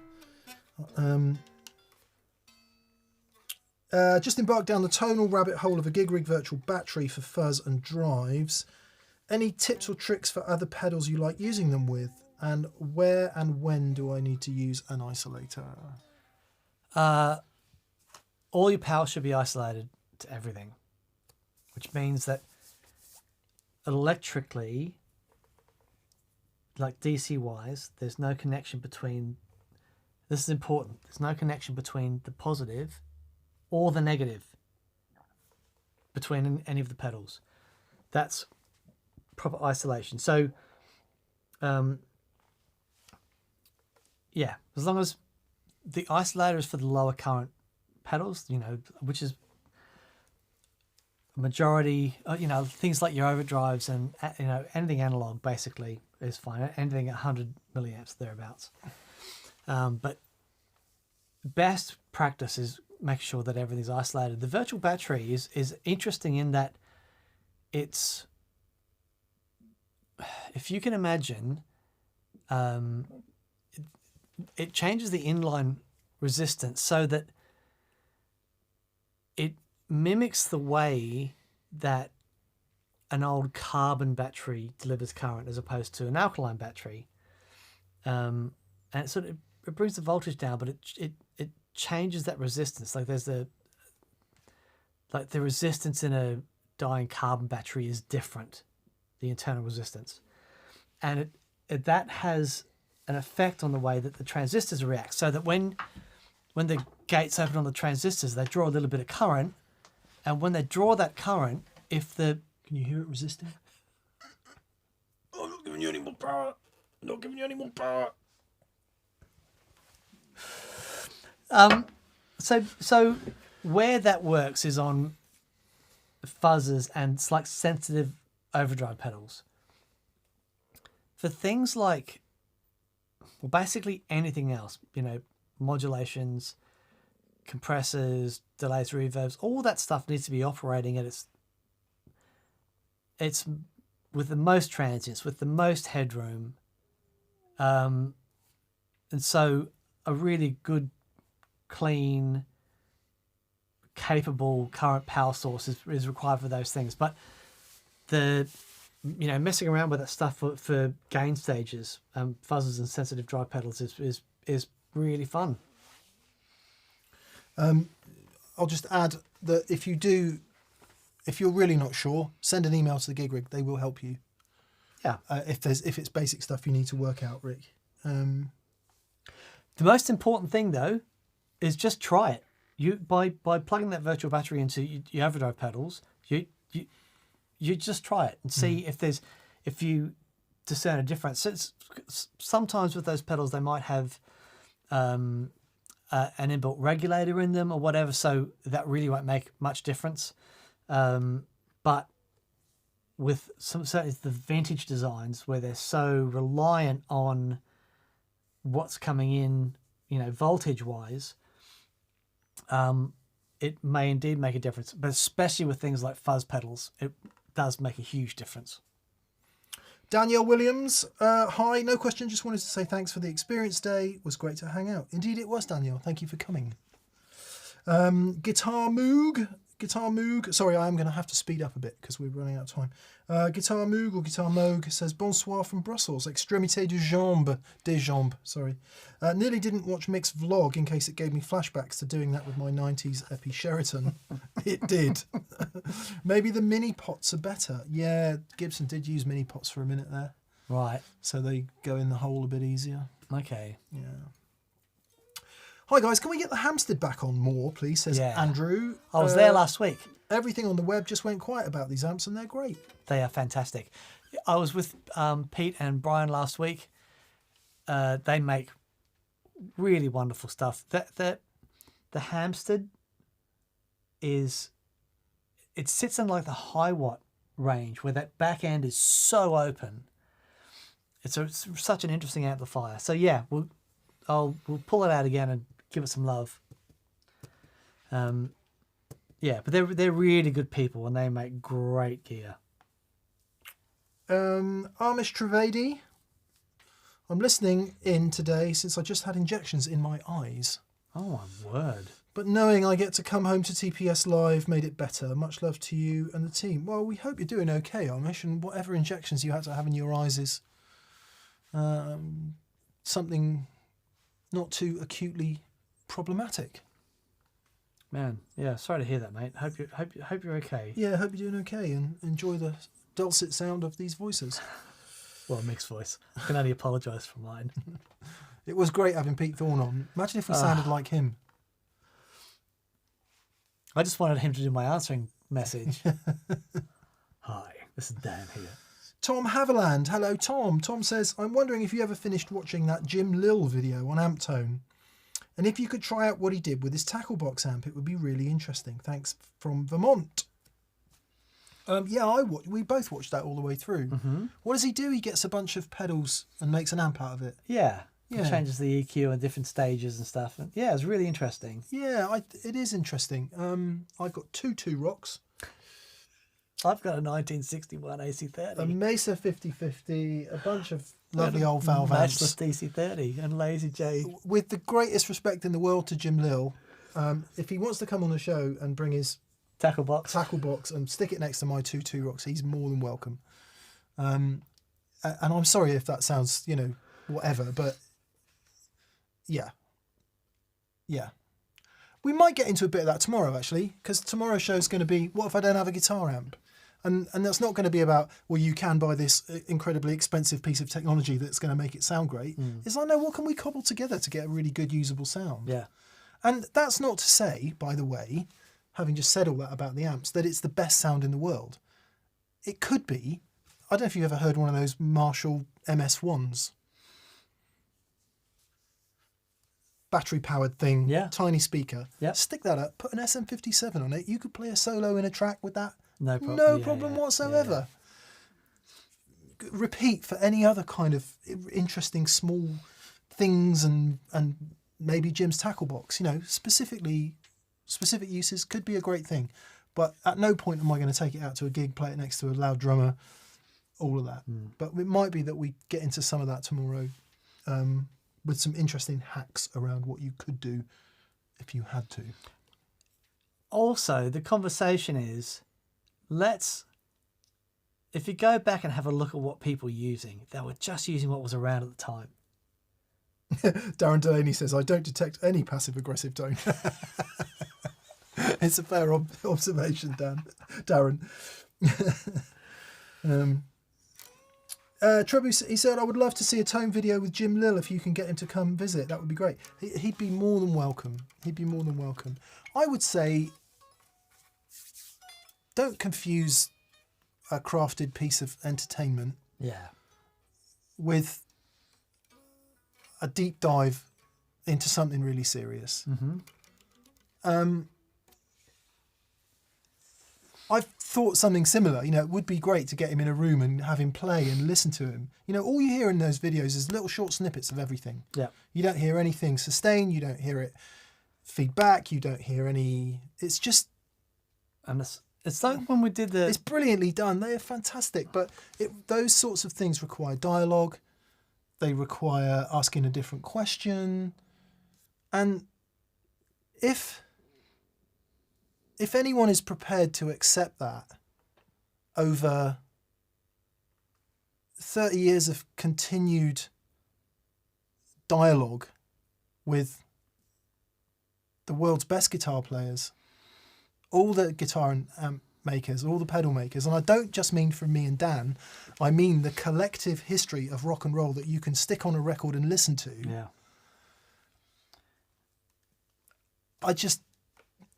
Just embarked down the tonal rabbit hole of a gig rig virtual battery for fuzz and drives. Any tips or tricks for other pedals you like using them with? And where and when do I need to use an isolator? All your power should be isolated to everything, which means that electrically, like DC wise, there's no connection between, this is important, there's no connection between the positive or the negative between any of the pedals. That's proper isolation. So, yeah, as long as the isolator is for the lower current pedals, which is majority, things like your overdrives and, anything analog basically is fine. Anything at 100 milliamps, thereabouts. But best practice is make sure that everything's isolated. The virtual battery is interesting in that it's, if you can imagine, it changes the inline resistance so that it mimics the way that an old carbon battery delivers current as opposed to an alkaline battery. And it sort of it brings the voltage down, but it changes that resistance. Like the resistance in a dying carbon battery is different, the internal resistance. And that has an effect on the way that the transistors react, so that when the gates open on the transistors, they draw a little bit of current, and when they draw that current, if the... Can you hear it resisting? I'm not giving you any more power. I'm not giving you any more power. So where that works is on fuzzers and it's like sensitive overdrive pedals. For things like, well, basically anything else, modulations, compressors, delays, reverbs, all that stuff needs to be operating at it's with the most transients, with the most headroom. And so a really good, clean, capable current power source is required for those things. But messing around with that stuff for gain stages, fuzzers and sensitive drive pedals is really fun. I'll just add that if you're really not sure, send an email to the gig rig. They will help you. Yeah. If it's basic stuff you need to work out, Rick. The most important thing though is just try it. You by plugging that virtual battery into your overdrive pedals, you just try it and see if you discern a difference. Sometimes with those pedals, they might have an inbuilt regulator in them or whatever, so that really won't make much difference. But with certainly the vintage designs where they're so reliant on what's coming in, voltage wise, it may indeed make a difference. But especially with things like fuzz pedals, it does make a huge difference. Danielle Williams, hi, no question, just wanted to say thanks for the experience day. It was great to hang out. Indeed it was, Danielle. Thank you for coming. Guitar Moog, sorry, I am going to have to speed up a bit because we're running out of time. Guitar Moog or Guitar Moog says, bonsoir from Brussels, extrémité des jambes, sorry. Nearly didn't watch Mick's vlog in case it gave me flashbacks to doing that with my 90s Epi Sheraton. It did. Maybe the mini pots are better. Yeah, Gibson did use mini pots for a minute there. Right. So they go in the hole a bit easier. Okay. Yeah. Hi guys, can we get the Hampstead back on more, please? Says Andrew. I was there last week. Everything on the web just went quiet about these amps, and they're great. They are fantastic. I was with Pete and Brian last week. They make really wonderful stuff. The Hampstead it sits in like the high watt range where that back end is so open. It's such an interesting amplifier. So yeah, we'll pull it out again and give it some love. Yeah, but they're really good people and they make great gear. Amish Trivedi. I'm listening in today since I just had injections in my eyes. Oh my word. But knowing I get to come home to TPS Live made it better. Much love to you and the team. Well, we hope you're doing okay, Amish, and whatever injections you had to have in your eyes is something not too acutely problematic. Man, yeah, sorry to hear that, mate. Hope you're okay. Yeah, hope you're doing okay and enjoy the dulcet sound of these voices. Well, mixed voice. I can only apologise for mine. It was great having Pete Thorne on. Imagine if we sounded like him. I just wanted him to do my answering message. Hi, this is Dan here. Tom Haviland. Hello, Tom. Tom says, I'm wondering if you ever finished watching that Jim Lill video on Amptone. And if you could try out what he did with his tackle box amp, it would be really interesting. Thanks from Vermont. Yeah, we both watched that all the way through. Mm-hmm. What does he do? He gets a bunch of pedals and makes an amp out of it. Yeah. He changes the EQ and different stages and stuff. And yeah, it's really interesting. Yeah, it is interesting. I've got two rocks. I've got a 1961 AC30. A Mesa 5050, a bunch of lovely old valve amps. Matchless DC30 and Lazy J. With the greatest respect in the world to Jim Lill, if he wants to come on the show and bring his tackle box and stick it next to my two rocks, he's more than welcome. And I'm sorry if that sounds, whatever, but yeah. We might get into a bit of that tomorrow, actually, because tomorrow's show is going to be, what if I don't have a guitar amp? And that's not going to be about, well, you can buy this incredibly expensive piece of technology that's going to make it sound great. It's like, no, what can we cobble together to get a really good usable sound? Yeah. And that's not to say, by the way, having just said all that about the amps, that it's the best sound in the world. It could be. I don't know if you've ever heard one of those Marshall MS1s. Battery-powered thing, tiny speaker. Stick that up, put an SM57 on it. You could play a solo in a track with that. No problem whatsoever. Yeah. Repeat for any other kind of interesting small things and maybe Jim's tackle box. Specific uses could be a great thing. But at no point am I going to take it out to a gig, play it next to a loud drummer, all of that. But it might be that we get into some of that tomorrow. With some interesting hacks around what you could do if you had to. Also, the conversation is, if you go back and have a look at what people were using, they were just using what was around at the time. Darren Delaney says, I don't detect any passive-aggressive tone. It's a fair observation, Darren. Trebu, he said, I would love to see a tone video with Jim Lill if you can get him to come visit. That would be great. He'd be more than welcome. I would say, don't confuse a crafted piece of entertainment Yeah. with a deep dive into something really serious. I've thought something similar. You know, it would be great to get him in a room and have him play and listen to him. You know, all you hear in those videos is little short snippets of everything. Yeah. You don't hear anything sustained. You don't hear it feedback. You don't hear any. It's just. And it's like when we did the. It's brilliantly done. They are fantastic. But those sorts of things require dialogue. They require asking a different question. And if anyone is prepared to accept that over 30 years of continued dialogue with the world's best guitar players, all the guitar and amp makers, all the pedal makers, and I don't just mean from me and Dan, I mean the collective history of rock and roll that you can stick on a record and listen to. Yeah.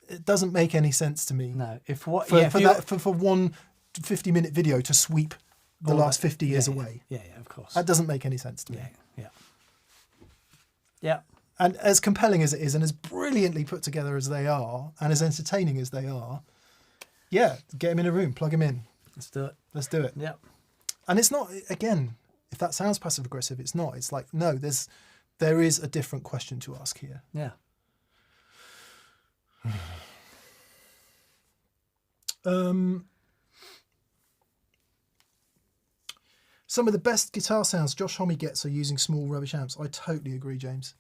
It doesn't make any sense to me. No. For one 50-minute video to sweep the last 50 years away. Yeah, of course. That doesn't make any sense to me. Yeah. And as compelling as it is, and as brilliantly put together as they are, and as entertaining as they are, yeah, get him in a room, plug him in. Let's do it. Let's do it. Yeah. And it's not, again, if that sounds passive aggressive, it's not. It's like, no, there is a different question to ask here. Yeah. Some of the best guitar sounds Josh Homme gets are using small rubbish amps. I totally agree, James.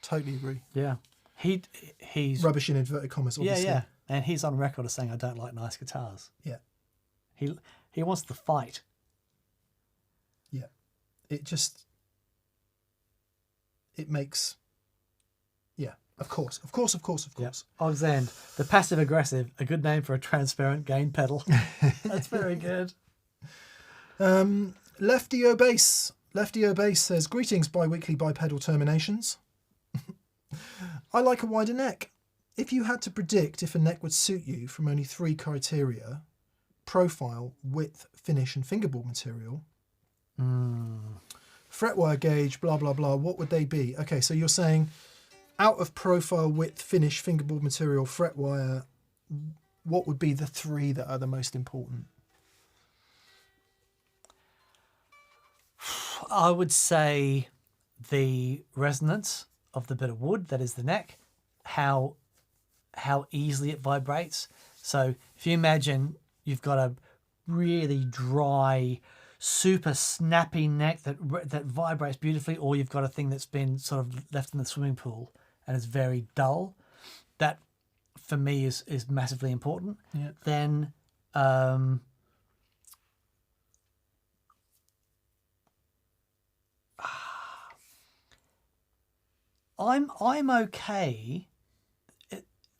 Totally agree. Yeah. He's rubbish in inverted commas, obviously. Yeah. And he's on record as saying, I don't like nice guitars. Yeah. He wants to fight. Yeah. It makes... Yeah, of course. Yeah. Odds End, the passive aggressive, a good name for a transparent gain pedal. That's very good. Lefty O Bass says, greetings bi-weekly bipedal terminations. I like a wider neck. If you had to predict if a neck would suit you from only 3 criteria, profile, width, finish and fingerboard material, fretwire gauge, blah, blah, blah, what would they be? Okay, so you're saying out of profile, width, finish, fingerboard material, fretwire, what would be the 3 that are the most important? I would say the resonance of the bit of wood that is the neck, how easily it vibrates. So if you imagine you've got a really dry, super snappy neck that vibrates beautifully, or you've got a thing that's been sort of left in the swimming pool and it's very dull, that for me is massively important. Yeah. Then I'm okay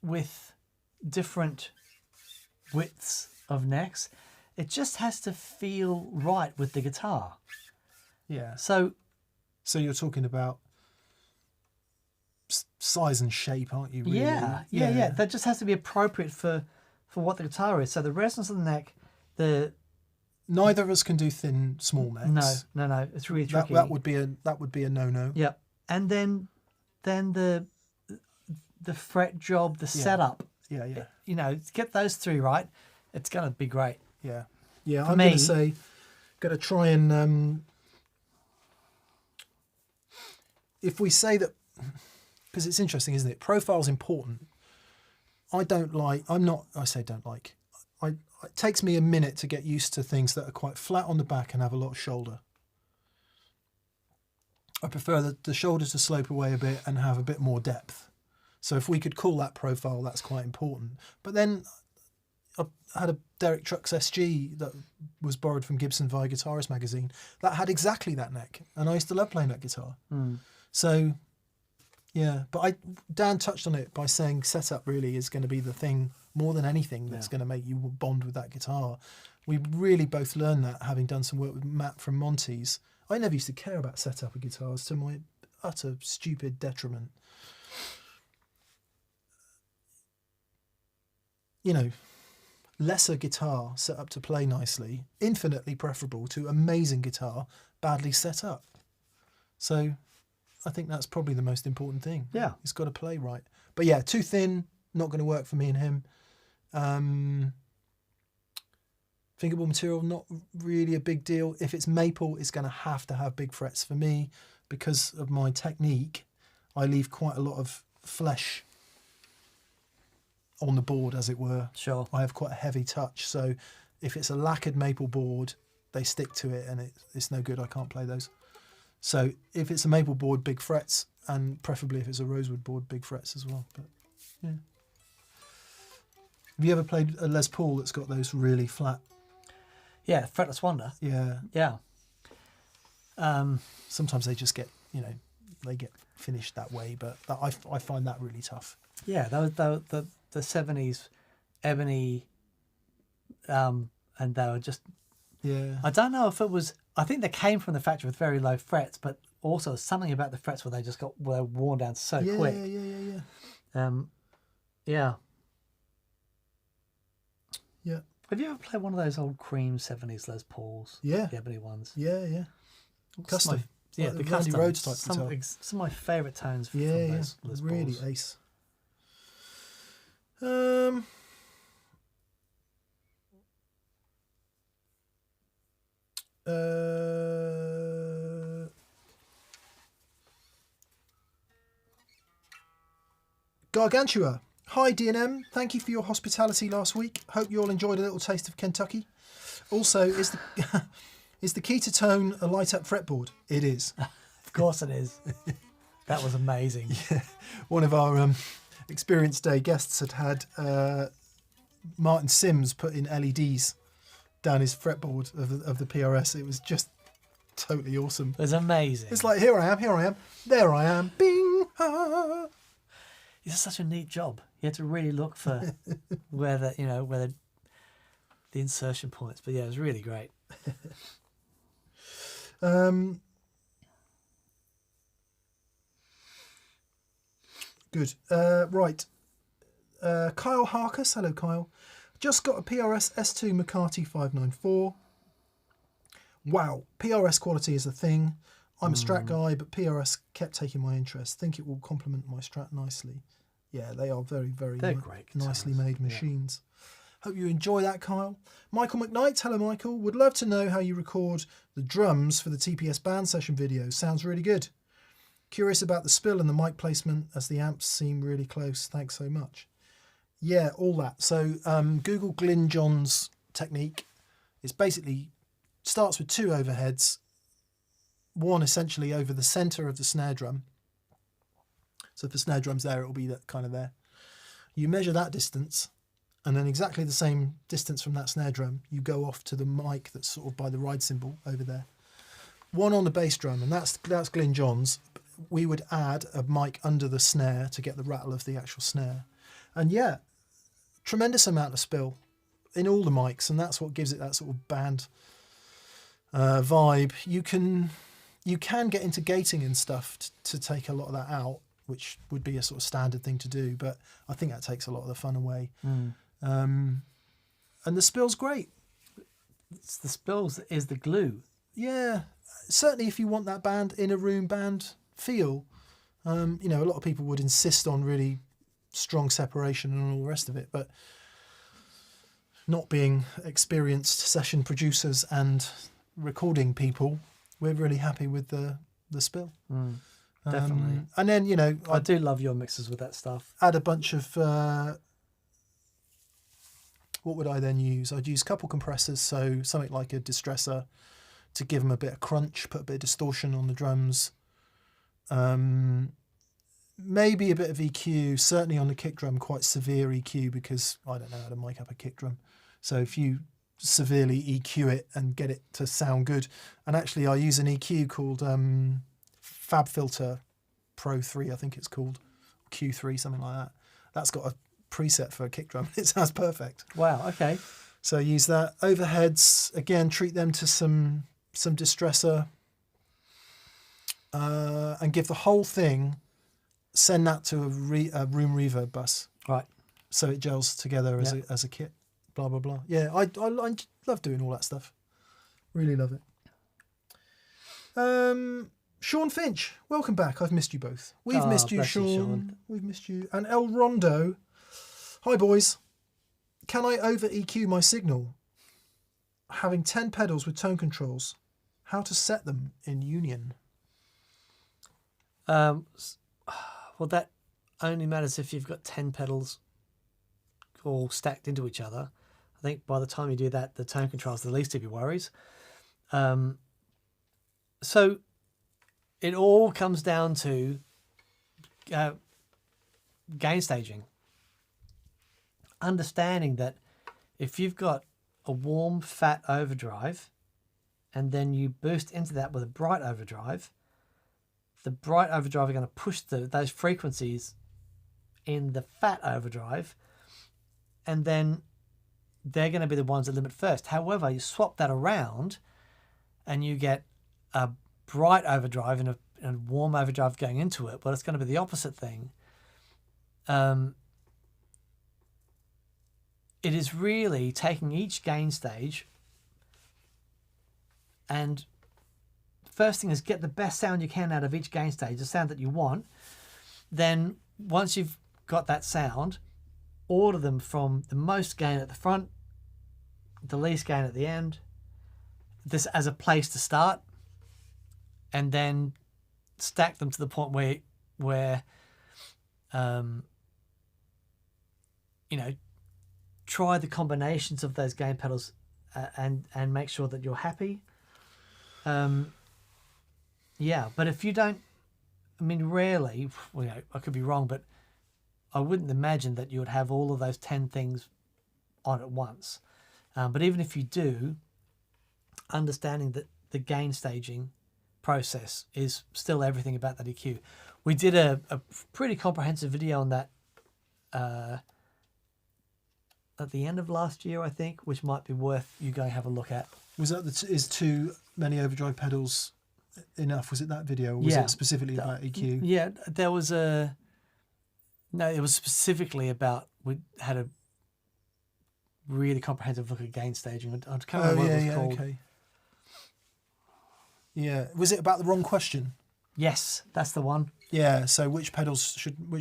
with different widths of necks. It just has to feel right with the guitar. Yeah. So you're talking about size and shape, aren't you? Really? Yeah. That just has to be appropriate for what the guitar is. So the resonance of the neck, neither of us can do thin, small necks. No. It's really tricky. That would be a no-no. Yeah, and then the fret job, the setup. Yeah. You know, get those 3 right. It's going to be great. Yeah. I'm For going me, to try and if we say that, because it's interesting, isn't it? Profile's important. It takes me a minute to get used to things that are quite flat on the back and have a lot of shoulder. I prefer the shoulder to slope away a bit and have a bit more depth. So if we could call that profile, that's quite important. But then I had a Derek Trucks SG that was borrowed from Gibson via Guitarist magazine that had exactly that neck, and I used to love playing that guitar. So yeah, but Dan touched on it by saying setup really is going to be the thing more than anything that's going to make you bond with that guitar. We really both learned that having done some work with Matt from Monty's. I never used to care about setup of guitars, to my utter stupid detriment. You know, lesser guitar set up to play nicely, infinitely preferable to amazing guitar badly set up. So I think that's probably the most important thing. Yeah. It's got to play right. But yeah, too thin, not going to work for me and him. Fingerboard material, not really a big deal. If it's maple, it's going to have big frets for me. Because of my technique, I leave quite a lot of flesh on the board, as it were. Sure. I have quite a heavy touch, so if it's a lacquered maple board, they stick to it and it's no good. I can't play those. So if it's a maple board, big frets, and preferably if it's a rosewood board, big frets as well. But yeah. Have you ever played a Les Paul that's got those really flat? Yeah, fretless wonder. Yeah. Yeah. Sometimes they just get, they get finished that way, but I find that really tough. Yeah, the 70s ebony, and they were just. Yeah. I don't know if it was. I think they came from the factory with very low frets, but also something about the frets where they just were worn down so quick. Yeah. Yeah. Yeah. Have you ever played one of those old cream 70s Les Pauls? Yeah. The ebony ones. Yeah. Custom. Yeah, Like the the Randy custom. Rhoads type guitar. Some of my favourite tones from Yeah. those Les Pauls. Really ace. Gargantua. Hi DNM, thank you for your hospitality last week. Hope you all enjoyed a little taste of Kentucky. Also, is the is the key to tone a light up fretboard? It is. Of course it is. That was amazing. Yeah. One of our Experience Day guests had Martin Sims put in LEDs down his fretboard of the PRS. It was just totally awesome. It was amazing. It's like, here I am, there I am, bing, ha. It's such a neat job. You had to really look for where the insertion points. But yeah, it was really great. Good. Right. Kyle Harkus. Hello, Kyle. Just got a PRS S2 McCarty 594. Wow. PRS quality is a thing. I'm a Strat guy, but PRS kept taking my interest. Think it will complement my Strat nicely. Yeah, they are very, very great nicely guitars. made machines. Hope you enjoy that, Kyle. Michael McKnight. Hello, Michael. Would love to know how you record the drums for the TPS band session video. Sounds really good. Curious about the spill and the mic placement as the amps seem really close. Thanks so much. Yeah, all that. So Google Glyn John's technique. It's basically starts with two overheads. One essentially over the center of the snare drum. So if the snare drum's there, it'll be that kind of there. You measure that distance, and then exactly the same distance from that snare drum, you go off to the mic that's sort of by the ride cymbal over there. One on the bass drum, and that's Glyn John's. We would add a mic under the snare to get the rattle of the actual snare. And yeah, tremendous amount of spill in all the mics, and that's what gives it that sort of band vibe. You can get into gating and stuff to take a lot of that out, which would be a sort of standard thing to do, but I think that takes a lot of the fun away. And the spill's great. The spills is the glue. Yeah, certainly if you want that band in a room band feel, a lot of people would insist on really strong separation and all the rest of it, but not being experienced session producers and recording people, we're really happy with the spill. Definitely. And then, I do love your mixes with that stuff. add a bunch of, what would I then use? I'd use a couple compressors, so something like a distressor to give them a bit of crunch, put a bit of distortion on the drums. Maybe a bit of EQ, certainly on the kick drum, quite severe EQ, because I don't know how to mic up a kick drum. So if you severely EQ it and get it to sound good, and actually I use an EQ called Fab Filter Pro 3, I think it's called, Q3, something like that. That's got a preset for a kick drum. It sounds perfect. Wow, okay. So use that. Overheads, again, treat them to some distressor, and give the whole thing, send that to a room reverb bus. Right. So it gels together as a kit. blah, blah, blah. Yeah, I love doing all that stuff. Really love it. Sean Finch, welcome back. I've missed you both. We've missed you, bless you, Sean. Sean. We've missed you. And El Rondo. Hi, boys. Can I over EQ my signal? Having 10 pedals with tone controls. How to set them in Union? Well, that only matters if you've got 10 pedals all stacked into each other. I think by the time you do that, the tone control is the least of your worries. So it all comes down to gain staging. Understanding that if you've got a warm, fat overdrive and then you boost into that with a bright overdrive, the bright overdrive are going to push those frequencies in the fat overdrive, and then they're going to be the ones that limit first. However, you swap that around and you get a bright overdrive and a warm overdrive going into it, but it's going to be the opposite thing. It is really taking each gain stage, and first thing is get the best sound you can out of each gain stage, the sound that you want. Then once you've got that sound, order them from the most gain at the front, the least gain at the end, this as a place to start, and then stack them to the point where try the combinations of those gain pedals and make sure that you're happy. But if you don't, rarely, I could be wrong, but I wouldn't imagine that you would have all of those 10 things on at once. But even if you do, understanding that the gain staging process is still everything about that EQ. We did a pretty comprehensive video on that at the end of last year, I think, which might be worth you going to have a look at. Was that is too many overdrive pedals enough? Was it that video, or was it specifically about EQ? Yeah, there was it was specifically about, we had a really comprehensive look at gain staging. I can't remember what it was called. Okay. Yeah, was it about the wrong question? Yes, that's the one. Yeah, so which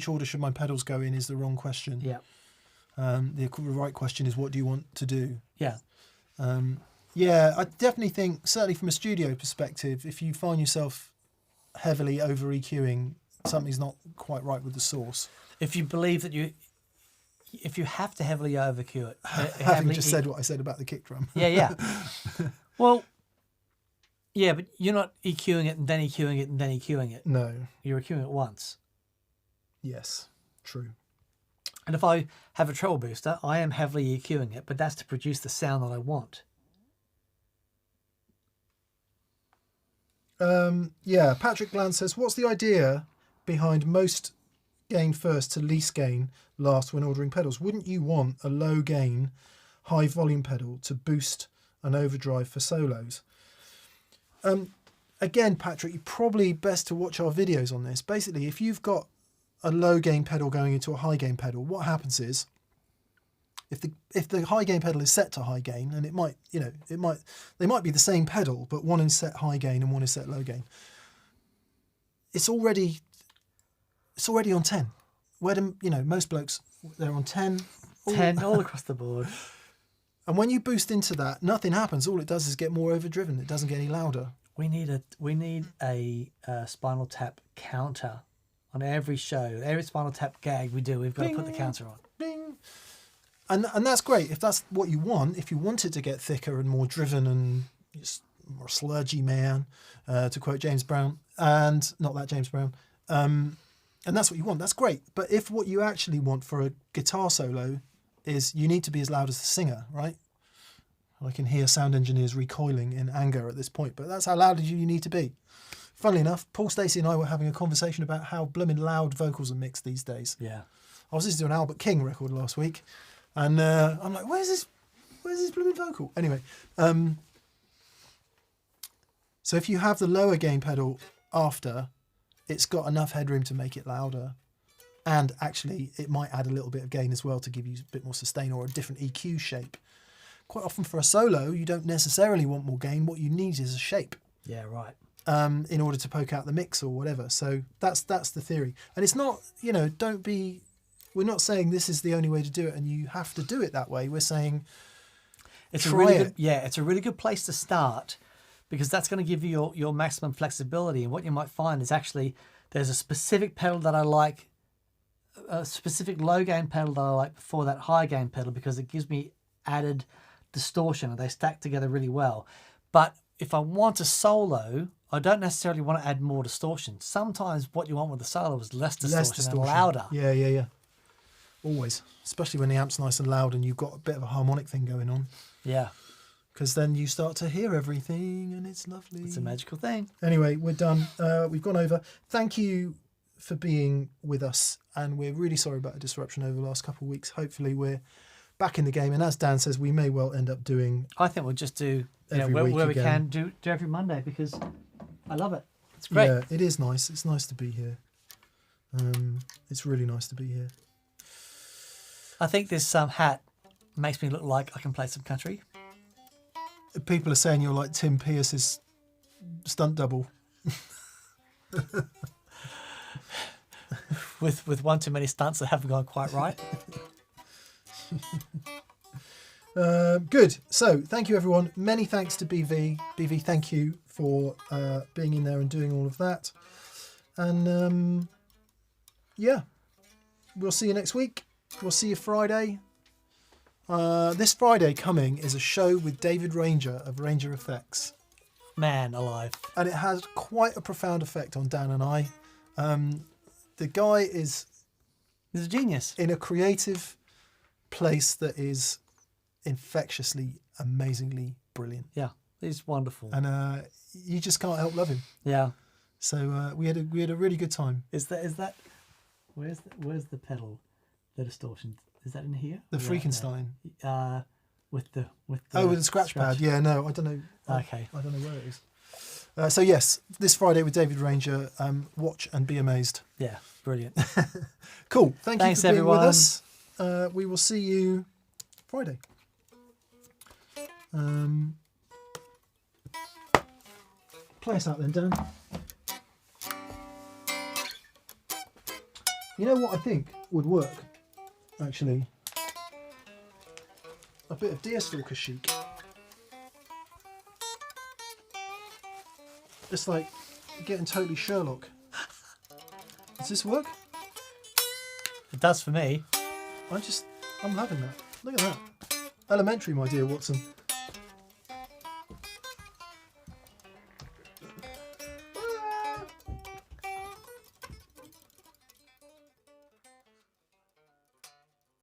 order should my pedals go in is the wrong question. Yeah. The right question is, what do you want to do? Yeah. I definitely think, certainly from a studio perspective, if you find yourself heavily over EQing, something's not quite right with the source. If you believe that if you have to heavily over EQ it, having just said what I said about the kick drum. Yeah. Well, yeah, but you're not EQing it and then EQing it and then EQing it. No. You're EQing it once. Yes, true. And if I have a treble booster, I am heavily EQing it, but that's to produce the sound that I want. Patrick Gland says, what's the idea behind most gain first to least gain last when ordering pedals? Wouldn't you want a low gain, high volume pedal to boost an overdrive for solos? Again, Patrick, you're probably best to watch our videos on this. Basically, if you've got a low gain pedal going into a high gain pedal, what happens is, if the high gain pedal is set to high gain, and they might be the same pedal, but one is set high gain and one is set low gain, it's already on 10. Where most blokes, they're on 10. 10 all across the board. And when you boost into that, nothing happens. All it does is get more overdriven. It doesn't get any louder. We need a Spinal Tap counter on every show. Every Spinal Tap gag we do, we've got to put the counter on. Bing. And that's great if that's what you want. If you want it to get thicker and more driven and just more sludgy, man, to quote James Brown, and not that James Brown, and that's what you want, that's great. But if what you actually want for a guitar solo is you need to be as loud as the singer, right? I can hear sound engineers recoiling in anger at this point, but that's how loud you need to be. Funnily enough, Paul Stacey and I were having a conversation about how blooming loud vocals are mixed these days. Yeah. I was listening to an Albert King record last week, and I'm like, where's this blooming vocal? Anyway, so if you have the lower gain pedal after, it's got enough headroom to make it louder. And actually, it might add a little bit of gain as well to give you a bit more sustain or a different EQ shape quite often for a solo, you don't necessarily want more gain. What you need is a shape. Yeah, right. In order to poke out the mix or whatever. So that's the theory. And it's not, we're not saying this is the only way to do it and you have to do it that way. We're saying it's try it. It's a really good place to start, because that's going to give you your maximum flexibility. And what you might find is actually there's a specific pedal that I like, a specific low gain pedal that I like before that high gain pedal, because it gives me added distortion and they stack together really well. But if I want a solo, I don't necessarily want to add more distortion. Sometimes what you want with the solo is less distortion and louder. Yeah. Always. Especially when the amp's nice and loud and you've got a bit of a harmonic thing going on. Yeah. Because then you start to hear everything and it's lovely. It's a magical thing. Anyway, we're done. We've gone over. Thank you for being with us. And we're really sorry about the disruption over the last couple of weeks. Hopefully we're back in the game. And as Dan says, we may well end up doing... I think we'll just do... Every week where we again. can do every Monday, because I love it. It's great. Yeah, it is nice. It's nice to be here. It's really nice to be here. I think this hat makes me look like I can play some country. People are saying you're like Tim Pierce's stunt double. with one too many stunts that haven't gone quite right. Good. So thank you, everyone. Many thanks to BV. BV, thank you for being in there and doing all of that. And yeah, we'll see you next week. We'll see you Friday. This Friday coming is a show with David Ranger of Ranger Effects. Man alive. And it has quite a profound effect on Dan and I. The guy is... He's a genius. In a creative place that is infectiously, amazingly brilliant. Yeah, he's wonderful. And you just can't help love him. Yeah. So we had a really good time. Is that where's the pedal, the distortion? Is that in here? The Freakenstein. With the with the scratch pad. Yeah, no, I don't know. Okay. I don't know where it is. So yes, this Friday with David Ranger. Watch and be amazed. Yeah, brilliant. Cool. Thanks you for being everyone. with us. We will see you Friday. Play us out then, Dan. You know what I think would work, actually? A bit of Deerstalker chic. It's like getting totally Sherlock. Does this work? It does for me. I'm loving that. Look at that. Elementary, my dear Watson.